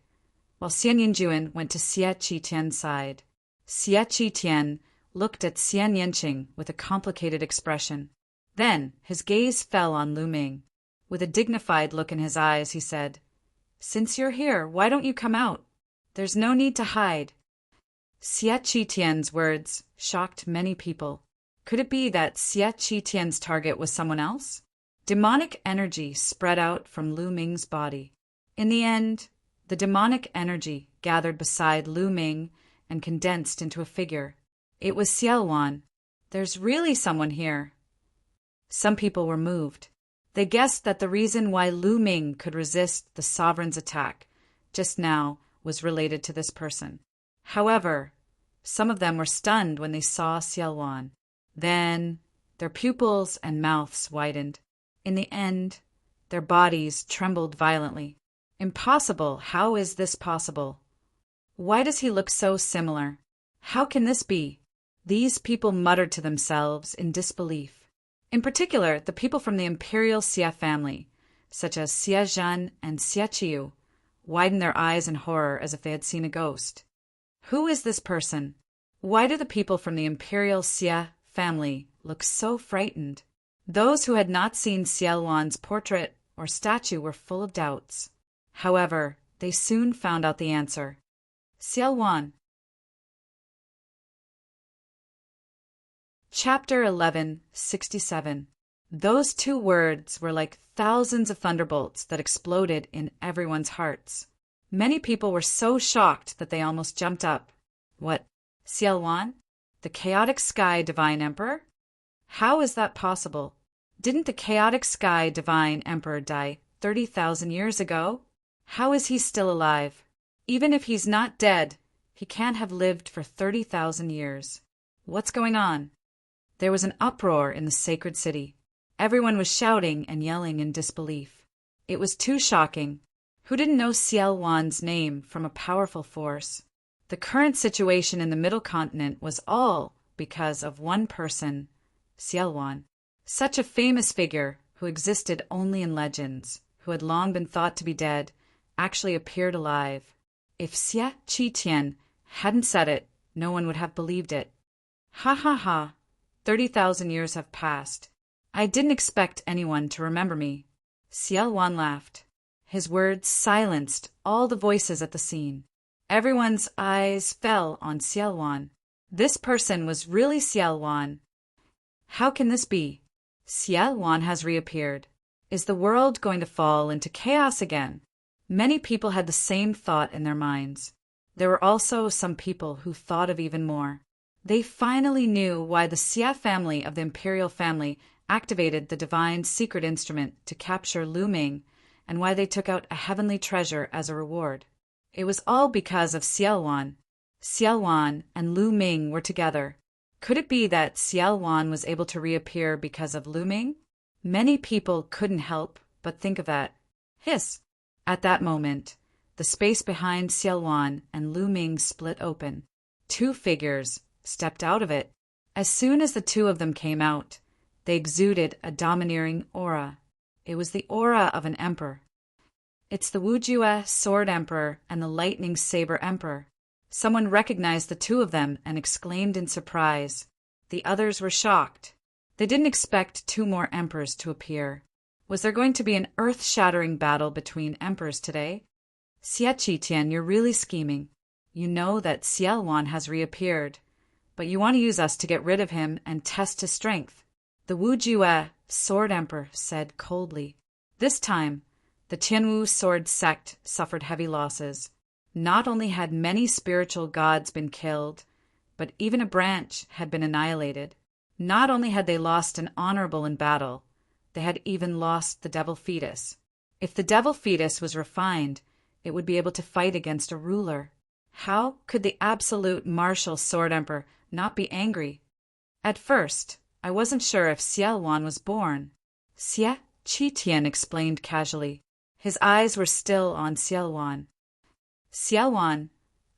while Xian Yinjuan went to Xie Qitian's side. Xie Qitian looked at Xian Yinqing with a complicated expression. Then his gaze fell on Lu Ming. With a dignified look in his eyes, he said, "Since you're here, why don't you come out? There's no need to hide." Xie Qitian's words shocked many people. Could it be that Xie Qitian's target was someone else? Demonic energy spread out from Lu Ming's body. In the end, the demonic energy gathered beside Lu Ming and condensed into a figure. It was Xiaowan. There's really someone here. Some people were moved. They guessed that the reason why Lu Ming could resist the sovereign's attack just now was related to this person. However, some of them were stunned when they saw Xiaowan. Then their pupils and mouths widened. In the end, their bodies trembled violently. Impossible! How is this possible? Why does he look so similar? How can this be? These people muttered to themselves in disbelief. In particular, the people from the imperial Xie family, such as Xie Zhan and Xie Qiu, widened their eyes in horror as if they had seen a ghost. Who is this person? Why do the people from the imperial Xie family look so frightened? Those who had not seen Xiaowan's portrait or statue were full of doubts. However, they soon found out the answer. Xiaowan. Chapter 11:67. Those 2 words were like thousands of thunderbolts that exploded in everyone's hearts. Many people were so shocked that they almost jumped up. What? Xiaowan? The chaotic sky divine emperor? How is that possible? Didn't the chaotic sky divine emperor die 30,000 years ago? How is he still alive? Even if he's not dead, he can't have lived for 30,000 years. What's going on? There was an uproar in the sacred city. Everyone was shouting and yelling in disbelief. It was too shocking. Who didn't know Xiaowan's name from a powerful force? The current situation in the Middle Continent was all because of one person, Xiaowan. Such a famous figure who existed only in legends, who had long been thought to be dead, actually appeared alive. If Xie Qitian hadn't said it, no one would have believed it. Ha ha ha! 30,000 years have passed. I didn't expect anyone to remember me. Xiaowan laughed. His words silenced all the voices at the scene. Everyone's eyes fell on Xiaowan. This person was really Xiaowan. How can this be? Xiaowan has reappeared. Is the world going to fall into chaos again? Many people had the same thought in their minds. There were also some people who thought of even more. They finally knew why the Xie family of the imperial family activated the divine secret instrument to capture Lu Ming, and why they took out a heavenly treasure as a reward. It was all because of Xiaowan. Xiaowan and Lu Ming were together. Could it be that Xiaowan was able to reappear because of Lu Ming? Many people couldn't help but think of that. Hiss! At that moment, the space behind Xiaowan and Lu Ming split open. 2 figures stepped out of it. As soon as the 2 of them came out, they exuded a domineering aura. It was the aura of an emperor. It's the Wujue Sword Emperor and the Lightning Saber Emperor. Someone recognized the 2 of them and exclaimed in surprise. The others were shocked. They didn't expect 2 more emperors to appear. Was there going to be an earth-shattering battle between emperors today? Xie Qitian, you're really scheming. You know that Xiaowan has reappeared, but you want to use us to get rid of him and test his strength. The Wu Jue Sword Emperor said coldly. This time, the Tianwu sword sect suffered heavy losses. Not only had many spiritual gods been killed, but even a branch had been annihilated. Not only had they lost an honorable in battle, they had even lost the devil fetus. If the devil fetus was refined, it would be able to fight against a ruler. How could the absolute martial sword emperor not be angry? At first, I wasn't sure if Xiaowan was born. Xie Qitian explained casually. His eyes were still on Xiaowan. Xiaowan,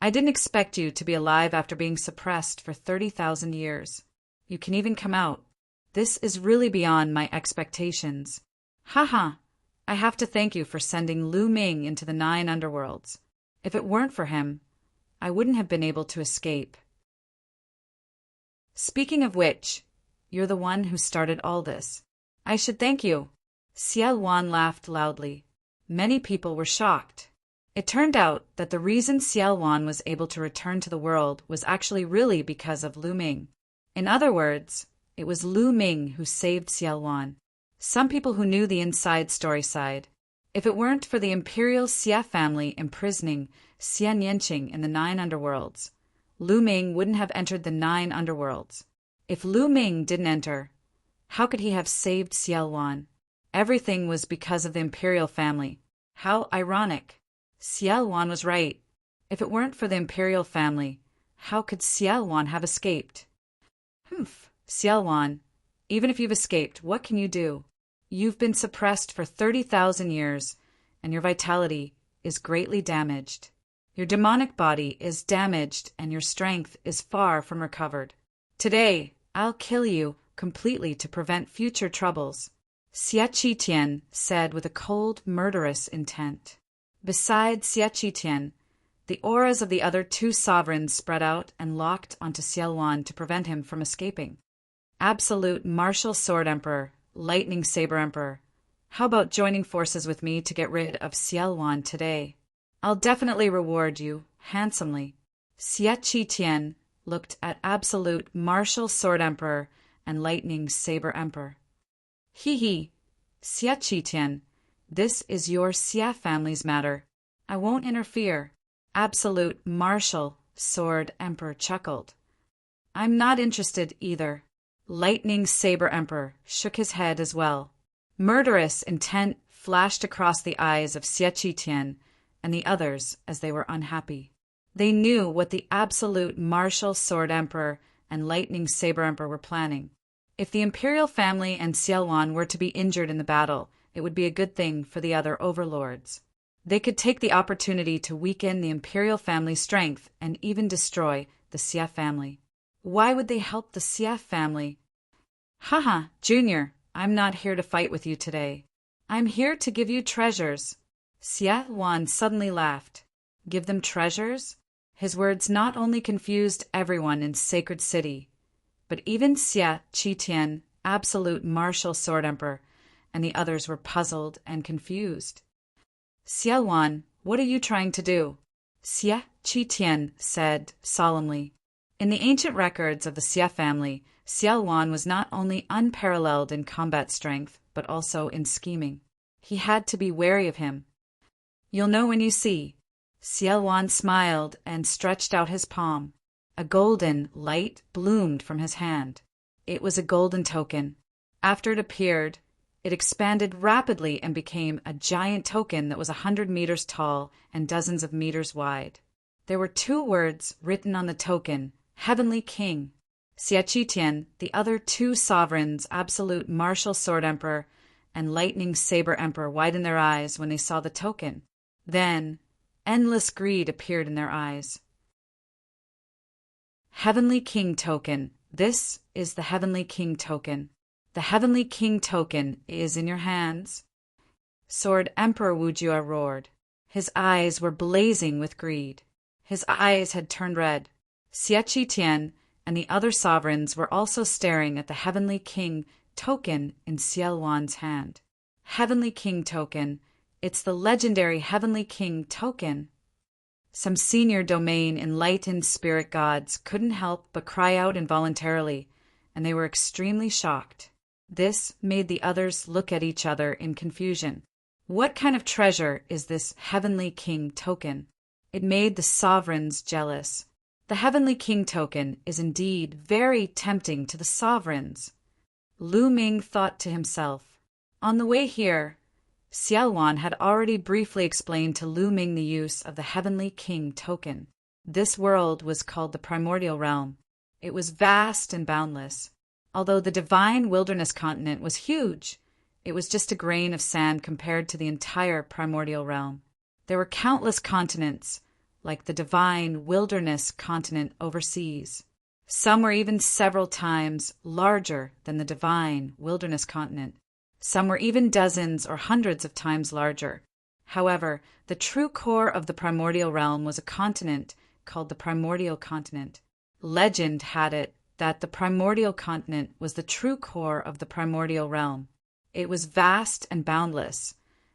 I didn't expect you to be alive after being suppressed for 30,000 years. You can even come out. This is really beyond my expectations. Haha, I have to thank you for sending Lu Ming into the 9 underworlds. If it weren't for him, I wouldn't have been able to escape. Speaking of which, you're the one who started all this. I should thank you. Xiaowan laughed loudly. Many people were shocked. It turned out that the reason Xiaowan was able to return to the world was actually really because of Lu Ming. In other words, it was Lu Ming who saved Xiaowan. Some people who knew the inside story sighed. If it weren't for the imperial Xie family imprisoning Xie Nianqing in the 9 underworlds, Lu Ming wouldn't have entered the 9 underworlds. If Lu Ming didn't enter, how could he have saved Xiaowan? Everything was because of the imperial family. How ironic. Xiaowan was right. If it weren't for the imperial family, how could Xiaowan have escaped? Xiaowan, even if you've escaped, what can you do? You've been suppressed for 30,000 years, and your vitality is greatly damaged. Your demonic body is damaged, and your strength is far from recovered. Today, I'll kill you completely to prevent future troubles, Xie Qitian said with a cold, murderous intent. Besides Xie Qitian, the auras of the other 2 sovereigns spread out and locked onto Xiaowan to prevent him from escaping. Absolute Martial Sword Emperor, Lightning Saber Emperor, how about joining forces with me to get rid of Xiaowan today? I'll definitely reward you handsomely. Xie Qitian looked at Absolute Martial Sword Emperor and Lightning Saber Emperor. Xie Qitian, this is your Xie family's matter. I won't interfere. Absolute Martial Sword Emperor chuckled. I'm not interested either. Lightning Saber Emperor shook his head as well. Murderous intent flashed across the eyes of Xie Qitian and the others as they were unhappy. They knew what the Absolute Martial Sword Emperor and Lightning Saber Emperor were planning. If the imperial family and Xiaowan were to be injured in the battle, it would be a good thing for the other overlords. They could take the opportunity to weaken the imperial family's strength and even destroy the Xie family. Why would they help the Xie family? Haha, Junior, I'm not here to fight with you today. I'm here to give you treasures. Xiaowan suddenly laughed. Give them treasures? His words not only confused everyone in Sacred City, but even Xie Qitian, Absolute Martial Sword Emperor, and the others were puzzled and confused. Xiaowan, what are you trying to do? Xie Qitian said solemnly. In the ancient records of the Xie family, Xiaowan was not only unparalleled in combat strength, but also in scheming. He had to be wary of him. You'll know when you see. Xiaowan smiled and stretched out his palm. A golden light bloomed from his hand. It was a golden token. After it appeared, it expanded rapidly and became a giant token that was 100 meters tall and dozens of meters wide. There were 2 words written on the token, Heavenly King. Xie Qitian, the other 2 sovereigns, Absolute Martial Sword Emperor and Lightning Saber Emperor, widened their eyes when they saw the token. Then, endless greed appeared in their eyes. Heavenly King token. This is the Heavenly King token. The Heavenly King token is in your hands. Sword Emperor Wujua roared. His eyes were blazing with greed. His eyes had turned red. Xie Qitian and the other sovereigns were also staring at the Heavenly King token in Xiaowan's hand. Heavenly King token. It's the legendary Heavenly King token. Some senior domain enlightened spirit gods couldn't help but cry out involuntarily, and they were extremely shocked. This made the others look at each other in confusion. What kind of treasure is this Heavenly King token? It made the sovereigns jealous. The Heavenly King token is indeed very tempting to the sovereigns. Lu Ming thought to himself. On the way here, Xiaowan had already briefly explained to Lu Ming the use of the Heavenly King token. This world was called the Primordial Realm. It was vast and boundless. Although the divine wilderness continent was huge, it was just a grain of sand compared to the entire Primordial Realm. There were countless continents, like the divine wilderness continent overseas. Some were even several times larger than the divine wilderness continent. Some were even dozens or hundreds of times larger. However, the true core of the primordial realm was a continent called the Primordial Continent. Legend had it that the Primordial Continent was the true core of the primordial realm. It was vast and boundless,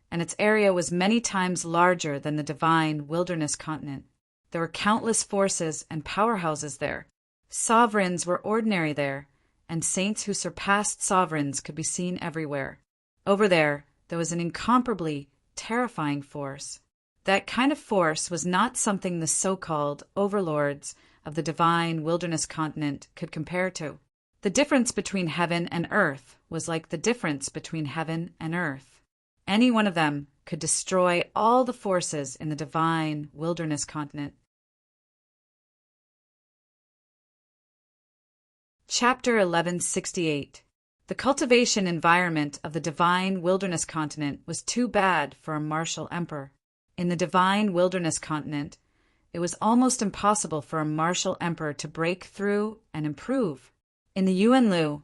and its area was many times larger than the divine wilderness continent. There were countless forces and powerhouses there. Sovereigns were ordinary there, and saints who surpassed sovereigns could be seen everywhere. Over there was an incomparably terrifying force. That kind of force was not something the so-called overlords of the divine wilderness continent could compare to. The difference between heaven and earth was like the difference between heaven and earth. Any one of them could destroy all the forces in the divine wilderness continent. Chapter 1168. The cultivation environment of the divine wilderness continent was too bad for a martial emperor. In the divine wilderness continent, it was almost impossible for a martial emperor to break through and improve. In the Yuanlu,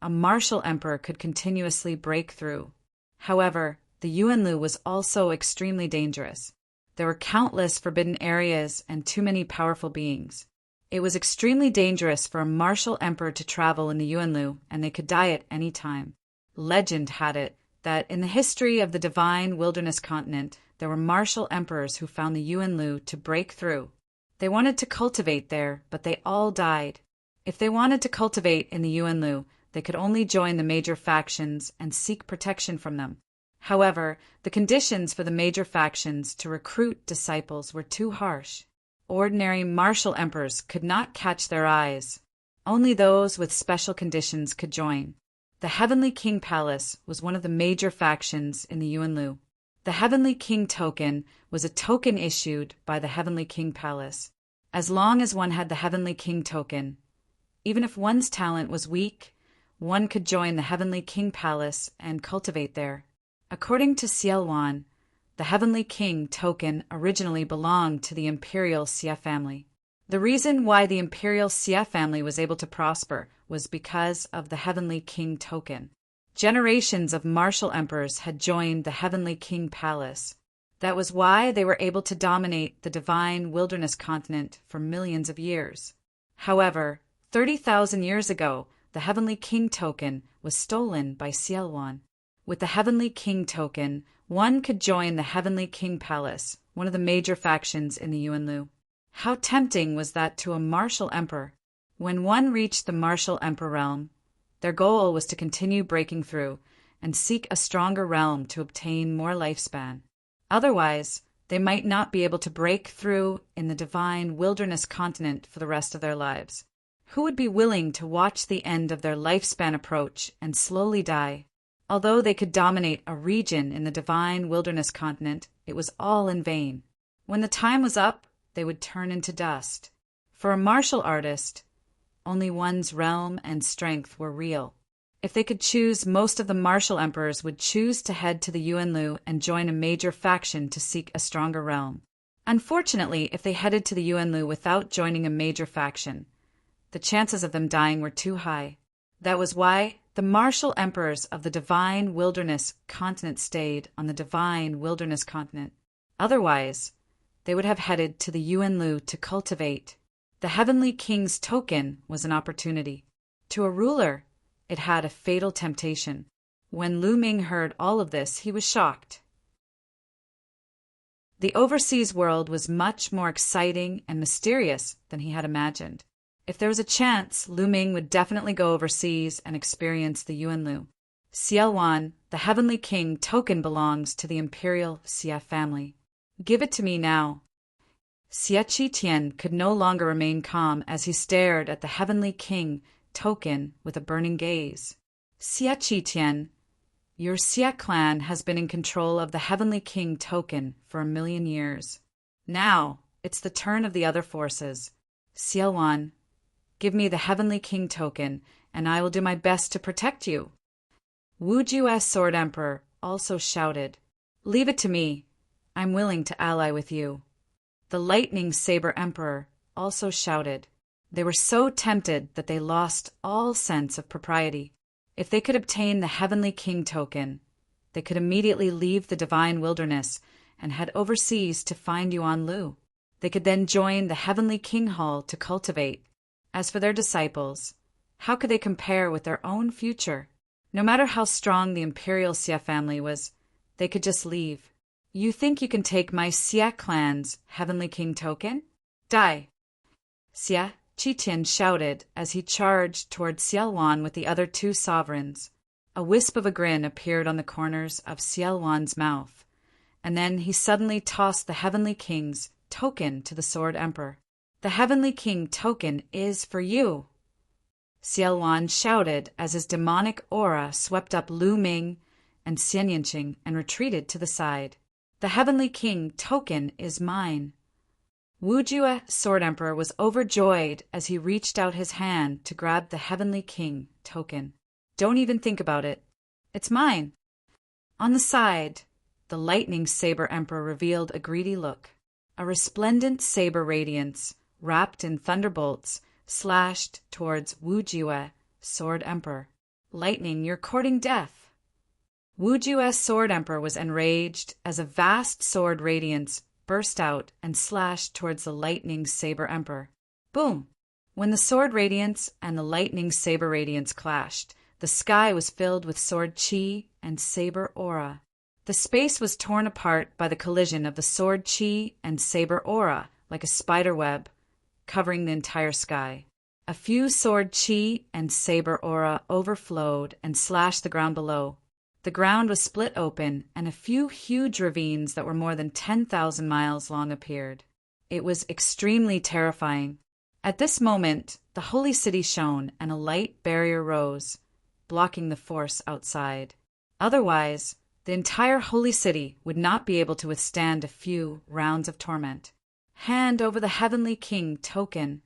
a martial emperor could continuously break through. However, the Yuanlu was also extremely dangerous. There were countless forbidden areas and too many powerful beings. It was extremely dangerous for a martial emperor to travel in the Yuanlu, and they could die at any time. Legend had it that in the history of the divine wilderness continent, there were martial emperors who found the Yuanlu to break through. They wanted to cultivate there, but they all died. If they wanted to cultivate in the Yuanlu, they could only join the major factions and seek protection from them. However, the conditions for the major factions to recruit disciples were too harsh. Ordinary martial emperors could not catch their eyes. Only those with special conditions could join. The Heavenly King Palace was one of the major factions in the Yuanlu. The Heavenly King token was a token issued by the Heavenly King Palace. As long as one had the Heavenly King token, even if one's talent was weak, one could join the Heavenly King Palace and cultivate there. According to Xiaowan, the Heavenly King token originally belonged to the Imperial Xie family. The reason why the Imperial Xie family was able to prosper was because of the Heavenly King token. Generations of martial emperors had joined the Heavenly King Palace. That was why they were able to dominate the divine wilderness continent for millions of years. However, 30,000 years ago, the Heavenly King token was stolen by Xiaowan. With the Heavenly King token, one could join the Heavenly King Palace, one of the major factions in the Yuanlu. How tempting was that to a martial emperor? When one reached the martial emperor realm, their goal was to continue breaking through and seek a stronger realm to obtain more lifespan. Otherwise, they might not be able to break through in the divine wilderness continent for the rest of their lives. Who would be willing to watch the end of their lifespan approach and slowly die? Although they could dominate a region in the divine wilderness continent, it was all in vain. When the time was up, they would turn into dust. For a martial artist, only one's realm and strength were real. If they could choose, most of the martial emperors would choose to head to the Yuanlu and join a major faction to seek a stronger realm. Unfortunately, if they headed to the Yuanlu without joining a major faction, the chances of them dying were too high. That was why the martial emperors of the divine wilderness continent stayed on the divine wilderness continent. Otherwise, they would have headed to the Yuanlu to cultivate. The Heavenly King's token was an opportunity. To a ruler, it had a fatal temptation. When Lu Ming heard all of this, he was shocked. The overseas world was much more exciting and mysterious than he had imagined. If there was a chance, Lu Ming would definitely go overseas and experience the Yuanlu. Xiaowan, the Heavenly King token, belongs to the imperial Xia family. Give it to me now. Xia Qitian could no longer remain calm as he stared at the Heavenly King token with a burning gaze. Xia Qitian, your Xia clan has been in control of the Heavenly King token for 1,000,000 years. Now, it's the turn of the other forces. Xiaowan, give me the Heavenly King token, and I will do my best to protect you. Wu Jue's Sword Emperor also shouted, Leave it to me. I'm willing to ally with you. The Lightning Saber Emperor also shouted. They were so tempted that they lost all sense of propriety. If they could obtain the Heavenly King token, they could immediately leave the Divine Wilderness and head overseas to find Yuanlu. They could then join the Heavenly King Hall to cultivate. As for their disciples, how could they compare with their own future? No matter how strong the Imperial Xia family was, they could just leave. You think you can take my Xia clan's Heavenly King token? Die! Xia Qitian shouted as he charged toward Xiaowan with the other two sovereigns. A wisp of a grin appeared on the corners of Xiaowan's mouth, and then he suddenly tossed the Heavenly King's token to the Sword Emperor. The Heavenly King token is for you! Xiaowan shouted as his demonic aura swept up Lu Ming and Xianyanqing and retreated to the side. The Heavenly King token is mine. Wu Jue, Sword Emperor, was overjoyed as he reached out his hand to grab the Heavenly King token. Don't even think about it. It's mine. On the side, the Lightning Saber Emperor revealed a greedy look. A resplendent saber radiance, wrapped in thunderbolts, slashed towards Wu Jue, Sword Emperor. Lightning, you're courting death. Wu Jue's Sword Emperor was enraged as a vast sword radiance burst out and slashed towards the Lightning Saber Emperor. Boom! When the sword radiance and the lightning saber radiance clashed, the sky was filled with sword chi and saber aura. The space was torn apart by the collision of the sword chi and saber aura like a spider web, covering the entire sky. A few sword chi and saber aura overflowed and slashed the ground below. The ground was split open, and a few huge ravines that were more than 10,000 miles long appeared. It was extremely terrifying. At this moment, the holy city shone, and a light barrier rose, blocking the force outside. Otherwise, the entire holy city would not be able to withstand a few rounds of torment. Hand over the Heavenly King token.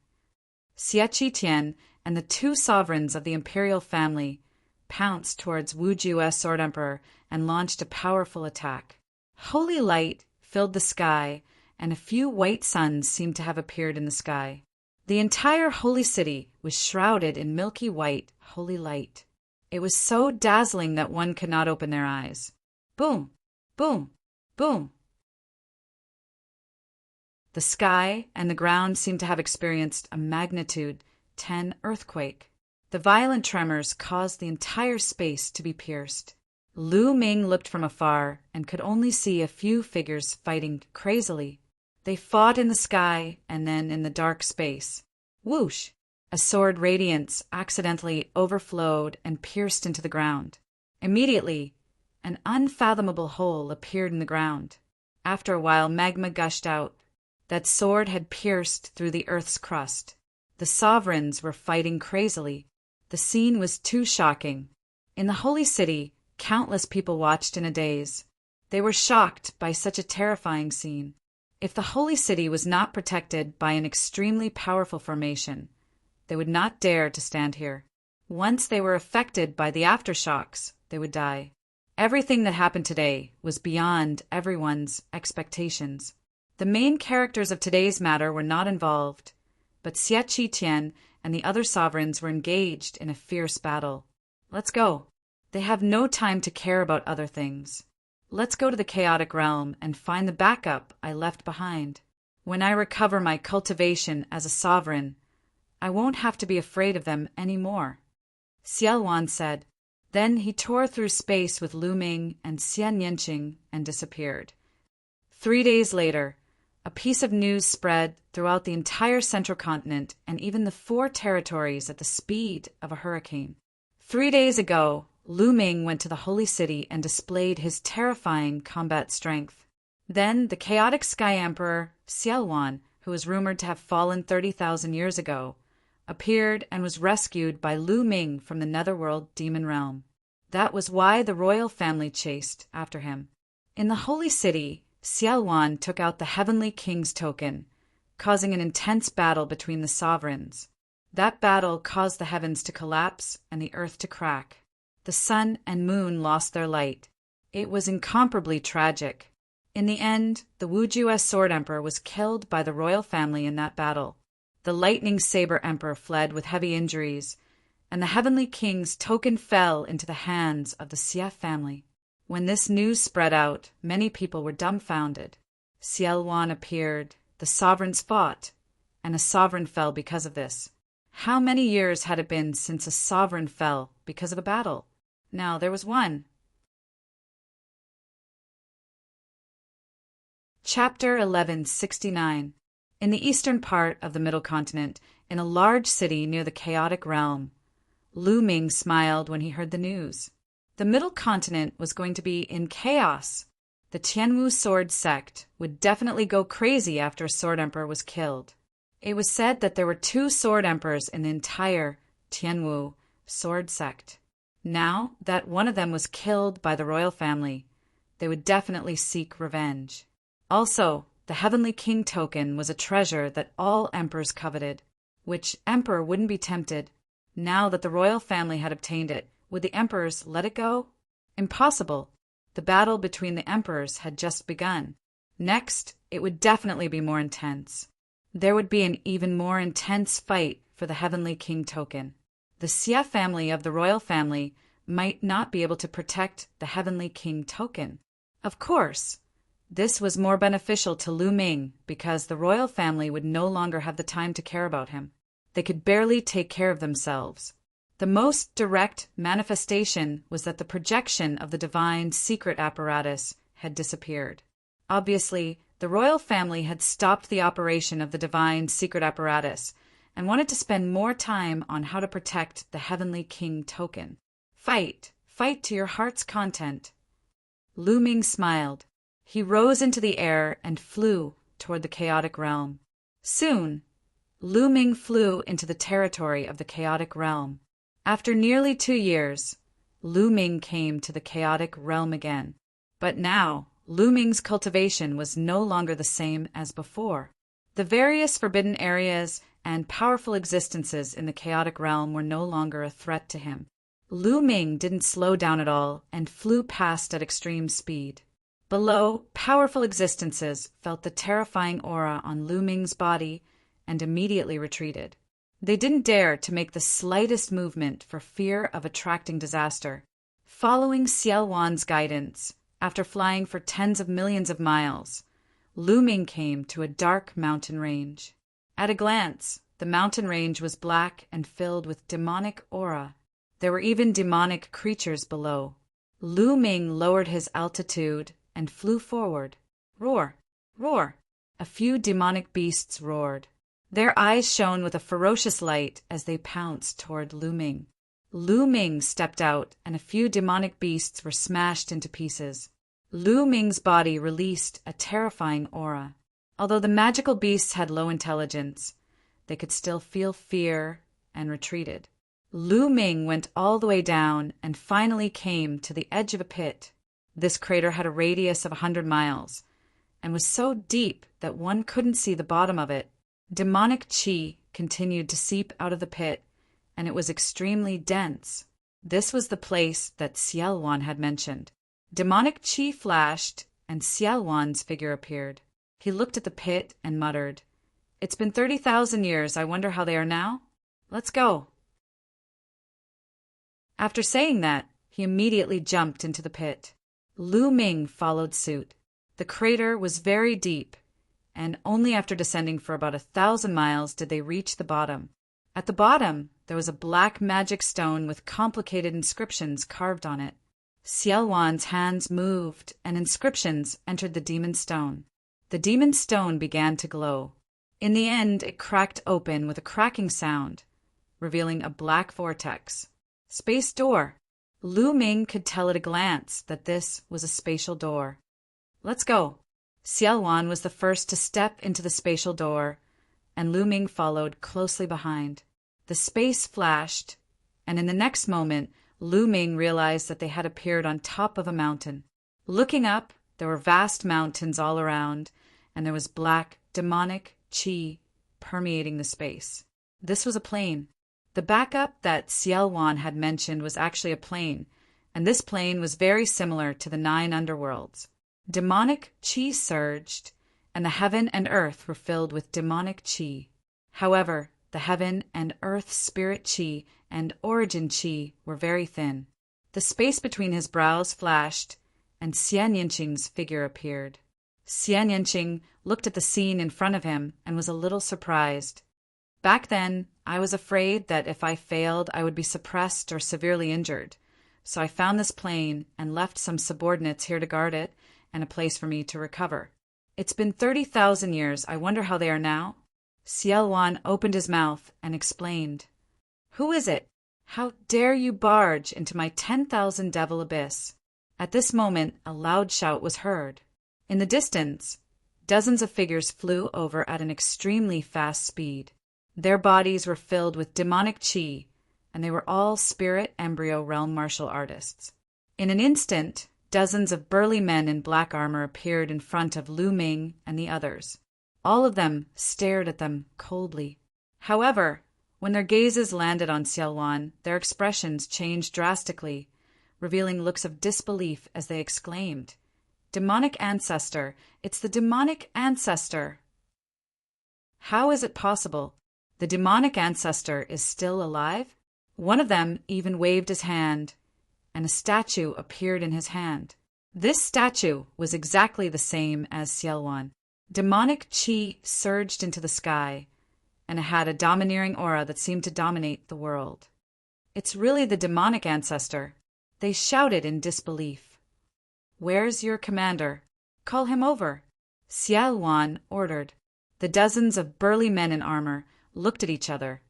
Xia Qitian and the two sovereigns of the imperial family pounced towards Wu Jue's Sword Emperor and launched a powerful attack. Holy light filled the sky, and a few white suns seemed to have appeared in the sky. The entire holy city was shrouded in milky white, holy light. It was so dazzling that one could not open their eyes. Boom! Boom! Boom! The sky and the ground seemed to have experienced a magnitude 10 earthquake. The violent tremors caused the entire space to be pierced. Lu Ming looked from afar and could only see a few figures fighting crazily. They fought in the sky and then in the dark space. Whoosh! A sword radiance accidentally overflowed and pierced into the ground. Immediately, an unfathomable hole appeared in the ground. After a while, magma gushed out. That sword had pierced through the earth's crust. The sovereigns were fighting crazily. The scene was too shocking. In the holy city, countless people watched in a daze. They were shocked by such a terrifying scene. If the holy city was not protected by an extremely powerful formation, they would not dare to stand here. Once they were affected by the aftershocks, they would die. Everything that happened today was beyond everyone's expectations. The main characters of today's matter were not involved, but Xia Qitian and the other sovereigns were engaged in a fierce battle. Let's go. They have no time to care about other things. Let's go to the chaotic realm and find the backup I left behind. When I recover my cultivation as a sovereign, I won't have to be afraid of them anymore. Xiaowan said. Then he tore through space with Lu Ming and Xianyanqing and disappeared. 3 days later, a piece of news spread throughout the entire central continent and even the 4 territories at the speed of a hurricane. 3 days ago, Lu Ming went to the holy city and displayed his terrifying combat strength. Then the chaotic Sky Emperor, Xiaowan, who was rumored to have fallen 30,000 years ago, appeared and was rescued by Lu Ming from the netherworld demon realm. That was why the royal family chased after him. In the holy city, Xiaowan took out the heavenly king's token, causing an intense battle between the sovereigns. That battle caused the heavens to collapse and the earth to crack. The sun and moon lost their light. It was incomparably tragic. In the end, the Wuju's Sword Emperor was killed by the royal family in that battle. The Lightning Saber Emperor fled with heavy injuries, and the heavenly king's token fell into the hands of the Xie family. When this news spread out, many people were dumbfounded. Xiaowan appeared, the sovereigns fought, and a sovereign fell because of this. How many years had it been since a sovereign fell because of a battle? Now there was one. Chapter 1169. In the eastern part of the Middle Continent, in a large city near the chaotic realm, Lu Ming smiled when he heard the news. The Middle Continent was going to be in chaos. The Tianwu sword sect would definitely go crazy after a sword emperor was killed. It was said that there were 2 sword emperors in the entire Tianwu sword sect. Now that one of them was killed by the royal family, they would definitely seek revenge. Also, the Heavenly King token was a treasure that all emperors coveted. Which emperor wouldn't be tempted? Now that the royal family had obtained it, would the emperors let it go? Impossible. The battle between the emperors had just begun. Next, it would definitely be more intense. There would be an even more intense fight for the Heavenly King token. The Xie family of the royal family might not be able to protect the Heavenly King token. Of course, this was more beneficial to Lu Ming because the royal family would no longer have the time to care about him. They could barely take care of themselves. The most direct manifestation was that the projection of the divine secret apparatus had disappeared. Obviously, the royal family had stopped the operation of the divine secret apparatus and wanted to spend more time on how to protect the Heavenly King token. Fight to your heart's content. Lu Ming smiled. He rose into the air and flew toward the chaotic realm. Soon, Lu Ming flew into the territory of the chaotic realm. After nearly 2 years, Lu Ming came to the chaotic realm again. But now, Lu Ming's cultivation was no longer the same as before. The various forbidden areas and powerful existences in the chaotic realm were no longer a threat to him. Lu Ming didn't slow down at all and flew past at extreme speed. Below, powerful existences felt the terrifying aura on Lu Ming's body and immediately retreated. They didn't dare to make the slightest movement for fear of attracting disaster. Following Xiaowan's guidance, after flying for tens of millions of miles, Lu Ming came to a dark mountain range. At a glance, the mountain range was black and filled with demonic aura. There were even demonic creatures below. Lu Ming lowered his altitude and flew forward. Roar! Roar! A few demonic beasts roared. Their eyes shone with a ferocious light as they pounced toward Lu Ming. Lu Ming stepped out, and a few demonic beasts were smashed into pieces. Lu Ming's body released a terrifying aura. Although the magical beasts had low intelligence, they could still feel fear and retreated. Lu Ming went all the way down and finally came to the edge of a pit. This crater had a radius of 100 miles and was so deep that one couldn't see the bottom of it. Demonic qi continued to seep out of the pit, and it was extremely dense. This was the place that Xiaowan had mentioned. Demonic qi flashed, and Xiaowan's figure appeared. He looked at the pit and muttered, "It's been 30,000 years. I wonder how they are now? Let's go." After saying that, he immediately jumped into the pit. Lu Ming followed suit. The crater was very deep, and only after descending for about 1,000 miles did they reach the bottom. At the bottom, there was a black magic stone with complicated inscriptions carved on it. Xiaowan's hands moved, and inscriptions entered the demon stone. The demon stone began to glow. In the end, it cracked open with a cracking sound, revealing a black vortex. Space door. Lu Ming could tell at a glance that this was a spatial door. Let's go. Xiaowan was the first to step into the spatial door, and Lu Ming followed closely behind. The space flashed, and in the next moment, Lu Ming realized that they had appeared on top of a mountain. Looking up, there were vast mountains all around, and there was black, demonic qi permeating the space. This was a plane. The backup that Xiaowan had mentioned was actually a plane, and this plane was very similar to the 9 underworlds. Demonic qi surged, and the heaven and earth were filled with demonic qi. However, the heaven and earth spirit qi and origin qi were very thin. The space between his brows flashed, and Xian Yinqing's figure appeared. Xian Yinqing looked at the scene in front of him and was a little surprised. Back then, I was afraid that if I failed, I would be suppressed or severely injured, so I found this plane and left some subordinates here to guard it and a place for me to recover. It's been 30,000 years. I wonder how they are now? Xiaowan opened his mouth and explained. Who is it? How dare you barge into my 10,000 devil abyss? At this moment, a loud shout was heard. In the distance, dozens of figures flew over at an extremely fast speed. Their bodies were filled with demonic qi, and they were all spirit embryo realm martial artists. In an instant, dozens of burly men in black armor appeared in front of Lu Ming and the others. All of them stared at them coldly. However, when their gazes landed on Xiaowan, their expressions changed drastically, revealing looks of disbelief as they exclaimed, "Demonic ancestor! It's the demonic ancestor!" How is it possible? The demonic ancestor is still alive? One of them even waved his hand, and a statue appeared in his hand. This statue was exactly the same as Xiaowan. Demonic qi surged into the sky, and it had a domineering aura that seemed to dominate the world. It's really the demonic ancestor. They shouted in disbelief. Where's your commander? Call him over. Xiaowan ordered. The dozens of burly men in armor looked at each other,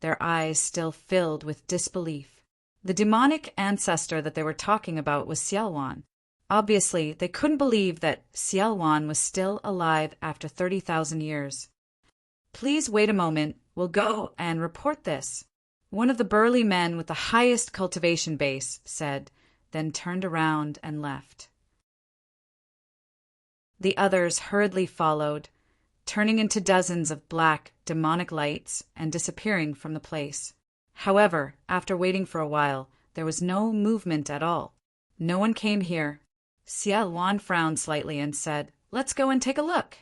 their eyes still filled with disbelief. The demonic ancestor that they were talking about was Xiaowan. Obviously, they couldn't believe that Xiaowan was still alive after 30,000 years. Please wait a moment. We'll go and report this. One of the burly men with the highest cultivation base said, then turned around and left. The others hurriedly followed, turning into dozens of black, demonic lights and disappearing from the place. However, after waiting for a while, there was no movement at all. No one came here. Xiaowan frowned slightly and said, "Let's go and take a look."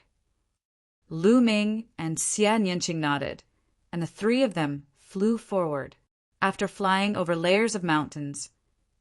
Lu Ming and Xian Yinqing nodded, and the 3 of them flew forward. After flying over layers of mountains,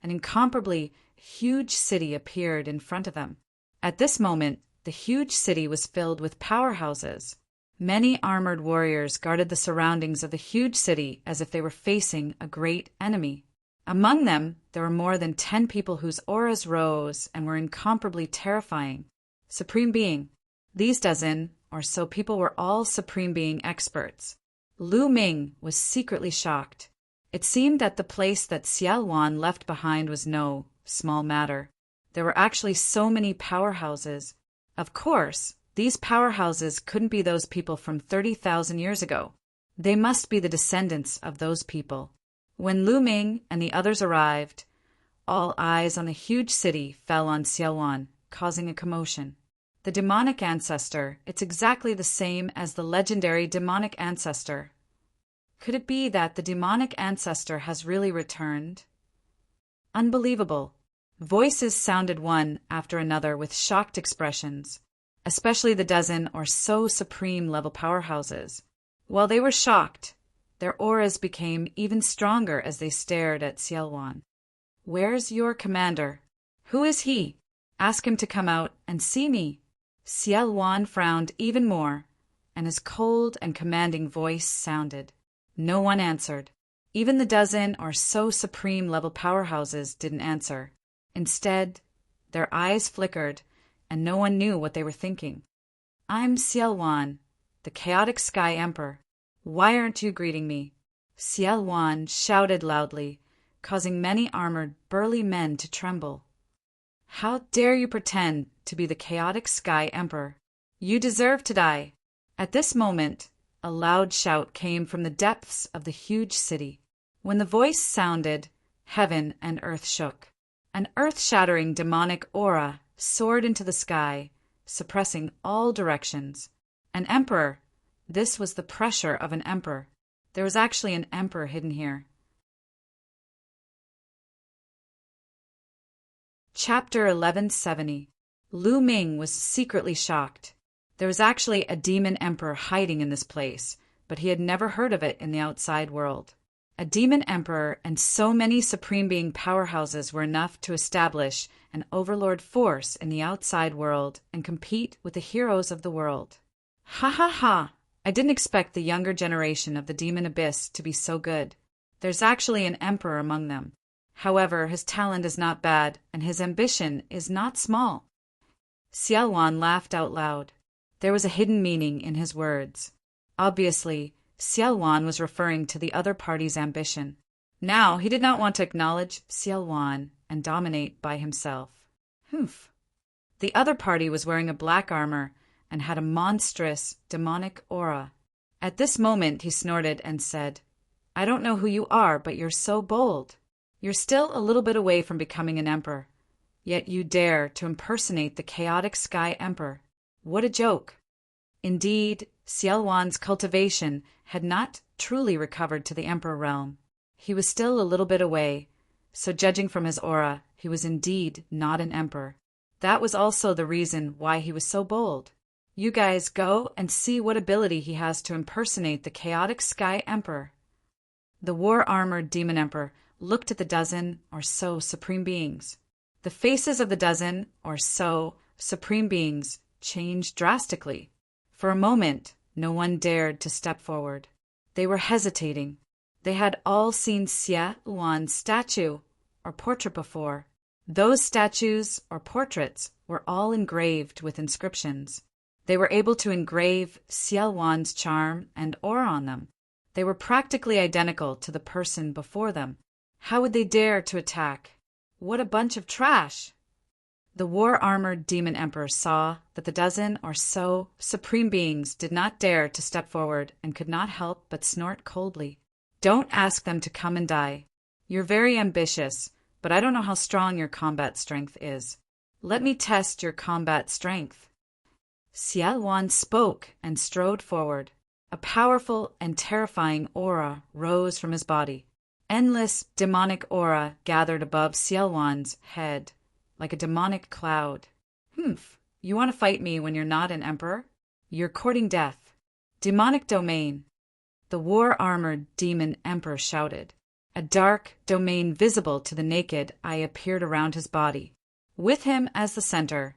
an incomparably huge city appeared in front of them. At this moment, the huge city was filled with powerhouses. Many armored warriors guarded the surroundings of the huge city as if they were facing a great enemy. Among them, there were more than 10 people whose auras rose and were incomparably terrifying. Supreme Being. These dozen or so people were all Supreme Being experts. Lu Ming was secretly shocked. It seemed that the place that Xiaowan left behind was no small matter. There were actually so many powerhouses. Of course, these powerhouses couldn't be those people from 30,000 years ago. They must be the descendants of those people. When Lu Ming and the others arrived, all eyes on the huge city fell on Xiaowan, causing a commotion. The demonic ancestor, it's exactly the same as the legendary demonic ancestor. Could it be that the demonic ancestor has really returned? Unbelievable. Voices sounded one after another with shocked expressions, especially the dozen or so supreme level powerhouses. While they were shocked, their auras became even stronger as they stared at Xiaowan. "Where's your commander? Who is he? Ask him to come out and see me." Xiaowan frowned even more, and his cold and commanding voice sounded. No one answered. Even the dozen or so supreme level powerhouses didn't answer. Instead, their eyes flickered, and no one knew what they were thinking. I'm Wan, the Chaotic Sky Emperor. Why aren't you greeting me?" Wan shouted loudly, causing many armored, burly men to tremble. "How dare you pretend to be the Chaotic Sky Emperor? You deserve to die!" At this moment, a loud shout came from the depths of the huge city. When the voice sounded, heaven and earth shook. An earth-shattering demonic aura soared into the sky, suppressing all directions. An emperor! This was the pressure of an emperor. There was actually an emperor hidden here. Chapter 1170. Lu Ming was secretly shocked. There was actually a demon emperor hiding in this place, but he had never heard of it in the outside world. A demon emperor and so many supreme being powerhouses were enough to establish an overlord force in the outside world and compete with the heroes of the world. Ha ha ha! I didn't expect the younger generation of the demon abyss to be so good. There's actually an emperor among them. However, his talent is not bad, and his ambition is not small. Wan laughed out loud. There was a hidden meaning in his words. Obviously, Wan was referring to the other party's ambition. Now, he did not want to acknowledge Wan and dominate by himself. Humph. The other party was wearing a black armor and had a monstrous, demonic aura. At this moment, he snorted and said, "I don't know who you are, but you're so bold. You're still a little bit away from becoming an emperor. Yet you dare to impersonate the Chaotic Sky Emperor. What a joke!" Indeed, Wan's cultivation had not truly recovered to the emperor realm. He was still a little bit away, so judging from his aura, he was indeed not an emperor. That was also the reason why he was so bold. You guys go and see what ability he has to impersonate the Chaotic Sky Emperor. The war-armored demon emperor looked at the dozen or so supreme beings. The faces of the dozen or so supreme beings changed drastically. For a moment, no one dared to step forward. They were hesitating. They had all seen Wan's statue or portrait before. Those statues or portraits were all engraved with inscriptions. They were able to engrave Wan's charm and aura on them. They were practically identical to the person before them. How would they dare to attack? What a bunch of trash! The war-armored demon emperor saw that the dozen or so supreme beings did not dare to step forward and could not help but snort coldly. "Don't ask them to come and die. You're very ambitious, but I don't know how strong your combat strength is. Let me test your combat strength." Wan spoke and strode forward. A powerful and terrifying aura rose from his body. Endless demonic aura gathered above Wan's head, like a demonic cloud. "Humph, you want to fight me when you're not an emperor? You're courting death. Demonic domain." The war-armored demon emperor shouted. A dark domain visible to the naked eye appeared around his body. With him as the center,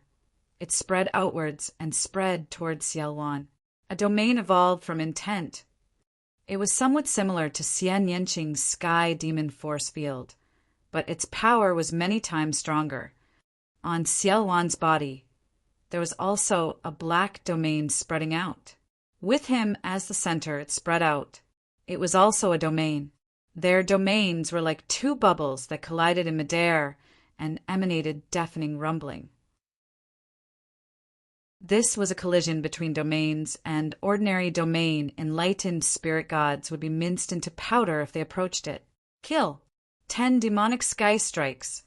it spread outwards and spread towards Wan. A domain evolved from intent. It was somewhat similar to Xian Yanqing's sky demon force field, but its power was many times stronger. On Wan's body, there was also a black domain spreading out. With him as the center, it spread out. It was also a domain. Their domains were like two bubbles that collided in midair and emanated deafening rumbling. This was a collision between domains, and ordinary domain enlightened spirit gods would be minced into powder if they approached it. Kill! 10 demonic sky strikes!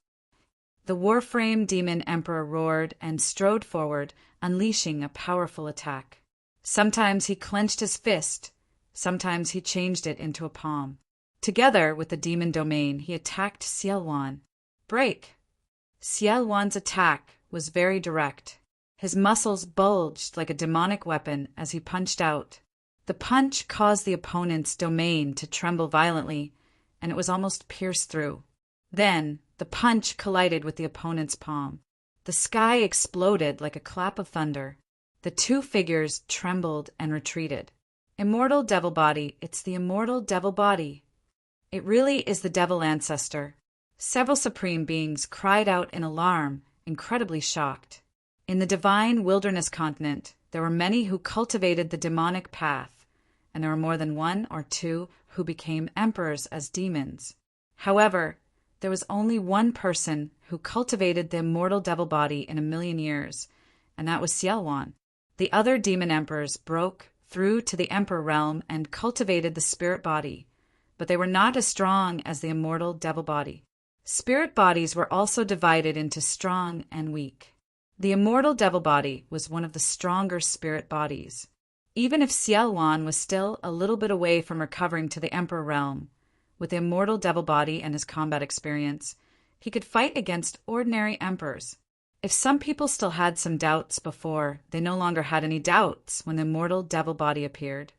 The Warframe demon emperor roared and strode forward, unleashing a powerful attack. Sometimes he clenched his fist, sometimes he changed it into a palm. Together with the demon domain, he attacked Wan. Break! Wan's attack was very direct. His muscles bulged like a demonic weapon as he punched out. The punch caused the opponent's domain to tremble violently, and it was almost pierced through. Then, the punch collided with the opponent's palm. The sky exploded like a clap of thunder. The two figures trembled and retreated. Immortal devil body, it's the immortal devil body. It really is the devil ancestor. Several supreme beings cried out in alarm, incredibly shocked. In the divine wilderness continent, There were many who cultivated the demonic path, and there were more than one or two who became emperors as demons. However, there was only one person who cultivated the immortal devil body in 1,000,000 years, and that was Sialwan. The other demon emperors broke through to the emperor realm and cultivated the spirit body, but they were not as strong as the immortal devil body. Spirit bodies were also divided into strong and weak. The immortal devil body was one of the stronger spirit bodies. Even if Sialwan was still a little bit away from recovering to the emperor realm, with the immortal devil body and his combat experience, he could fight against ordinary emperors. If some people still had some doubts before, they no longer had any doubts when the immortal devil body appeared.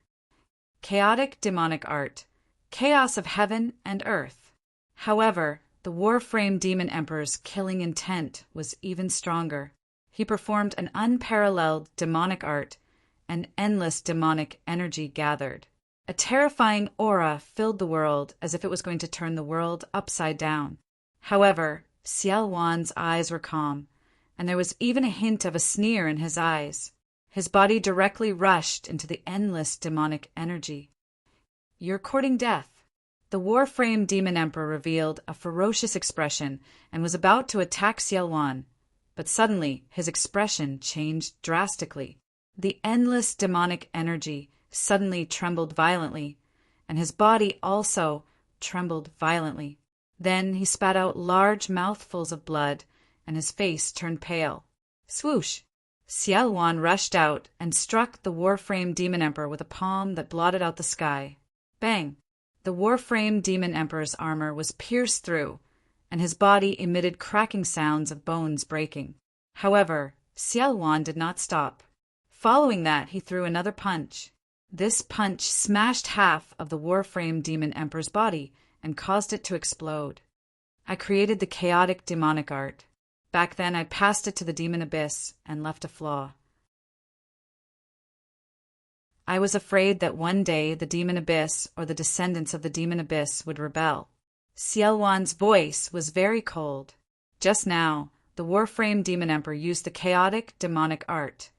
Chaotic demonic art. Chaos of heaven and earth. However, the Warframe demon emperor's killing intent was even stronger. He performed an unparalleled demonic art, and endless demonic energy gathered. A terrifying aura filled the world as if it was going to turn the world upside down. However, Sialwan's eyes were calm, and there was even a hint of a sneer in his eyes. His body directly rushed into the endless demonic energy. "You're courting death." The Warframe demon emperor revealed a ferocious expression and was about to attack Sialwan, but suddenly his expression changed drastically. The endless demonic energy suddenly trembled violently, and his body also trembled violently. Then he spat out large mouthfuls of blood, and his face turned pale. Swoosh! Sialwan rushed out and struck the Warframe demon emperor with a palm that blotted out the sky. Bang! The Warframe demon emperor's armor was pierced through, and his body emitted cracking sounds of bones breaking. However, Sialwan did not stop. Following that, he threw another punch. This punch smashed half of the Warframe demon emperor's body and caused it to explode. I created the chaotic demonic art. Back then, I passed it to the demon abyss and left a flaw. I was afraid that one day the demon abyss or the descendants of the demon abyss would rebel. Sialwan's voice was very cold. Just now, the Warframe demon emperor used the chaotic demonic art,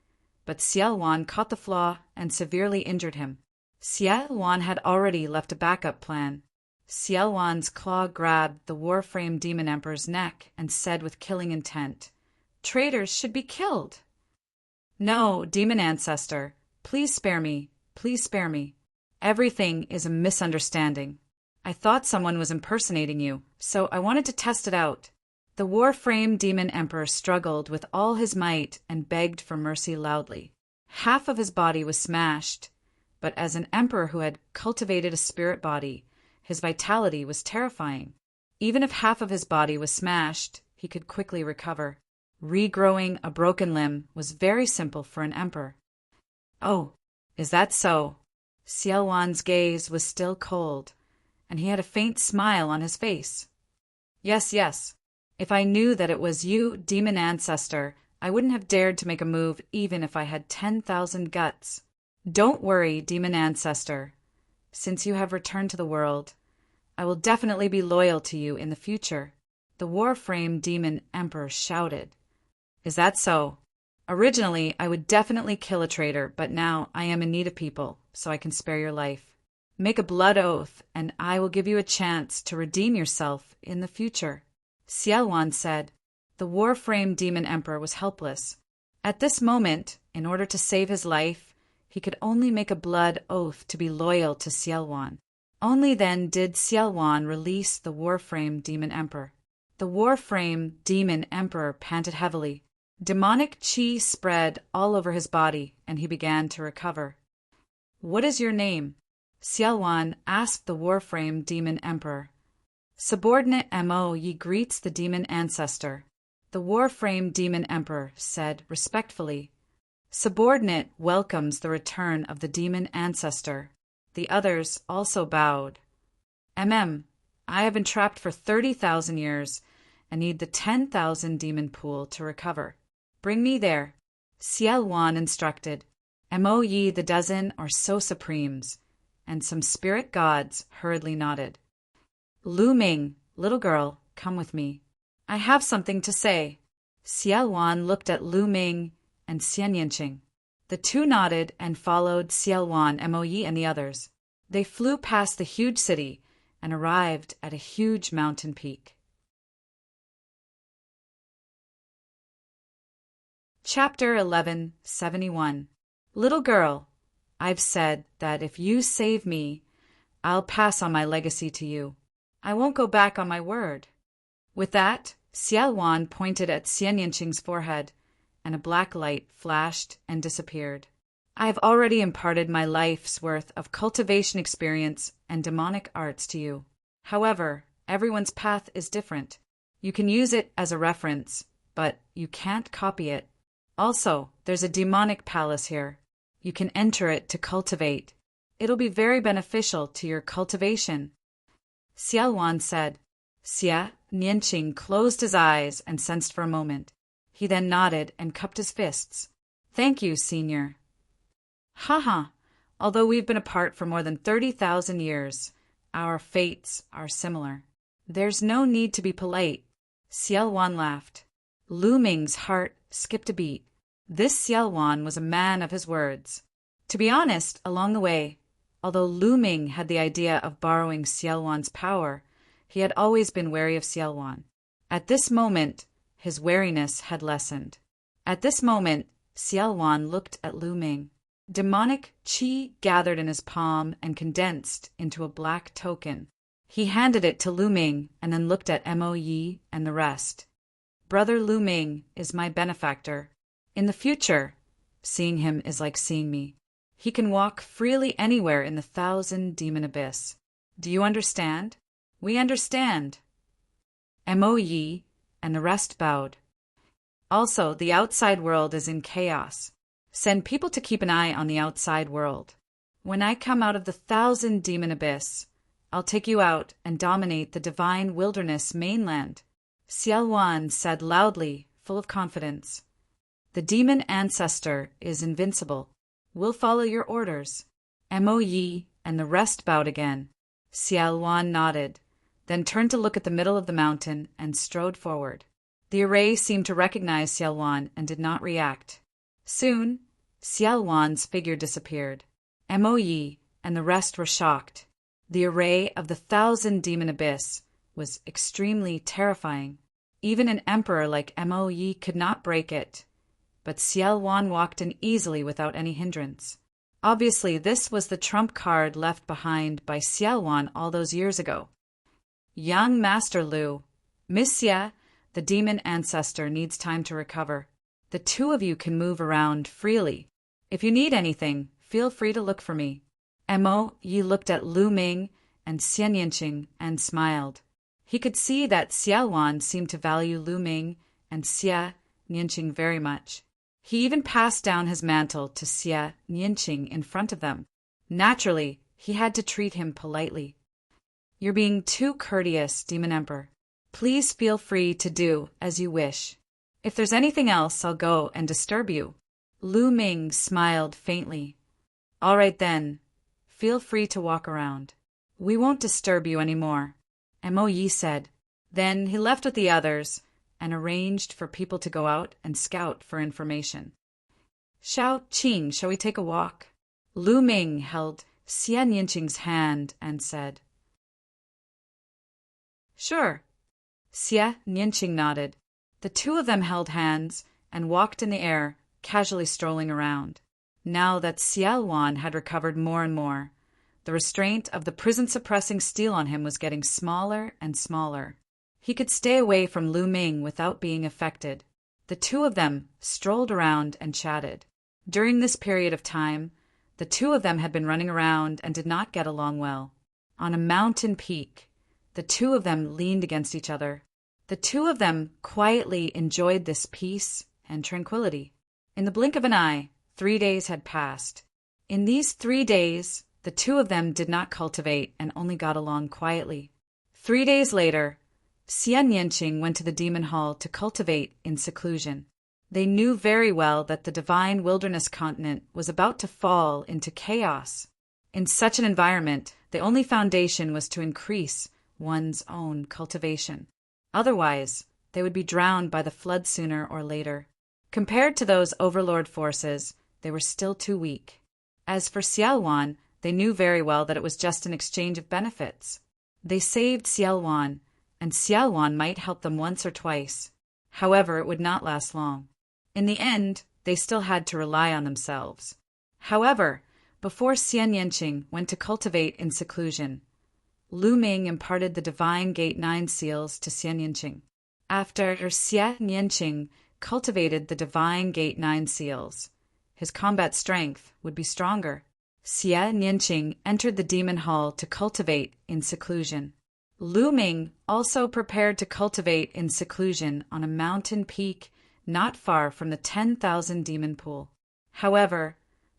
but Sialwan caught the flaw and severely injured him. Sialwan had already left a backup plan. Sialwan's claw grabbed the Warframe demon emperor's neck and said with killing intent, "Traitors should be killed." "No, demon ancestor. Please spare me. Please spare me. Everything is a misunderstanding. I thought someone was impersonating you, so I wanted to test it out." The Warframe demon emperor struggled with all his might and begged for mercy loudly. Half of his body was smashed, but as an emperor who had cultivated a spirit body, his vitality was terrifying. Even if half of his body was smashed, he could quickly recover. Regrowing a broken limb was very simple for an emperor. "Oh, is that so?" Sialwan's gaze was still cold, and he had a faint smile on his face. Yes. If I knew that it was you, demon ancestor, I wouldn't have dared to make a move even if I had 10,000 guts. Don't worry, demon ancestor. Since you have returned to the world, I will definitely be loyal to you in the future. The Warframe demon emperor shouted. Is that so? Originally, I would definitely kill a traitor, but now I am in need of people, so I can spare your life. Make a blood oath, and I will give you a chance to redeem yourself in the future. Sialwan said. The Warframe demon emperor was helpless. At this moment, in order to save his life, he could only make a blood oath to be loyal to Sialwan. Only then did Sialwan release the Warframe demon emperor. The Warframe demon emperor panted heavily. Demonic chi spread all over his body, and he began to recover. What is your name? Sialwan asked the Warframe demon emperor. Subordinate Mo Yi greets the demon ancestor. The Warframe demon emperor said respectfully. Subordinate welcomes the return of the demon ancestor. The others also bowed. I have been trapped for 30,000 years and need the 10,000 demon pool to recover. Bring me there. Sialwan instructed. Mo Yi the dozen or so supremes, and some spirit gods hurriedly nodded. Lu Ming, little girl, come with me. I have something to say. Sialwan looked at Lu Ming and Xian Yanqing. The two nodded and followed Xiaowan, Moyi, and the others. They flew past the huge city and arrived at a huge mountain peak. Chapter 1171. Little girl, I've said that if you save me, I'll pass on my legacy to you. I won't go back on my word. With that, Xiaowan pointed at Xian Yinqing's forehead, and a black light flashed and disappeared. I have already imparted my life's worth of cultivation experience and demonic arts to you. However, everyone's path is different. You can use it as a reference, but you can't copy it. Also, there's a demonic palace here. You can enter it to cultivate. It'll be very beneficial to your cultivation. Xiaowan said. Xia Nianqing closed his eyes and sensed for a moment. He then nodded and cupped his fists. Thank you, senior. Haha, although we've been apart for more than 30,000 years, our fates are similar. There's no need to be polite. Xiaowan laughed. Lu Ming's heart skipped a beat. This Xiaowan was a man of his words. To be honest, along the way, although Lu Ming had the idea of borrowing Xiaowan's power, he had always been wary of Xiaowan. At this moment, his wariness had lessened. At this moment, Xiaowan looked at Lu Ming. Demonic qi gathered in his palm and condensed into a black token. He handed it to Lu Ming and then looked at Mo Yi and the rest. Brother Lu Ming is my benefactor. In the future, seeing him is like seeing me. He can walk freely anywhere in the 1,000-demon abyss. Do you understand? We understand. Mo Yi and the rest bowed. Also, the outside world is in chaos. Send people to keep an eye on the outside world. When I come out of the 1,000-demon abyss, I'll take you out and dominate the divine wilderness mainland. Xiaowan said loudly, full of confidence. The demon ancestor is invincible. We'll follow your orders. Mo Yi and the rest bowed again. Xiaowan nodded, then turned to look at the middle of the mountain and strode forward. The array seemed to recognize Xiaowan and did not react. Soon, Xiaowan's figure disappeared. Mo Yi and the rest were shocked. The array of the 1,000-demon abyss was extremely terrifying. Even an emperor like Mo Yi could not break it. But Xiaowan walked in easily without any hindrance. Obviously, this was the trump card left behind by Xiaowan all those years ago. Young Master Lu, Miss Xia, the demon ancestor needs time to recover. The two of you can move around freely. If you need anything, feel free to look for me. Mo Yi looked at Lu Ming and Xian Yinqing and smiled. He could see that Xiaowan seemed to value Lu Ming and Xia Nianqing very much. He even passed down his mantle to Xia Nianqing in front of them. Naturally, he had to treat him politely. You're being too courteous, Demon Emperor. Please feel free to do as you wish. If there's anything else, I'll go and disturb you. Lu Ming smiled faintly. All right then. Feel free to walk around. We won't disturb you anymore. Mo Yi said. Then he left with the others and arranged for people to go out and scout for information. Shao Qing, shall we take a walk? Lu Ming held Xian Yinqing's hand and said. Sure. Xia Nianqing nodded. The two of them held hands and walked in the air, casually strolling around. Now that Xiaowan had recovered more and more, the restraint of the prison-suppressing steel on him was getting smaller and smaller. He could stay away from Lu Ming without being affected. The two of them strolled around and chatted. During this period of time, the two of them had been running around and did not get along well. On a mountain peak, the two of them leaned against each other. The two of them quietly enjoyed this peace and tranquility. In the blink of an eye, 3 days had passed. In these 3 days, the two of them did not cultivate and only got along quietly. 3 days later, Xian Yinqing went to the demon hall to cultivate in seclusion. They knew very well that the divine wilderness continent was about to fall into chaos. In such an environment, the only foundation was to increase one's own cultivation. Otherwise, they would be drowned by the flood sooner or later. Compared to those overlord forces, they were still too weak. As for Xiaowan, they knew very well that it was just an exchange of benefits. They saved Xiaowan, and Xiaowan might help them once or twice. However, it would not last long. In the end, they still had to rely on themselves. However, before Xian Yanqing went to cultivate in seclusion, Lu Ming imparted the Divine Gate 9 seals to Xian Yanqing. After Xian Yanqing cultivated the Divine Gate 9 seals, his combat strength would be stronger. Xian Yanqing entered the demon hall to cultivate in seclusion. Lu Ming also prepared to cultivate in seclusion on a mountain peak not far from the 10,000 demon pool. However,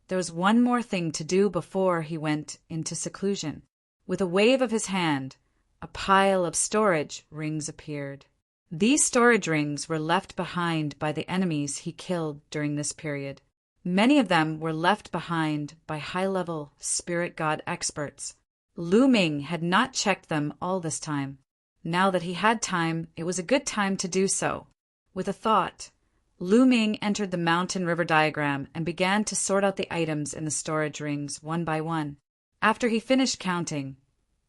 there was one more thing to do before he went into seclusion. With a wave of his hand, a pile of storage rings appeared. These storage rings were left behind by the enemies he killed during this period. Many of them were left behind by high-level spirit god experts. Lu Ming had not checked them all this time. Now that he had time, it was a good time to do so. With a thought, Lu Ming entered the mountain river diagram and began to sort out the items in the storage rings one by one. After he finished counting,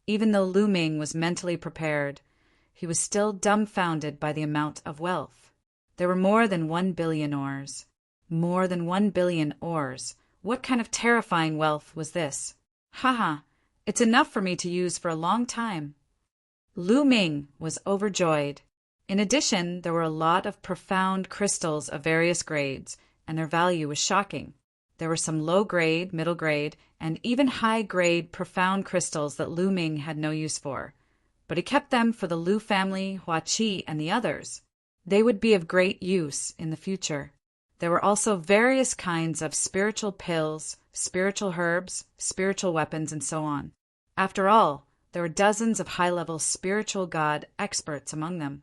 even though Lu Ming was mentally prepared, he was still dumbfounded by the amount of wealth. There were more than 1 billion ores. More than 1 billion ores. What kind of terrifying wealth was this? Haha, it's enough for me to use for a long time. Lu Ming was overjoyed. In addition, there were a lot of profound crystals of various grades, and their value was shocking. There were some low-grade, middle-grade, and even high-grade profound crystals that Lu Ming had no use for. But he kept them for the Lu family, Hua Qi, and the others. They would be of great use in the future. There were also various kinds of spiritual pills, spiritual herbs, spiritual weapons, and so on. After all, there were dozens of high-level spiritual god experts among them.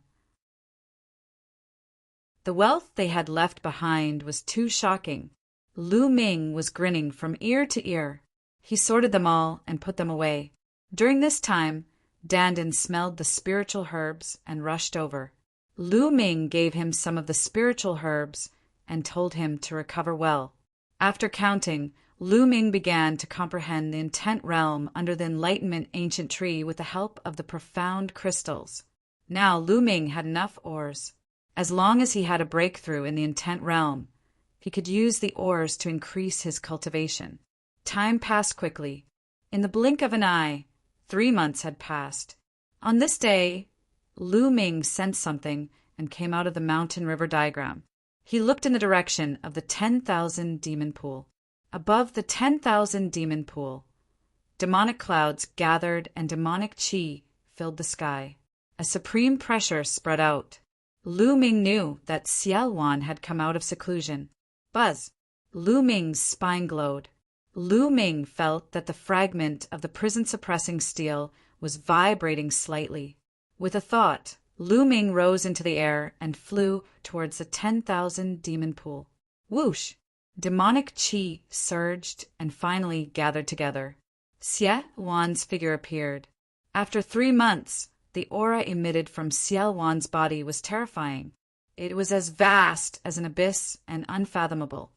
The wealth they had left behind was too shocking. Lu Ming was grinning from ear to ear. He sorted them all and put them away. During this time, Dandan smelled the spiritual herbs and rushed over. Lu Ming gave him some of the spiritual herbs and told him to recover well. After counting, Lu Ming began to comprehend the intent realm under the Enlightenment ancient tree with the help of the profound crystals. Now Lu Ming had enough ores. As long as he had a breakthrough in the intent realm, he could use the ores to increase his cultivation. Time passed quickly. In the blink of an eye, 3 months had passed. On this day, Lu Ming sensed something and came out of the mountain river diagram. He looked in the direction of the 10,000 demon pool. Above the 10,000 demon pool, demonic clouds gathered and demonic qi filled the sky. A supreme pressure spread out. Lu Ming knew that Xiaowan had come out of seclusion. Buzz! Lu Ming's spine glowed. Lu Ming felt that the fragment of the prison-suppressing steel was vibrating slightly. With a thought, Lu Ming rose into the air and flew towards the 10,000 demon pool. Whoosh! Demonic qi surged and finally gathered together. Xie Wan's figure appeared. After 3 months, the aura emitted from Xie Wan's body was terrifying. It was as vast as an abyss and unfathomable.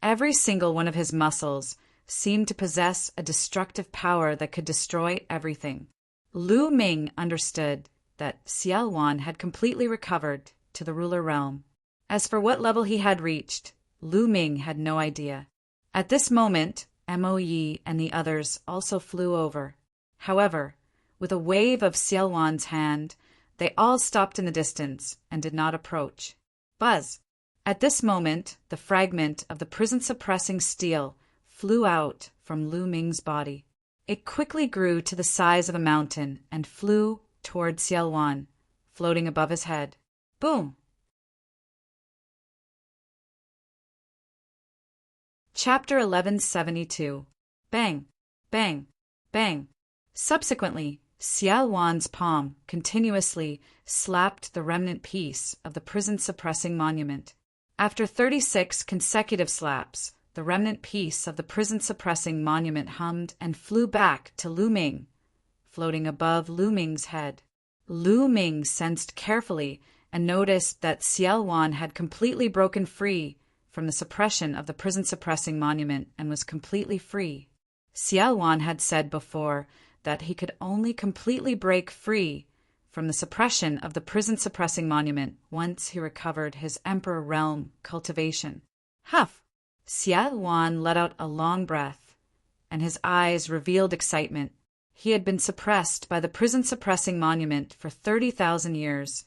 Every single one of his muscles seemed to possess a destructive power that could destroy everything. Lu Ming understood that Xie Wan had completely recovered to the ruler realm. As for what level he had reached, Lu Ming had no idea. At this moment, Mo Yi and the others also flew over. However, with a wave of Xie Wan's hand, they all stopped in the distance and did not approach. Buzz! At this moment, the fragment of the prison-suppressing steel flew out from Lu Ming's body. It quickly grew to the size of a mountain and flew toward Xie Wan, floating above his head. Boom! Chapter 1172. Bang! Bang! Bang! Subsequently, Xie Wan's palm continuously slapped the remnant piece of the prison-suppressing monument. After 36 consecutive slaps, the remnant piece of the prison-suppressing monument hummed and flew back to Lu Ming, floating above Lu Ming's head. Lu Ming sensed carefully and noticed that Xie Wan had completely broken free from the suppression of the prison-suppressing monument and was completely free. Xiaowan had said before that he could only completely break free from the suppression of the prison-suppressing monument once he recovered his Emperor Realm cultivation. Huff! Xiaowan let out a long breath, and his eyes revealed excitement. He had been suppressed by the prison-suppressing monument for 30,000 years,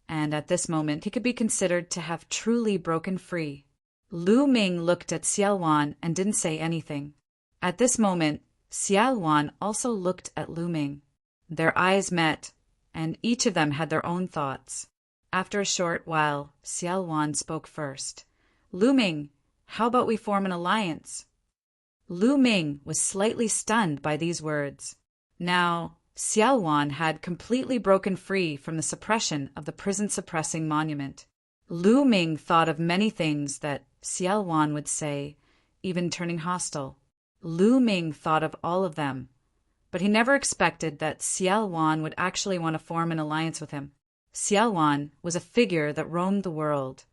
and at this moment he could be considered to have truly broken free. Lu Ming looked at Xiaowan and didn't say anything. At this moment, Xiaowan also looked at Lu Ming. Their eyes met, and each of them had their own thoughts. After a short while, Xiaowan spoke first. Lu Ming, how about we form an alliance? Lu Ming was slightly stunned by these words. Now, Xiaowan had completely broken free from the suppression of the prison-suppressing monument. Lu Ming thought of many things that Xiaowan would say, even turning hostile. Lu Ming thought of all of them, but he never expected that Xiaowan would actually want to form an alliance with him. Xiaowan was a figure that roamed the world,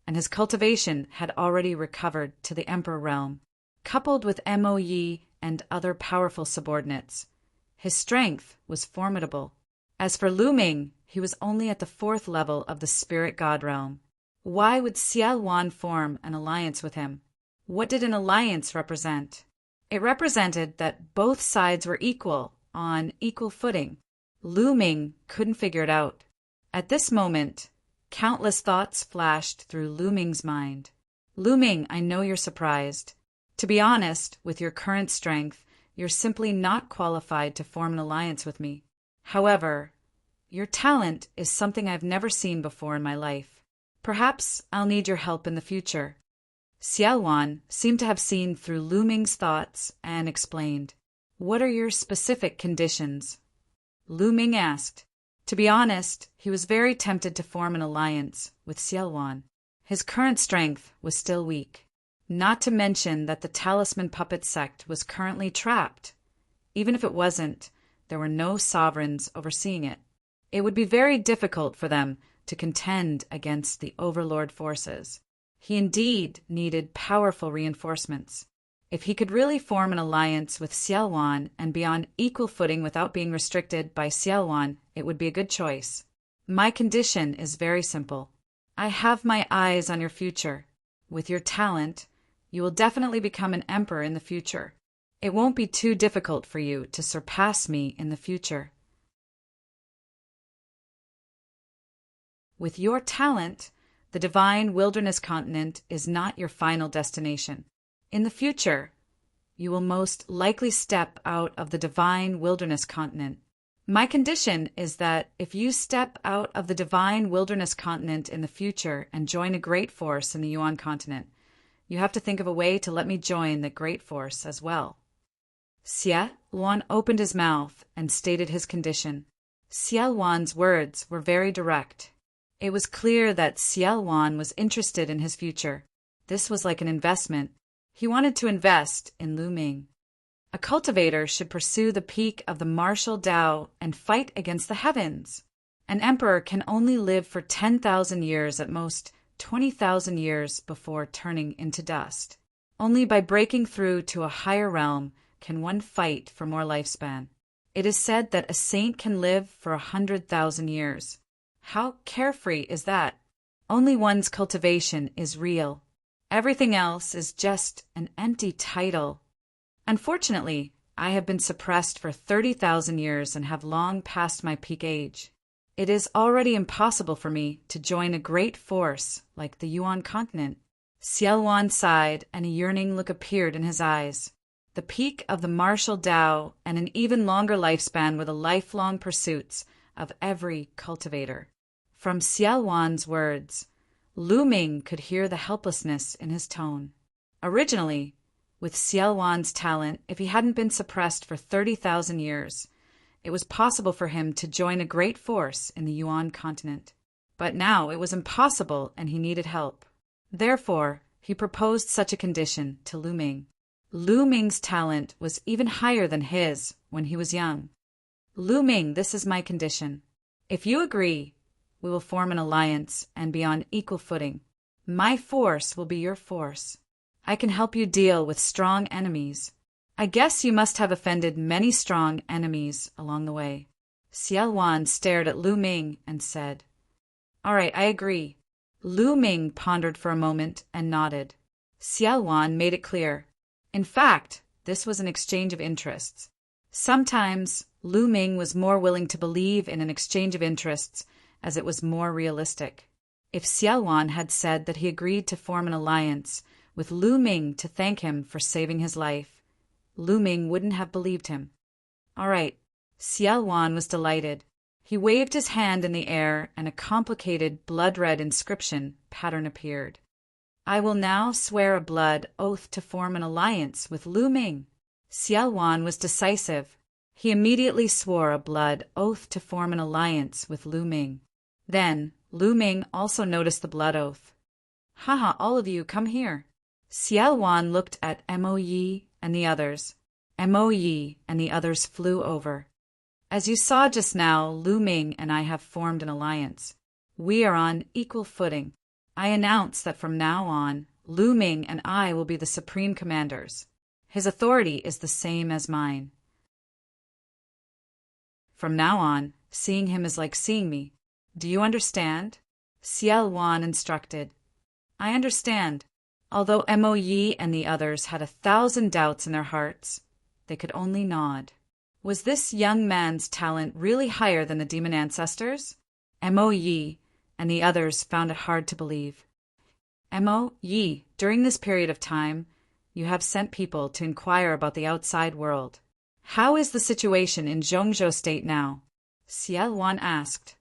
and his cultivation had already recovered to the Emperor Realm. Coupled with Mo Yi and other powerful subordinates, his strength was formidable. As for Lu Ming, he was only at the 4th level of the Spirit God Realm. Why would Xiaowan form an alliance with him? What did an alliance represent? It represented that both sides were equal, on equal footing. Lu Ming couldn't figure it out. At this moment, countless thoughts flashed through Lu Ming's mind. Lu Ming, I know you're surprised. To be honest, with your current strength, you're simply not qualified to form an alliance with me. However, your talent is something I've never seen before in my life. Perhaps I'll need your help in the future. Xiaowan seemed to have seen through Lu Ming's thoughts and explained, What are your specific conditions? Lu Ming asked. To be honest, he was very tempted to form an alliance with Xiaowan. His current strength was still weak. Not to mention that the Talisman Puppet sect was currently trapped. Even if it wasn't, there were no sovereigns overseeing it. It would be very difficult for them to contend against the overlord forces. He indeed needed powerful reinforcements. If he could really form an alliance with Xiaowan and be on equal footing without being restricted by Xiaowan, it would be a good choice. My condition is very simple. I have my eyes on your future. With your talent, you will definitely become an emperor in the future. It won't be too difficult for you to surpass me in the future. With your talent, the divine wilderness continent is not your final destination. In the future, you will most likely step out of the divine wilderness continent. My condition is that if you step out of the divine wilderness continent in the future and join a great force in the Yuan continent, you have to think of a way to let me join the great force as well. Xiaowan opened his mouth and stated his condition. Xiaowan's words were very direct. It was clear that Xiaowan was interested in his future. This was like an investment. He wanted to invest in Lu Ming. A cultivator should pursue the peak of the martial Tao and fight against the heavens. An emperor can only live for 10,000 years, at most 20,000 years, before turning into dust. Only by breaking through to a higher realm can one fight for more lifespan. It is said that a saint can live for 100,000 years. How carefree is that? Only one's cultivation is real. Everything else is just an empty title. Unfortunately, I have been suppressed for 30,000 years and have long passed my peak age. It is already impossible for me to join a great force like the Yuan continent. Xiaowan sighed, and a yearning look appeared in his eyes. The peak of the martial Tao and an even longer lifespan were the lifelong pursuits of every cultivator. From Xiaowan's words, Lu Ming could hear the helplessness in his tone. Originally, with Xiaowan's talent, if he hadn't been suppressed for 30,000 years, it was possible for him to join a great force in the Yuan continent. But now it was impossible, and he needed help. Therefore, he proposed such a condition to Lu Ming. Lu Ming's talent was even higher than his when he was young. Lu Ming, this is my condition. If you agree, we will form an alliance and be on equal footing. My force will be your force. I can help you deal with strong enemies. I guess you must have offended many strong enemies along the way. Xiao Wan stared at Lu Ming and said, All right, I agree. Lu Ming pondered for a moment and nodded. Xiao Wan made it clear. In fact, this was an exchange of interests. Sometimes Lu Ming was more willing to believe in an exchange of interests as it was more realistic. If Xiao Wan had said that he agreed to form an alliance with Lu Ming to thank him for saving his life, Lu Ming wouldn't have believed him. All right. Xiao Wan was delighted. He waved his hand in the air and a complicated blood-red inscription pattern appeared. I will now swear a blood oath to form an alliance with Lu Ming. Xiao Wan was decisive. He immediately swore a blood oath to form an alliance with Lu Ming. Then, Lu Ming also noticed the blood oath. Haha, all of you, come here. Xiao Wan looked at Mo Yi and the others. Mo Yi and the others flew over. As you saw just now, Lu Ming and I have formed an alliance. We are on equal footing. I announce that from now on, Lu Ming and I will be the supreme commanders. His authority is the same as mine. From now on, seeing him is like seeing me. Do you understand? Xiao Wan instructed. I understand. Although Mo Yi and the others had 1,000 doubts in their hearts, they could only nod. Was this young man's talent really higher than the demon ancestors? Mo Yi and the others found it hard to believe. Mo Yi, during this period of time, you have sent people to inquire about the outside world. How is the situation in Zhongzhou State now? Xiao Wan asked.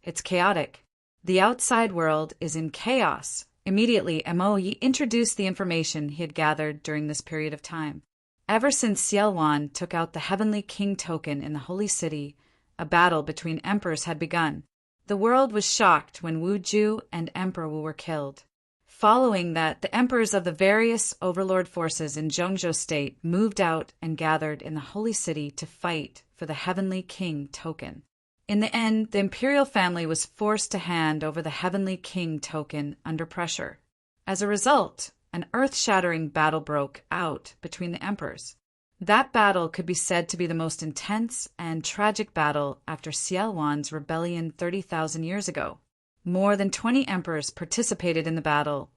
It's chaotic. The outside world is in chaos. Immediately, Mo Yi introduced the information he had gathered during this period of time. Ever since Xiao Wan took out the Heavenly King token in the Holy City, a battle between emperors had begun. The world was shocked when Wu Ju and Emperor Wu were killed. Following that, the emperors of the various overlord forces in Zhongzhou State moved out and gathered in the Holy City to fight for the Heavenly King token. In the end, the imperial family was forced to hand over the Heavenly King token under pressure. As a result, an earth-shattering battle broke out between the emperors. That battle could be said to be the most intense and tragic battle after Xiao Wan's rebellion 30,000 years ago. More than 20 emperors participated in the battle,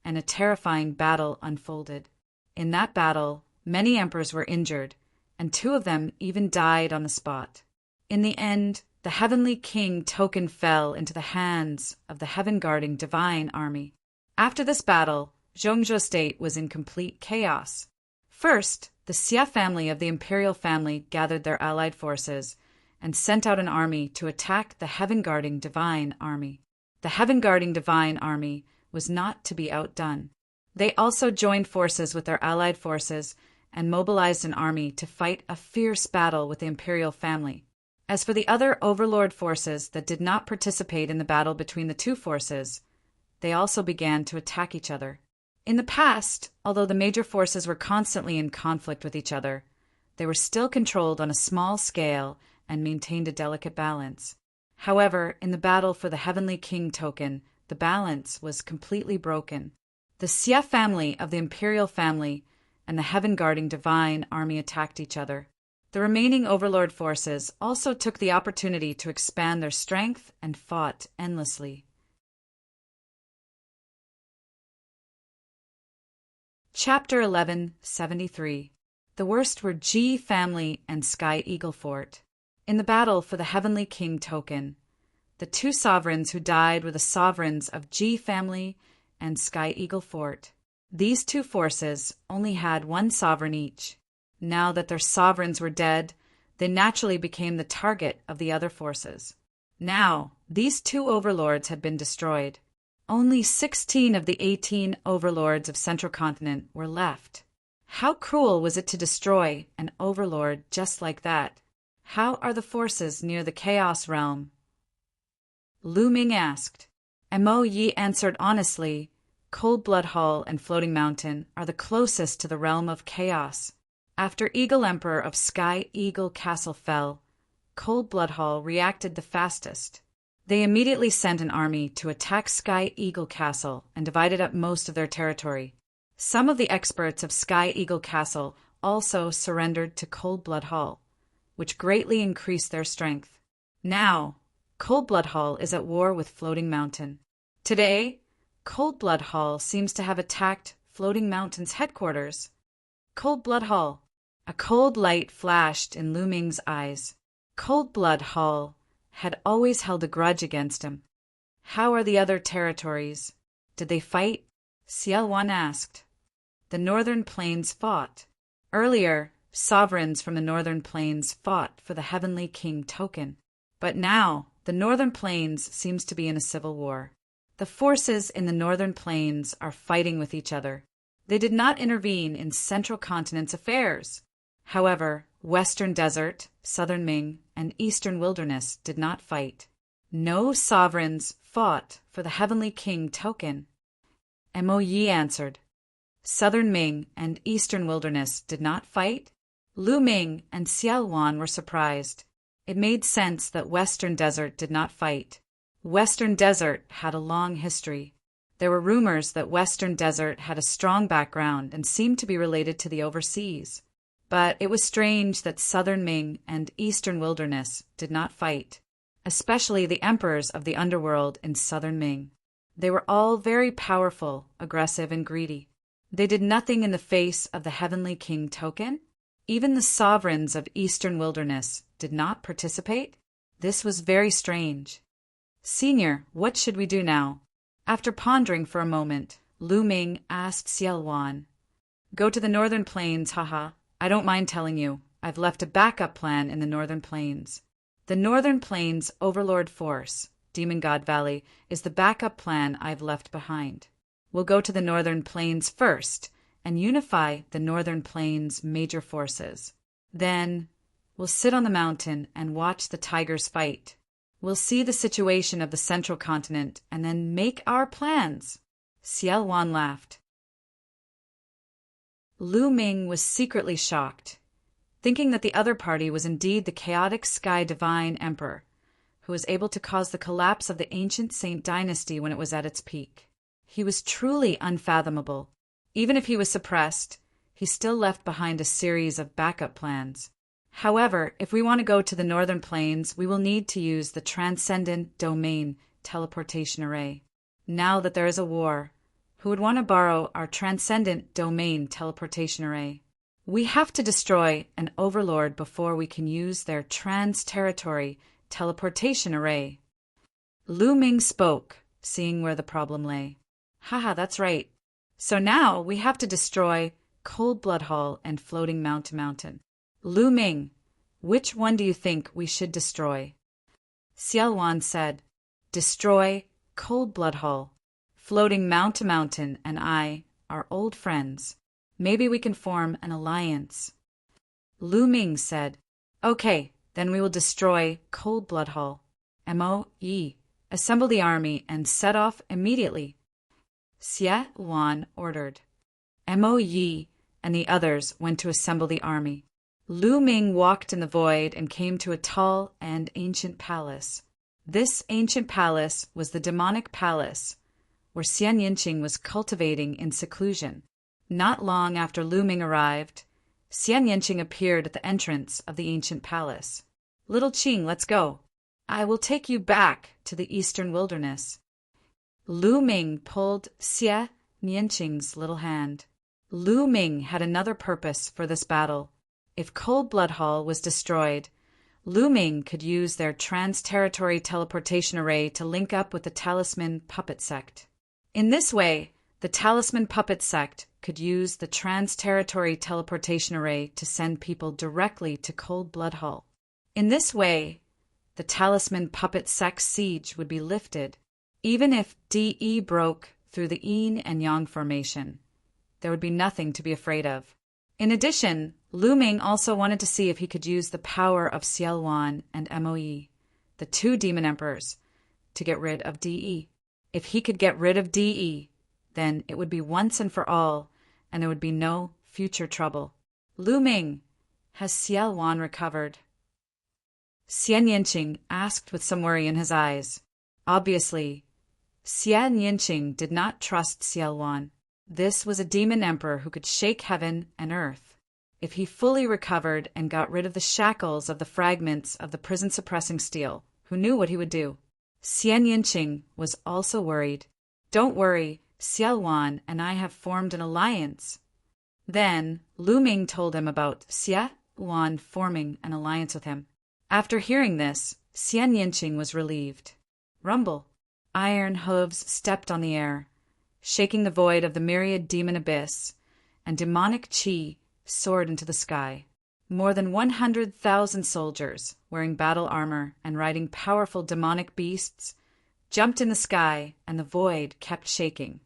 and a terrifying battle unfolded. In that battle, many emperors were injured, and 2 of them even died on the spot. In the end, the Heavenly King token fell into the hands of the heaven-guarding divine army. After this battle, Zhongzhou State was in complete chaos. First, the Xia family of the imperial family gathered their allied forces and sent out an army to attack the heaven-guarding divine army. The heaven-guarding divine army was not to be outdone. They also joined forces with their allied forces and mobilized an army to fight a fierce battle with the imperial family. As for the other overlord forces that did not participate in the battle between the 2 forces, they also began to attack each other. In the past, although the major forces were constantly in conflict with each other, they were still controlled on a small scale and maintained a delicate balance. However, in the battle for the Heavenly King token, the balance was completely broken. The Xia family of the imperial family and the heaven-guarding divine army attacked each other. The remaining overlord forces also took the opportunity to expand their strength and fought endlessly. Chapter 1173. The worst were Ji family and Sky Eagle Fort. In the battle for the Heavenly King token, the 2 sovereigns who died were the sovereigns of Ji family and Sky Eagle Fort. These 2 forces only had 1 sovereign each. Now that their sovereigns were dead, they naturally became the target of the other forces. Now, these 2 overlords had been destroyed. Only 16 of the 18 overlords of Central Continent were left. How cruel was it to destroy an overlord just like that? How are the forces near the Chaos Realm? Lu Ming asked. Mo Yi answered honestly, Cold Blood Hall and Floating Mountain are the closest to the realm of chaos. After Eagle Emperor of Sky Eagle Castle fell, Cold Blood Hall reacted the fastest. They immediately sent an army to attack Sky Eagle Castle and divided up most of their territory. Some of the experts of Sky Eagle Castle also surrendered to Cold Blood Hall, which greatly increased their strength. Now, Cold Blood Hall is at war with Floating Mountain. Today, Cold Blood Hall seems to have attacked Floating Mountain's headquarters. Cold Blood Hall. A cold light flashed in Lu Ming's eyes. Cold Blood Hall had always held a grudge against him. How are the other territories? Did they fight? Xiao Wan asked. The Northern Plains fought. Earlier, sovereigns from the Northern Plains fought for the Heavenly King token. But now, the Northern Plains seems to be in a civil war. The forces in the Northern Plains are fighting with each other. They did not intervene in Central Continent's affairs. However, Western Desert, Southern Ming, and Eastern Wilderness did not fight. No sovereigns fought for the Heavenly King token. Mo Yi answered. Southern Ming and Eastern Wilderness did not fight? Lu Ming and Xiao Wan were surprised. It made sense that Western Desert did not fight. Western Desert had a long history. There were rumors that Western Desert had a strong background and seemed to be related to the overseas. But it was strange that Southern Ming and Eastern Wilderness did not fight, especially the emperors of the underworld in Southern Ming. They were all very powerful, aggressive, and greedy. They did nothing in the face of the Heavenly King token. Even the sovereigns of Eastern Wilderness did not participate. This was very strange. Senior, what should we do now? After pondering for a moment, Lu Ming asked Xiao Wan. Go to the Northern Plains, haha. I don't mind telling you, I've left a backup plan in the Northern Plains. The Northern Plains Overlord Force, Demon God Valley, is the backup plan I've left behind. We'll go to the Northern Plains first and unify the Northern Plains major forces. Then, we'll sit on the mountain and watch the tigers fight. We'll see the situation of the Central Continent and then make our plans. Xiao Wan laughed. Lu Ming was secretly shocked, thinking that the other party was indeed the chaotic Sky Divine Emperor, who was able to cause the collapse of the ancient Saint dynasty when it was at its peak. He was truly unfathomable. Even if he was suppressed, he still left behind a series of backup plans. However, if we want to go to the Northern Plains, we will need to use the Transcendent Domain Teleportation Array. Now that there is a war, who would want to borrow our Transcendent Domain Teleportation Array? We have to destroy an overlord before we can use their Trans-Territory Teleportation Array. Lu Ming spoke, seeing where the problem lay. Haha, that's right. So now we have to destroy Cold Blood Hall and Floating Mountain. Lu Ming, which one do you think we should destroy? Xiao Wan said, destroy Cold Blood Hall. Floating Mountain and I are old friends. Maybe we can form an alliance. Lu Ming said, okay, then we will destroy Cold Blood Hall. Mo Yi, assemble the army and set off immediately. Xiao Wan ordered. Mo Yi and the others went to assemble the army. Lu Ming walked in the void and came to a tall and ancient palace. This ancient palace was the demonic palace, where Xian Yinqing was cultivating in seclusion. Not long after Lu Ming arrived, Xian Yinqing appeared at the entrance of the ancient palace. Little Qing, let's go. I will take you back to the eastern wilderness. Lu Ming pulled Xian Yinqing's little hand. Lu Ming had another purpose for this battle. If Cold Blood Hall was destroyed, Lu Ming could use their trans-territory teleportation array to link up with the Talisman Puppet Sect. In this way, the Talisman Puppet Sect could use the trans-territory teleportation array to send people directly to Cold Blood Hall. In this way, the Talisman Puppet Sect's siege would be lifted. Even if DE broke through the Yin and Yang formation, there would be nothing to be afraid of. In addition, Lu Ming also wanted to see if he could use the power of Xiao Wan and Moe, the two demon emperors, to get rid of DE. If he could get rid of DE, then it would be once and for all, and there would be no future trouble. Lu Ming, has Xiao Wan recovered? Xian Yinqing asked with some worry in his eyes. Obviously, Xia Yinqing did not trust Xiaowan. This was a demon emperor who could shake heaven and earth. If he fully recovered and got rid of the shackles of the fragments of the prison-suppressing steel, who knew what he would do? Xian Yinqing was also worried. Don't worry, Xiaowan and I have formed an alliance. Then Lu Ming told him about Xiaowan forming an alliance with him. After hearing this, Xian Yinqing was relieved. Rumble. Iron hooves stepped on the air, shaking the void of the myriad demon abyss, and demonic qi soared into the sky. More than 100,000 soldiers, wearing battle armor and riding powerful demonic beasts, jumped in the sky, and the void kept shaking.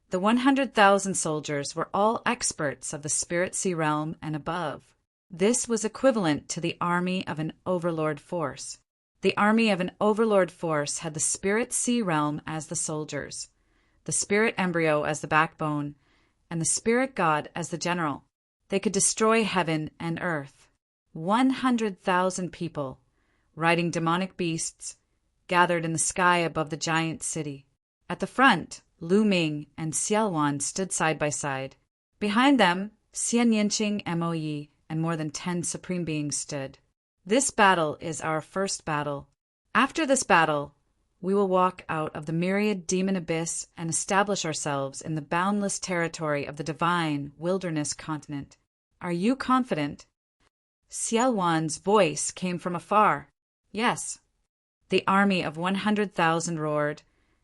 The 100,000 soldiers were all experts of the Spirit Sea realm and above. This was equivalent to the army of an overlord force. The army of an overlord force had the Spirit Sea realm as the soldiers, the Spirit embryo as the backbone, and the Spirit God as the general. They could destroy heaven and earth. 100,000 people, riding demonic beasts, gathered in the sky above the giant city. At the front, Lu Ming and Xiaowan stood side by side. Behind them, Xian Yinqing, Mo Yi, and more than 10 supreme beings stood. This battle is our first battle. After this battle, we will walk out of the myriad demon abyss and establish ourselves in the boundless territory of the divine wilderness continent. Are you confident? Xiaowan's voice came from afar. Yes. The army of 100,000 roared,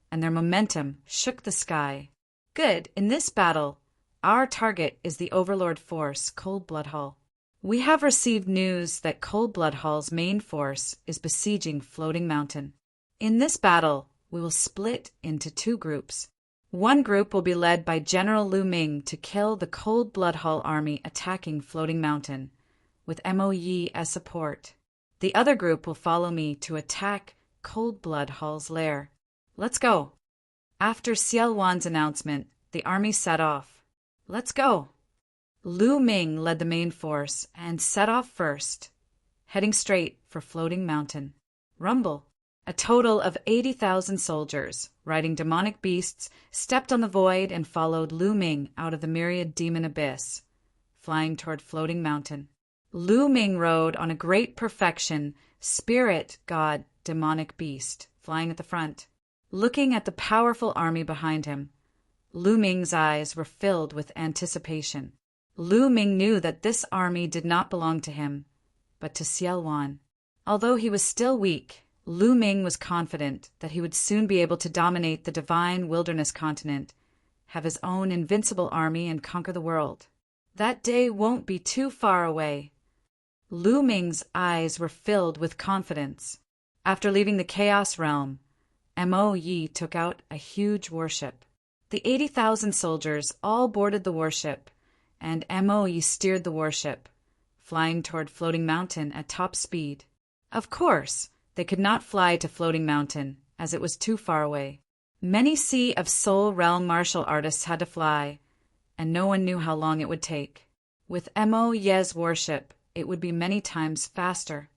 and their momentum shook the sky. Good. In this battle, our target is the overlord force, Cold Blood Hall. We have received news that Cold Blood Hall's main force is besieging Floating Mountain. In this battle, we will split into 2 groups. One group will be led by General Lu Ming to kill the Cold Blood Hall army attacking Floating Mountain, with Mo Yi as support. The other group will follow me to attack Cold Blood Hall's lair. Let's go. After Xiaowan's announcement, the army set off. Let's go. Lu Ming led the main force and set off first, heading straight for Floating Mountain. Rumble. A total of 80,000 soldiers, riding demonic beasts, stepped on the void and followed Lu Ming out of the myriad demon abyss, flying toward Floating Mountain. Lu Ming rode on a great perfection, spirit god demonic beast, flying at the front. Looking at the powerful army behind him, Lu Ming's eyes were filled with anticipation. Lu Ming knew that this army did not belong to him, but to Xiaowan. Although he was still weak, Lu Ming was confident that he would soon be able to dominate the divine wilderness continent, have his own invincible army, and conquer the world. That day won't be too far away. Lu Ming's eyes were filled with confidence. After leaving the Chaos Realm, Mo Yi took out a huge warship. The 80,000 soldiers all boarded the warship, and Mo Yi steered the warship, flying toward Floating Mountain at top speed. Of course, they could not fly to Floating Mountain, as it was too far away. Many Sea of Soul Realm martial artists had to fly, and no one knew how long it would take. With Mo Yi's warship, it would be many times faster.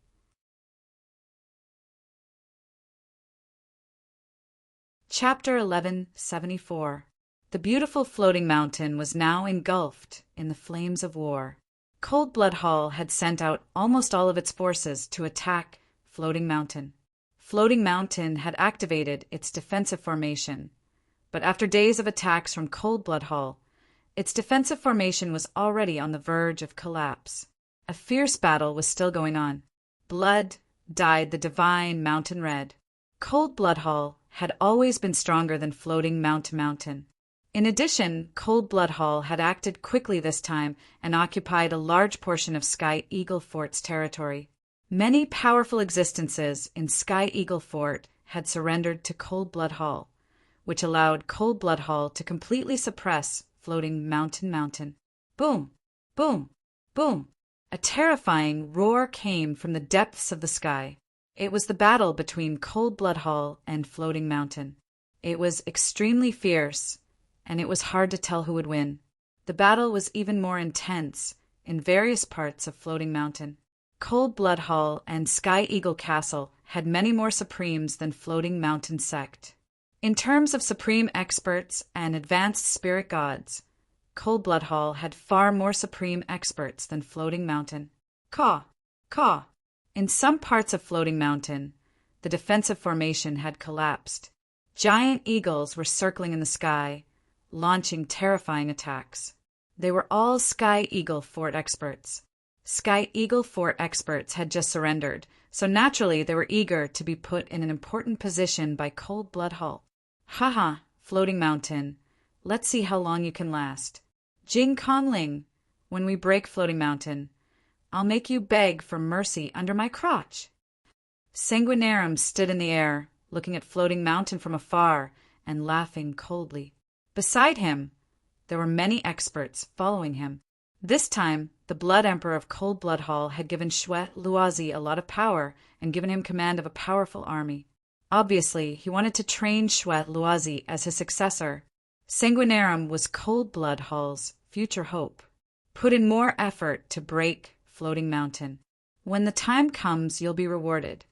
Chapter 1174. The beautiful Floating Mountain was now engulfed in the flames of war. Cold Blood Hall had sent out almost all of its forces to attack Floating Mountain. Floating Mountain had activated its defensive formation, but after days of attacks from Cold Blood Hall, its defensive formation was already on the verge of collapse. A fierce battle was still going on. Blood dyed the divine mountain red. Cold Blood Hall had always been stronger than Floating Mountain. In addition, Cold Blood Hall had acted quickly this time and occupied a large portion of Sky Eagle Fort's territory. Many powerful existences in Sky Eagle Fort had surrendered to Cold Blood Hall, which allowed Cold Blood Hall to completely suppress Floating Mountain. Boom! Boom! Boom! A terrifying roar came from the depths of the sky. It was the battle between Cold Blood Hall and Floating Mountain. It was extremely fierce, and it was hard to tell who would win. The battle was even more intense in various parts of Floating Mountain. Cold Blood Hall and Sky Eagle Castle had many more supremes than Floating Mountain Sect. In terms of supreme experts and advanced spirit gods, Cold Blood Hall had far more supreme experts than Floating Mountain. Caw, caw. In some parts of Floating Mountain, the defensive formation had collapsed. Giant eagles were circling in the sky, launching terrifying attacks. They were all Sky Eagle Fort experts. Sky Eagle Fort experts had just surrendered, so naturally they were eager to be put in an important position by Cold Blood Hall. Haha, Floating Mountain, let's see how long you can last. Jing Conling, when we break Floating Mountain, I'll make you beg for mercy under my crotch. Sanguinarum stood in the air, looking at Floating Mountain from afar and laughing coldly. Beside him, there were many experts following him. This time, the Blood Emperor of Cold Blood Hall had given Shwe Luozi a lot of power and given him command of a powerful army. Obviously, he wanted to train Shwe Luozi as his successor. Sanguinarum was Cold Blood Hall's future hope. Put in more effort to break Floating Mountain. When the time comes, you'll be rewarded.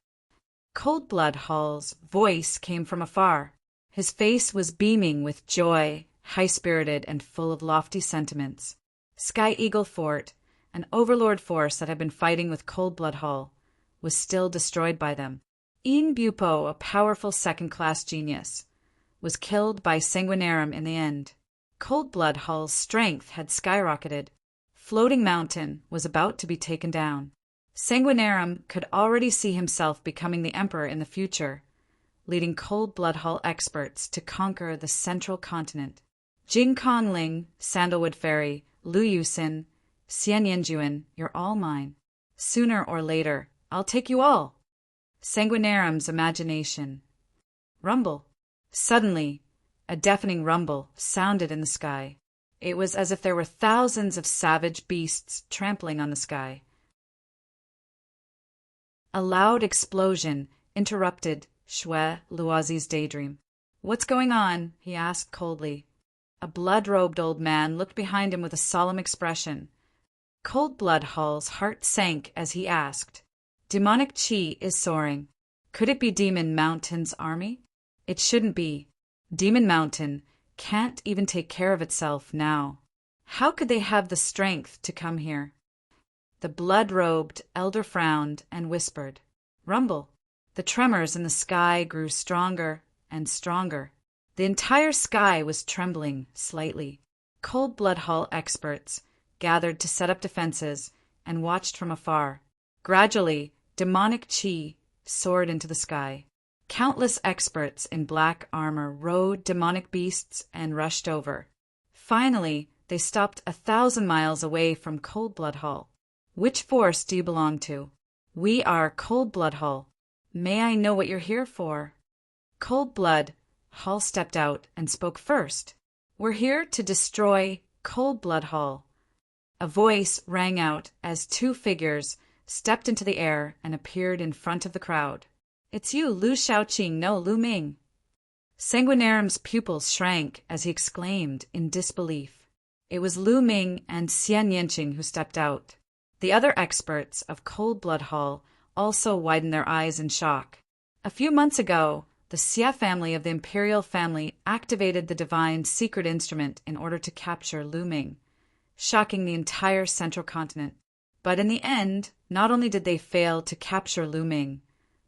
Cold Blood Hall's voice came from afar. His face was beaming with joy, high-spirited and full of lofty sentiments. Sky Eagle Fort, an overlord force that had been fighting with Cold Blood Hall, was still destroyed by them. Ian Bupo, a powerful second-class genius, was killed by Sanguinarum in the end. Cold Blood Hall's strength had skyrocketed. Floating Mountain was about to be taken down. Sanguinarum could already see himself becoming the emperor in the future, leading Cold Blood Hall experts to conquer the central continent. Jing Conling, Sandalwood Fairy, Lu Yusin, Xian Yanjuan, you're all mine. Sooner or later, I'll take you all. Sanguinarum's imagination. Rumble. Suddenly, a deafening rumble sounded in the sky. It was as if there were thousands of savage beasts trampling on the sky. A loud explosion interrupted Shwe Luozi's daydream. What's going on? He asked coldly. A blood-robed old man looked behind him with a solemn expression. Cold Blood Hall's heart sank as he asked. Demonic chi is soaring. Could it be Demon Mountain's army? It shouldn't be. Demon Mountain can't even take care of itself now. How could they have the strength to come here? The blood-robed elder frowned and whispered. Rumble. The tremors in the sky grew stronger and stronger. The entire sky was trembling slightly. Cold Blood Hall experts gathered to set up defenses and watched from afar. Gradually, demonic chi soared into the sky. Countless experts in black armor rode demonic beasts and rushed over. Finally, they stopped 1,000 miles away from Cold Blood Hall. Which force do you belong to? We are Cold Blood Hall. May I know what you're here for? Cold Blood Hall stepped out and spoke first. We're here to destroy Cold Blood Hall. A voice rang out as two figures stepped into the air and appeared in front of the crowd. It's you, Lu Shaoqing, no, Lu Ming. Sanguinarum's pupils shrank as he exclaimed in disbelief. It was Lu Ming and Xian Yanqing who stepped out. The other experts of Cold Blood Hall also widened their eyes in shock. A few months ago, the Xia family of the imperial family activated the divine secret instrument in order to capture Lu Ming, shocking the entire central continent. But in the end, not only did they fail to capture Lu Ming,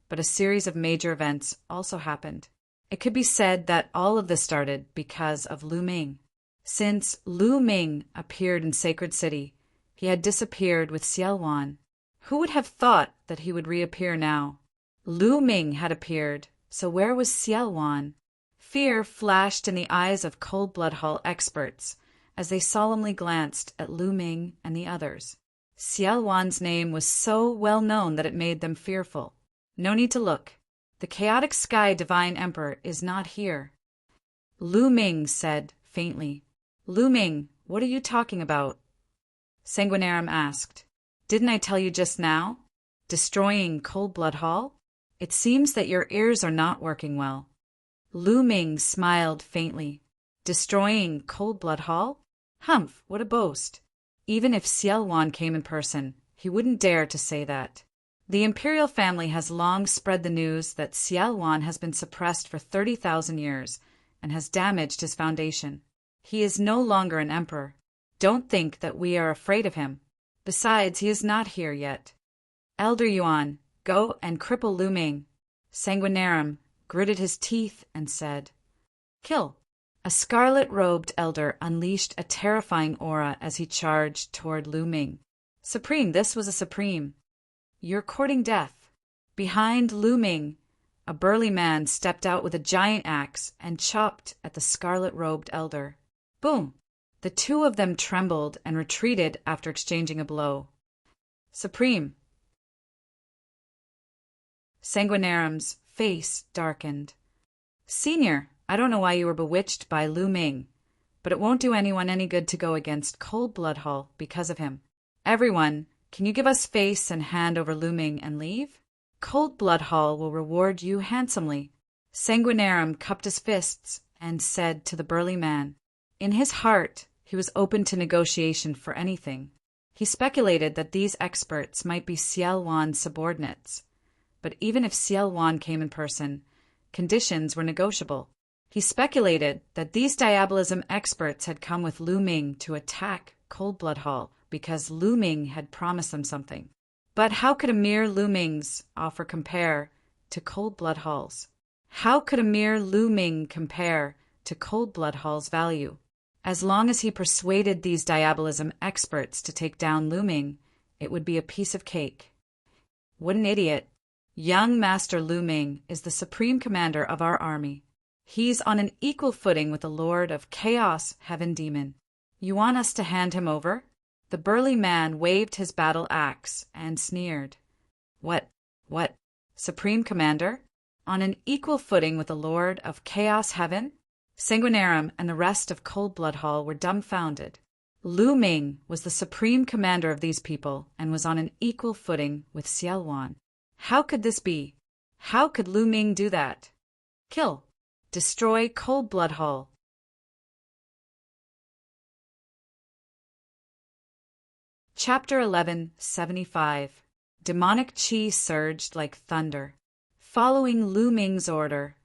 but a series of major events also happened. It could be said that all of this started because of Lu Ming. Since Lu Ming appeared in Sacred City, he had disappeared with Xiao Wan. Who would have thought that he would reappear now? Lu Ming had appeared, so where was Xiao Wan? Fear flashed in the eyes of Cold Blood Hall experts as they solemnly glanced at Lu Ming and the others. Xiao Wan's name was so well known that it made them fearful. No need to look. The chaotic sky divine emperor is not here. Lu Ming said faintly. Lu Ming, what are you talking about? Sanguinarum asked. Didn't I tell you just now? Destroying Cold Blood Hall? It seems that your ears are not working well. Lu Ming smiled faintly. Destroying Cold Blood Hall? Humph, what a boast. Even if Xiao Wan came in person, He wouldn't dare to say that. The imperial family has long spread the news that Xiaowan has been suppressed for 30,000 years and has damaged his foundation. He is no longer an emperor. Don't think that we are afraid of him. Besides, he is not here yet. Elder Yuan, go and cripple Lu Ming. Sanguinarum gritted his teeth and said, Kill. A scarlet-robed elder unleashed a terrifying aura as he charged toward Lu Ming. Supreme, this was a supreme. You're courting death. Behind Lu Ming, a burly man stepped out with a giant axe and chopped at the scarlet-robed elder. Boom! The two of them trembled and retreated after exchanging a blow. Supreme. Sanguinarum's face darkened. Senior, I don't know why you were bewitched by Lu Ming, but it won't do anyone any good to go against Cold Blood Hall because of him. Everyone, can you give us face and hand over Lu Ming and leave? Cold Blood Hall will reward you handsomely. Sanguinarum cupped his fists and said to the burly man. In his heart, he was open to negotiation for anything. He speculated that these experts might be Xiaowan's subordinates, but even if Xiaowan came in person, conditions were negotiable. He speculated that these diabolism experts had come with Lu Ming to attack Cold Blood Hall because Lu Ming had promised them something. But how could a mere Lu Ming's offer compare to Cold Blood Hall's? How could a mere Lu Ming compare to Cold Blood Hall's value? As long as he persuaded these diabolism experts to take down Lu Ming, it would be a piece of cake. What an idiot. Young Master Lu Ming is the supreme commander of our army. He's on an equal footing with the Lord of Chaos Heaven Demon. You want us to hand him over? The burly man waved his battle axe and sneered. What? Supreme Commander? On an equal footing with the Lord of Chaos Heaven? Sanguinarum and the rest of Cold Blood Hall were dumbfounded. Lu Ming was the supreme commander of these people and was on an equal footing with Xiaowan. How could this be? How could Lu Ming do that? Kill. Destroy Cold Blood Hall. Chapter 1175. Demonic Qi surged like thunder. Following Lu Ming's order,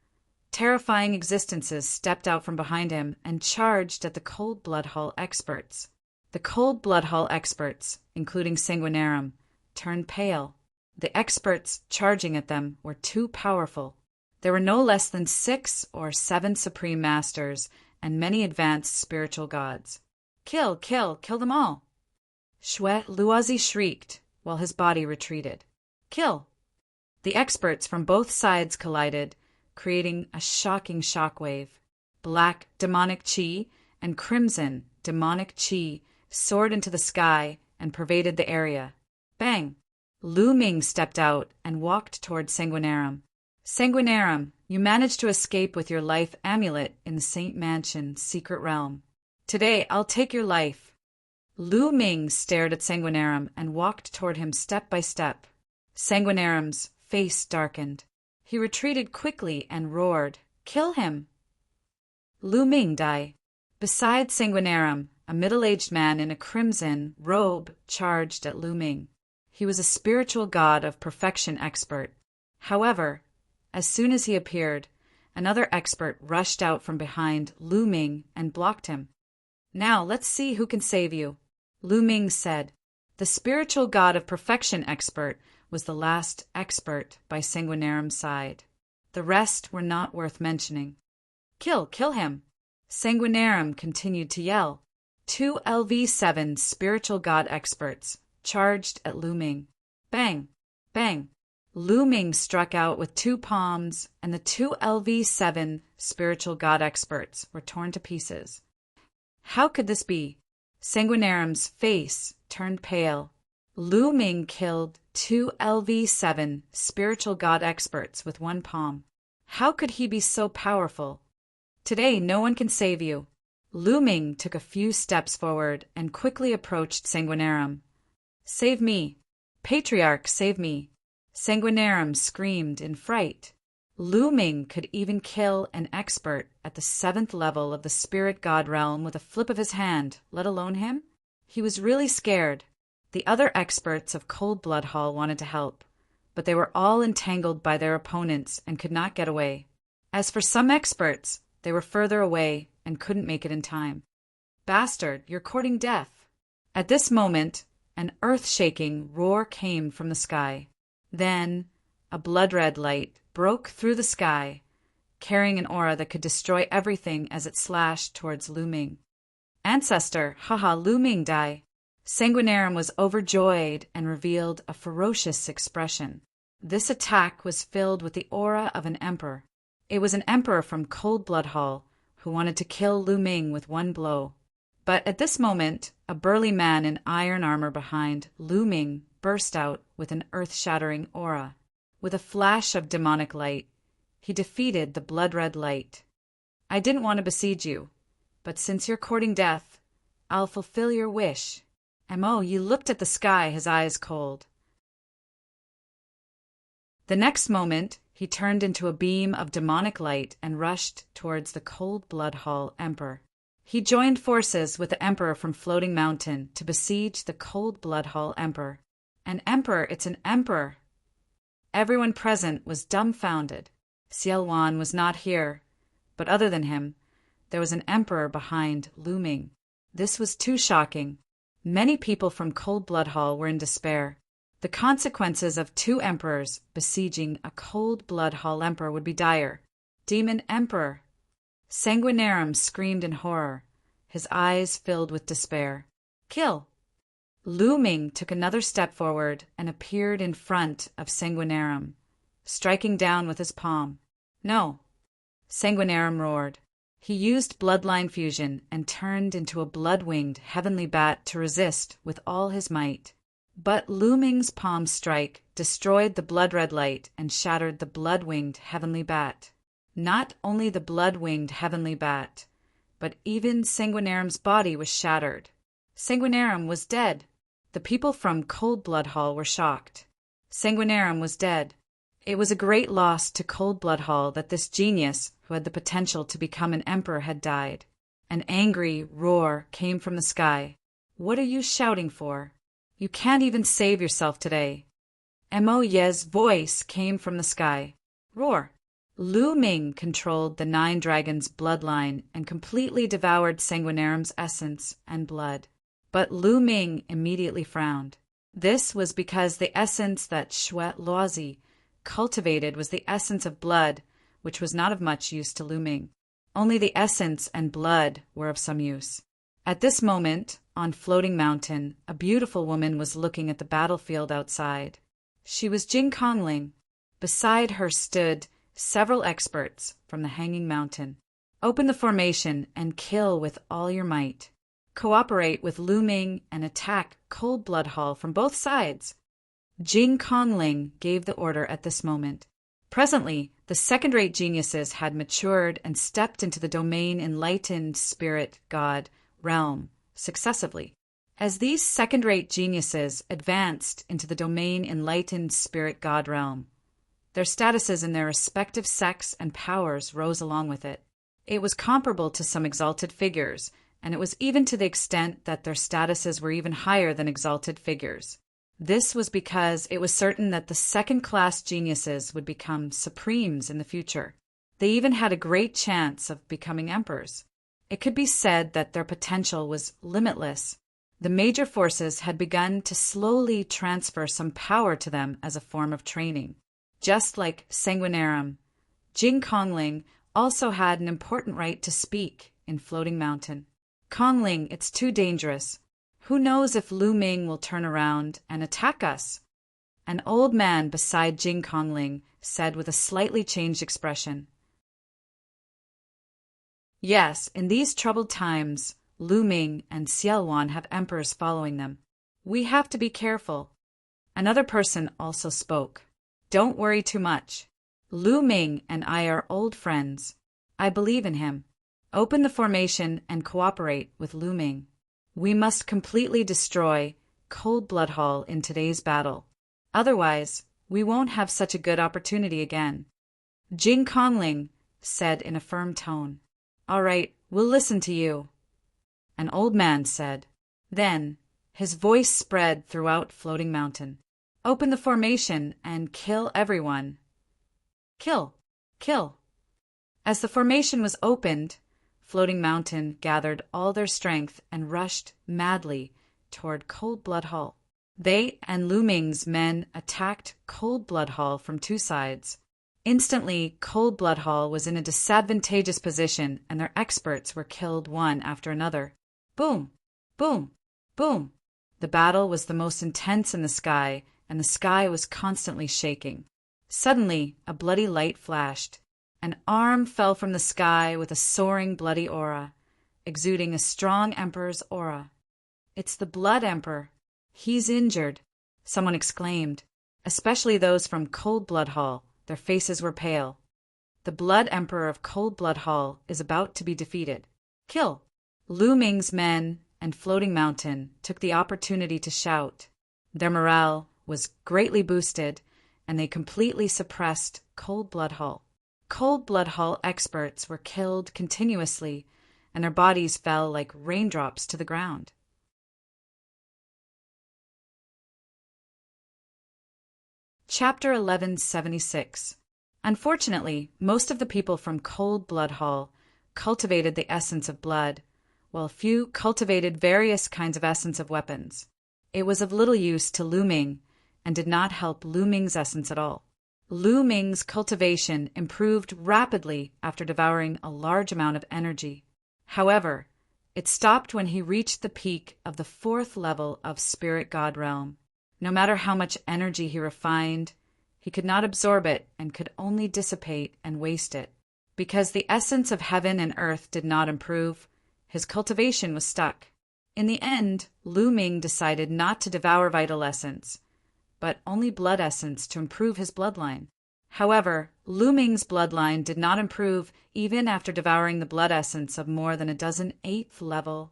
terrifying existences stepped out from behind him and charged at the Cold Blood Hall experts. The Cold Blood Hall experts, including Sanguinarum, turned pale. The experts charging at them were too powerful. There were no less than 6 or 7 supreme masters and many advanced spiritual gods. Kill them all! Shue Luozi shrieked while his body retreated. Kill! The experts from both sides collided, creating a shocking shockwave. Black demonic qi and crimson demonic qi soared into the sky and pervaded the area. Bang! Lu Ming stepped out and walked toward Sanguinarum. Sanguinarum, you managed to escape with your life amulet in the Saint Mansion secret realm. Today I'll take your life. Lu Ming stared at Sanguinarum and walked toward him step by step. Sanguinarum's face darkened. He retreated quickly and roared, Kill him! Lu Ming died. Beside Sanguinarum, a middle-aged man in a crimson robe charged at Lu Ming. He was a spiritual god of perfection expert. However, as soon as he appeared, another expert rushed out from behind Lu Ming and blocked him. Now let's see who can save you, Lu Ming said. The spiritual god of perfection expert was the last expert by Sanguinarum's side. The rest were not worth mentioning. Kill him! Sanguinarum continued to yell. 2 LV7 spiritual god experts charged at Lu Ming. Bang! Bang! Lu Ming struck out with 2 palms, and the 2 LV7 spiritual god experts were torn to pieces. How could this be? Sanguinarum's face turned pale. Lu Ming killed 2 LV7 spiritual god experts with 1 palm. How could he be so powerful? Today no one can save you. Lu Ming took a few steps forward and quickly approached Sanguinarum. Save me! Patriarch, save me! Sanguinarum screamed in fright. Lu Ming could even kill an expert at the 7th level of the spirit god realm with a flip of his hand, let alone him? He was really scared. The other experts of Cold Blood Hall wanted to help, but they were all entangled by their opponents and could not get away. As for some experts, they were further away and couldn't make it in time. Bastard, you're courting death. At this moment, an earth-shaking roar came from the sky. Then, a blood-red light broke through the sky, carrying an aura that could destroy everything as it slashed towards Lu Ming. Ancestor, haha, Lu Ming die. Sanguinarum was overjoyed and revealed a ferocious expression. This attack was filled with the aura of an emperor. It was an emperor from Cold Blood Hall who wanted to kill Lu Ming with one blow. But at this moment, a burly man in iron armor behind Lu Ming burst out with an earth-shattering aura. With a flash of demonic light, he defeated the blood-red light. I didn't want to besiege you, but since you're courting death, I'll fulfill your wish. Mo, you looked at the sky, his eyes cold. The next moment, he turned into a beam of demonic light and rushed towards the Cold Blood Hall Emperor. He joined forces with the Emperor from Floating Mountain to besiege the Cold Blood Hall Emperor. An emperor, it's an emperor! Everyone present was dumbfounded. Xiao Wan was not here, but other than him, there was an emperor behind Lu Ming. This was too shocking. Many people from Cold Blood Hall were in despair. The consequences of two emperors besieging a Cold Blood Hall emperor would be dire. Demon Emperor! Sanguinarum screamed in horror, his eyes filled with despair. Kill! Lu Ming took another step forward and appeared in front of Sanguinarum, striking down with his palm. No! Sanguinarum roared. He used bloodline fusion and turned into a blood-winged heavenly bat to resist with all his might. But Lu Ming's palm strike destroyed the blood-red light and shattered the blood-winged heavenly bat. Not only the blood-winged heavenly bat, but even Sanguinarum's body was shattered. Sanguinarum was dead. The people from Cold Blood Hall were shocked. Sanguinarum was dead. It was a great loss to Cold Blood Hall that this genius, who had the potential to become an emperor, had died. An angry roar came from the sky. What are you shouting for? You can't even save yourself today. Mo Ye's voice came from the sky. Roar! Lu Ming controlled the Nine Dragons' bloodline and completely devoured Sanguinarum's essence and blood. But Lu Ming immediately frowned. This was because the essence that Xuet Luozi cultivated was the essence of blood, which was not of much use to Lu Ming. Only the essence and blood were of some use. At this moment, on Floating Mountain, a beautiful woman was looking at the battlefield outside. She was Jing Kongling. Beside her stood several experts from the Hanging Mountain. Open the formation and kill with all your might. Cooperate with Lu Ming and attack Cold Blood Hall from both sides. Jing Kongling gave the order at this moment. Presently, the second-rate geniuses had matured and stepped into the domain enlightened spirit god realm successively. As these second-rate geniuses advanced into the domain enlightened spirit god realm, their statuses in their respective sects and powers rose along with it. It was comparable to some exalted figures, and it was even to the extent that their statuses were even higher than exalted figures. This was because it was certain that the second-class geniuses would become supremes in the future. They even had a great chance of becoming emperors. It could be said that their potential was limitless. The major forces had begun to slowly transfer some power to them as a form of training. Just like Sanguinarum, Jing Kongling also had an important right to speak in Floating Mountain. Kongling, it's too dangerous. Who knows if Lu Ming will turn around and attack us? An old man beside Jing Kongling said with a slightly changed expression. Yes, in these troubled times, Lu Ming and Xiao Wan have emperors following them. We have to be careful. Another person also spoke. Don't worry too much. Lu Ming and I are old friends. I believe in him. Open the formation and cooperate with Lu Ming. We must completely destroy Cold Blood Hall in today's battle. Otherwise, we won't have such a good opportunity again. Jing Kongling said in a firm tone. All right, we'll listen to you. An old man said. Then, His voice spread throughout Floating Mountain. Open the formation and kill everyone. Kill, kill. As the formation was opened, Floating Mountain gathered all their strength and rushed madly toward Cold Blood Hall. They and Lu Ming's men attacked Cold Blood Hall from two sides. Instantly, Cold Blood Hall was in a disadvantageous position, and their experts were killed one after another. Boom, boom, boom. The battle was the most intense in the sky, and the sky was constantly shaking. Suddenly, a bloody light flashed. An arm fell from the sky with a soaring bloody aura, exuding a strong emperor's aura. It's the Blood Emperor. He's injured, someone exclaimed, especially those from Cold Blood Hall. Their faces were pale. The Blood Emperor of Cold Blood Hall is about to be defeated. Kill! Lu Ming's men and Floating Mountain took the opportunity to shout. Their morale was greatly boosted, and they completely suppressed Cold Blood Hall. Cold Blood Hall experts were killed continuously, and their bodies fell like raindrops to the ground. Chapter 1176. Unfortunately, most of the people from Cold Blood Hall cultivated the essence of blood, while few cultivated various kinds of essence of weapons. It was of little use to Lu Ming, and did not help Lu Ming's essence at all. Lu Ming's cultivation improved rapidly after devouring a large amount of energy. However, it stopped when he reached the peak of the 4th level of Spirit God Realm. No matter how much energy he refined, he could not absorb it and could only dissipate and waste it. Because the essence of heaven and earth did not improve, his cultivation was stuck. In the end, Lu Ming decided not to devour vital essence, but only blood essence to improve his bloodline. However, Lu Ming's bloodline did not improve even after devouring the blood essence of more than a dozen 8th level,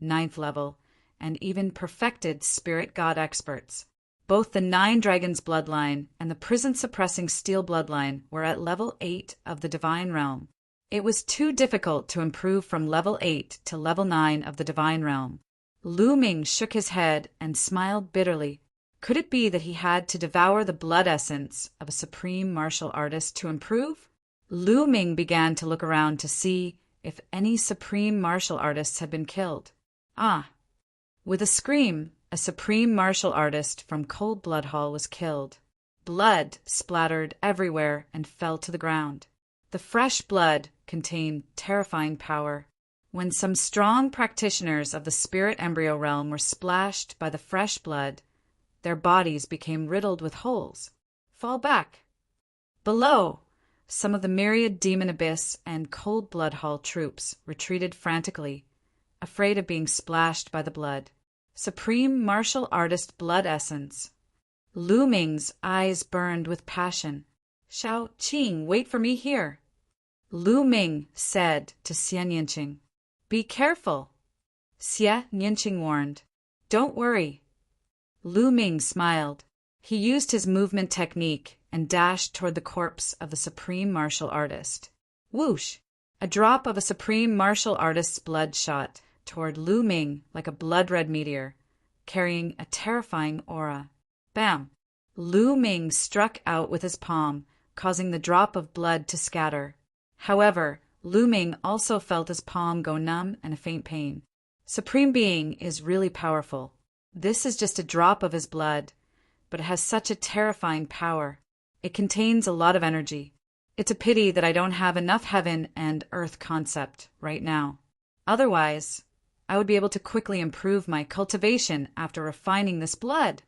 9th level, and even perfected spirit god experts. Both the 9 Dragons bloodline and the prison-suppressing Steel bloodline were at level 8 of the Divine Realm. It was too difficult to improve from level 8 to level 9 of the Divine Realm. Lu Ming shook his head and smiled bitterly. Could it be that he had to devour the blood essence of a supreme martial artist to improve? Lu Ming began to look around to see if any supreme martial artists had been killed. Ah! With a scream, a supreme martial artist from Cold Blood Hall was killed. Blood splattered everywhere and fell to the ground. The fresh blood contained terrifying power. When some strong practitioners of the spirit embryo realm were splashed by the fresh blood, their bodies became riddled with holes. Fall back! Below, some of the myriad Demon Abyss and Cold Blood Hall troops retreated frantically, afraid of being splashed by the blood. Supreme martial artist blood essence. Lu Ming's eyes burned with passion. Shao Qing, wait for me here. Lu Ming said to Xie Nianqing. Be careful. Xie Nianqing warned. Don't worry. Lu Ming smiled. He used his movement technique and dashed toward the corpse of the supreme martial artist. Whoosh! A drop of a supreme martial artist's blood shot toward Lu Ming like a blood-red meteor, carrying a terrifying aura. Bam! Lu Ming struck out with his palm, causing the drop of blood to scatter. However, Lu Ming also felt his palm go numb and a faint pain. Supreme Being is really powerful. This is just a drop of his blood, but it has such a terrifying power. It contains a lot of energy. It's a pity that I don't have enough heaven and earth concept right now. Otherwise, I would be able to quickly improve my cultivation after refining this blood.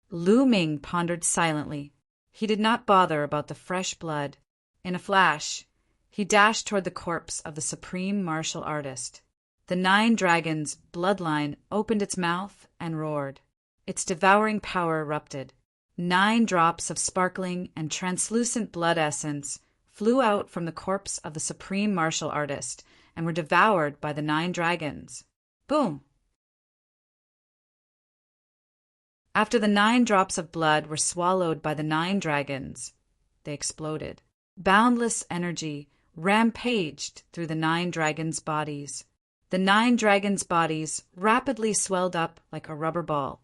Lu Ming pondered silently. He did not bother about the fresh blood. In a flash, he dashed toward the corpse of the supreme martial artist. The 9 Dragons bloodline opened its mouth and roared. Its devouring power erupted. 9 drops of sparkling and translucent blood essence flew out from the corpse of the supreme martial artist and were devoured by the 9 dragons. Boom! After the 9 drops of blood were swallowed by the 9 dragons, they exploded. Boundless energy rampaged through the 9 dragons' bodies. The 9 dragons' bodies rapidly swelled up like a rubber ball,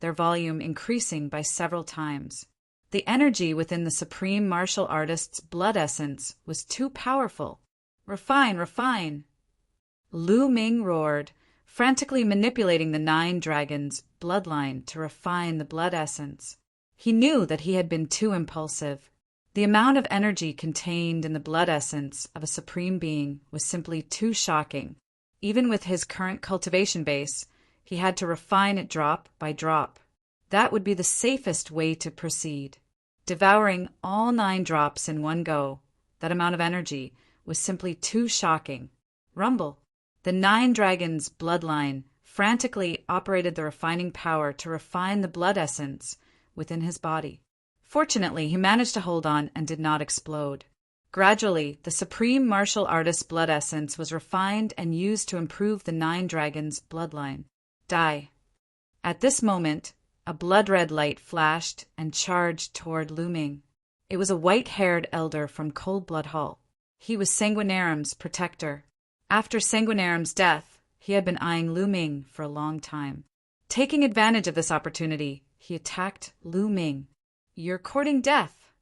their volume increasing by several times. The energy within the supreme martial artist's blood essence was too powerful. Refine, refine! Lu Ming roared, frantically manipulating the 9 dragons' bloodline to refine the blood essence. He knew that he had been too impulsive. The amount of energy contained in the blood essence of a supreme being was simply too shocking. Even with his current cultivation base, he had to refine it drop by drop. That would be the safest way to proceed. Devouring all 9 drops in one go, that amount of energy, was simply too shocking. Rumble! The 9 dragons' bloodline frantically operated the refining power to refine the blood essence within his body. Fortunately, he managed to hold on and did not explode. Gradually, the supreme martial artist's blood essence was refined and used to improve the 9 dragons' bloodline. Die. At this moment, a blood-red light flashed and charged toward Lu Ming. It was a white-haired elder from Cold Blood Hall. He was Sanguinarum's protector. After Sanguinarum's death, he had been eyeing Lu Ming for a long time. Taking advantage of this opportunity, he attacked Lu Ming. You're courting death.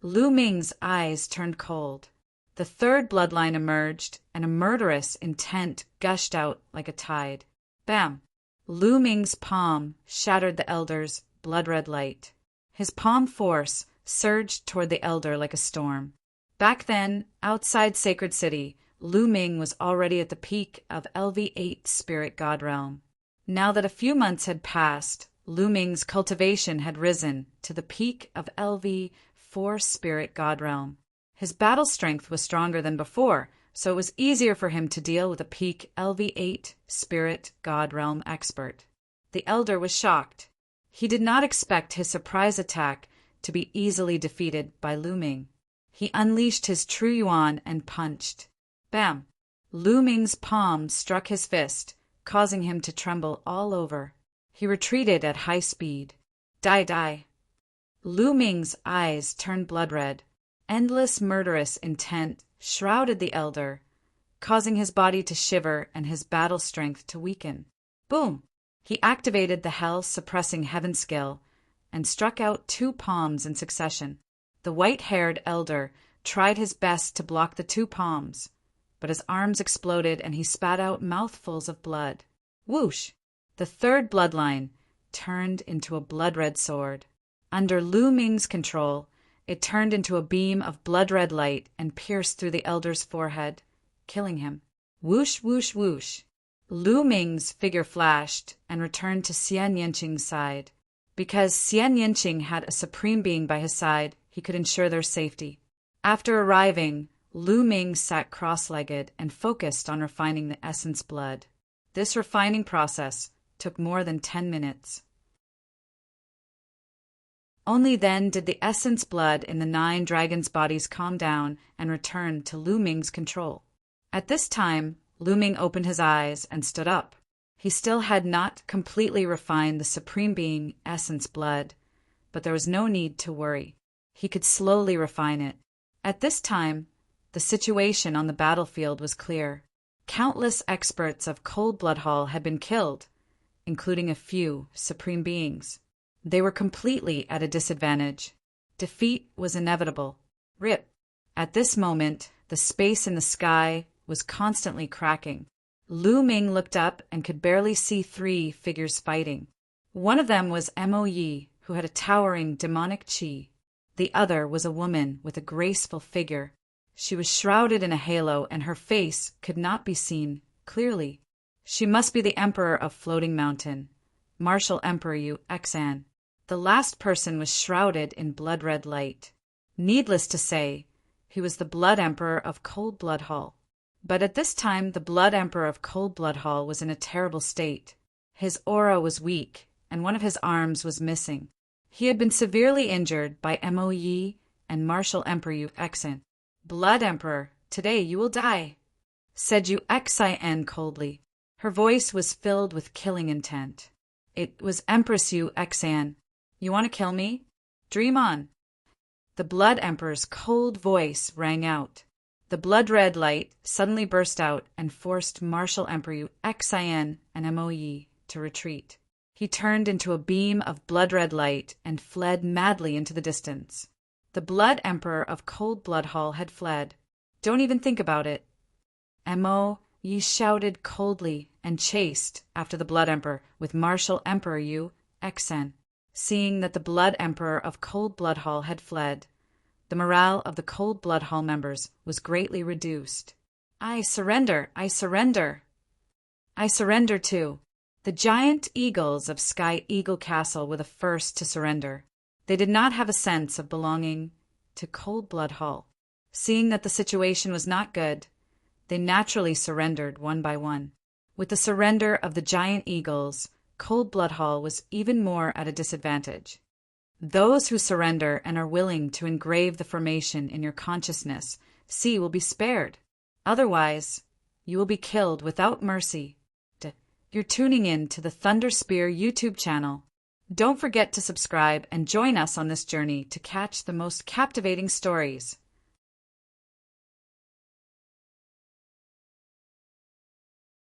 Lu Ming's eyes turned cold. The 3rd bloodline emerged, and a murderous intent gushed out like a tide. Bam! Lu Ming's palm shattered the elder's blood-red light. His palm force surged toward the elder like a storm. Back then, outside Sacred City, Lu Ming was already at the peak of LV8 Spirit God Realm. Now that a few months had passed, Lu Ming's cultivation had risen to the peak of LV4 Spirit God Realm. His battle strength was stronger than before, so it was easier for him to deal with a peak LV8 Spirit God Realm expert. The elder was shocked. He did not expect his surprise attack to be easily defeated by Lu Ming. He unleashed his true yuan and punched. Bam! Lu Ming's palm struck his fist, causing him to tremble all over. He retreated at high speed. Die, die! Lu Ming's eyes turned blood-red. Endless murderous intent shrouded the elder, causing his body to shiver and his battle strength to weaken. Boom! He activated the hell-suppressing heaven skill and struck out 2 palms in succession. The white-haired elder tried his best to block the 2 palms, but his arms exploded and he spat out mouthfuls of blood. Whoosh! The 3rd bloodline turned into a blood-red sword. Under Lu Ming's control, it turned into a beam of blood-red light and pierced through the elder's forehead, killing him. Whoosh, whoosh, whoosh. Lu Ming's figure flashed and returned to Xian Yanqing's side. Because Xian Yanqing had a supreme being by his side, he could ensure their safety. After arriving, Lu Ming sat cross-legged and focused on refining the essence blood. This refining process took more than 10 minutes. Only then did the essence blood in the 9 dragons' bodies calm down and return to Lu Ming's control. At this time, Lu Ming opened his eyes and stood up. He still had not completely refined the supreme being essence blood, but there was no need to worry. He could slowly refine it. At this time, the situation on the battlefield was clear. Countless experts of Cold Blood Hall had been killed, including a few supreme beings. They were completely at a disadvantage. Defeat was inevitable. Rip. At this moment, the space in the sky was constantly cracking. Lu Ming looked up and could barely see 3 figures fighting. One of them was Mo Yi, who had a towering demonic qi. The other was a woman with a graceful figure. She was shrouded in a halo and her face could not be seen clearly. She must be the Emperor of Floating Mountain, Martial Emperor Yu Xan. The last person was shrouded in blood-red light. Needless to say, he was the Blood Emperor of Cold Blood Hall. But at this time, the Blood Emperor of Cold Blood Hall was in a terrible state. His aura was weak, and one of his arms was missing. He had been severely injured by Mo Yi and Martial Emperor Yu Xan. "Blood Emperor, today you will die," said Yu Xin coldly. Her voice was filled with killing intent. It was Empress Yu Xan. "You want to kill me? Dream on." The Blood Emperor's cold voice rang out. The blood-red light suddenly burst out and forced Marshal Emperor Xin and Moyi to retreat. He turned into a beam of blood-red light and fled madly into the distance. The Blood Emperor of Cold Blood Hall had fled. Don't even think about it. Mo Yi shouted coldly and chased after the Blood Emperor with Marshal Emperor Yu Xen. Seeing that the Blood Emperor of Cold Blood Hall had fled, the morale of the Cold Blood Hall members was greatly reduced. I surrender! I surrender! I surrender too! The giant eagles of Sky Eagle Castle were the first to surrender. They did not have a sense of belonging to Cold Blood Hall. Seeing that the situation was not good, they naturally surrendered one by one. With the surrender of the giant eagles, Cold Blood Hall was even more at a disadvantage. Those who surrender and are willing to engrave the formation in your consciousness, will be spared. Otherwise, you will be killed without mercy. You're tuning in to the Thunder Spear YouTube channel. Don't forget to subscribe and join us on this journey to catch the most captivating stories.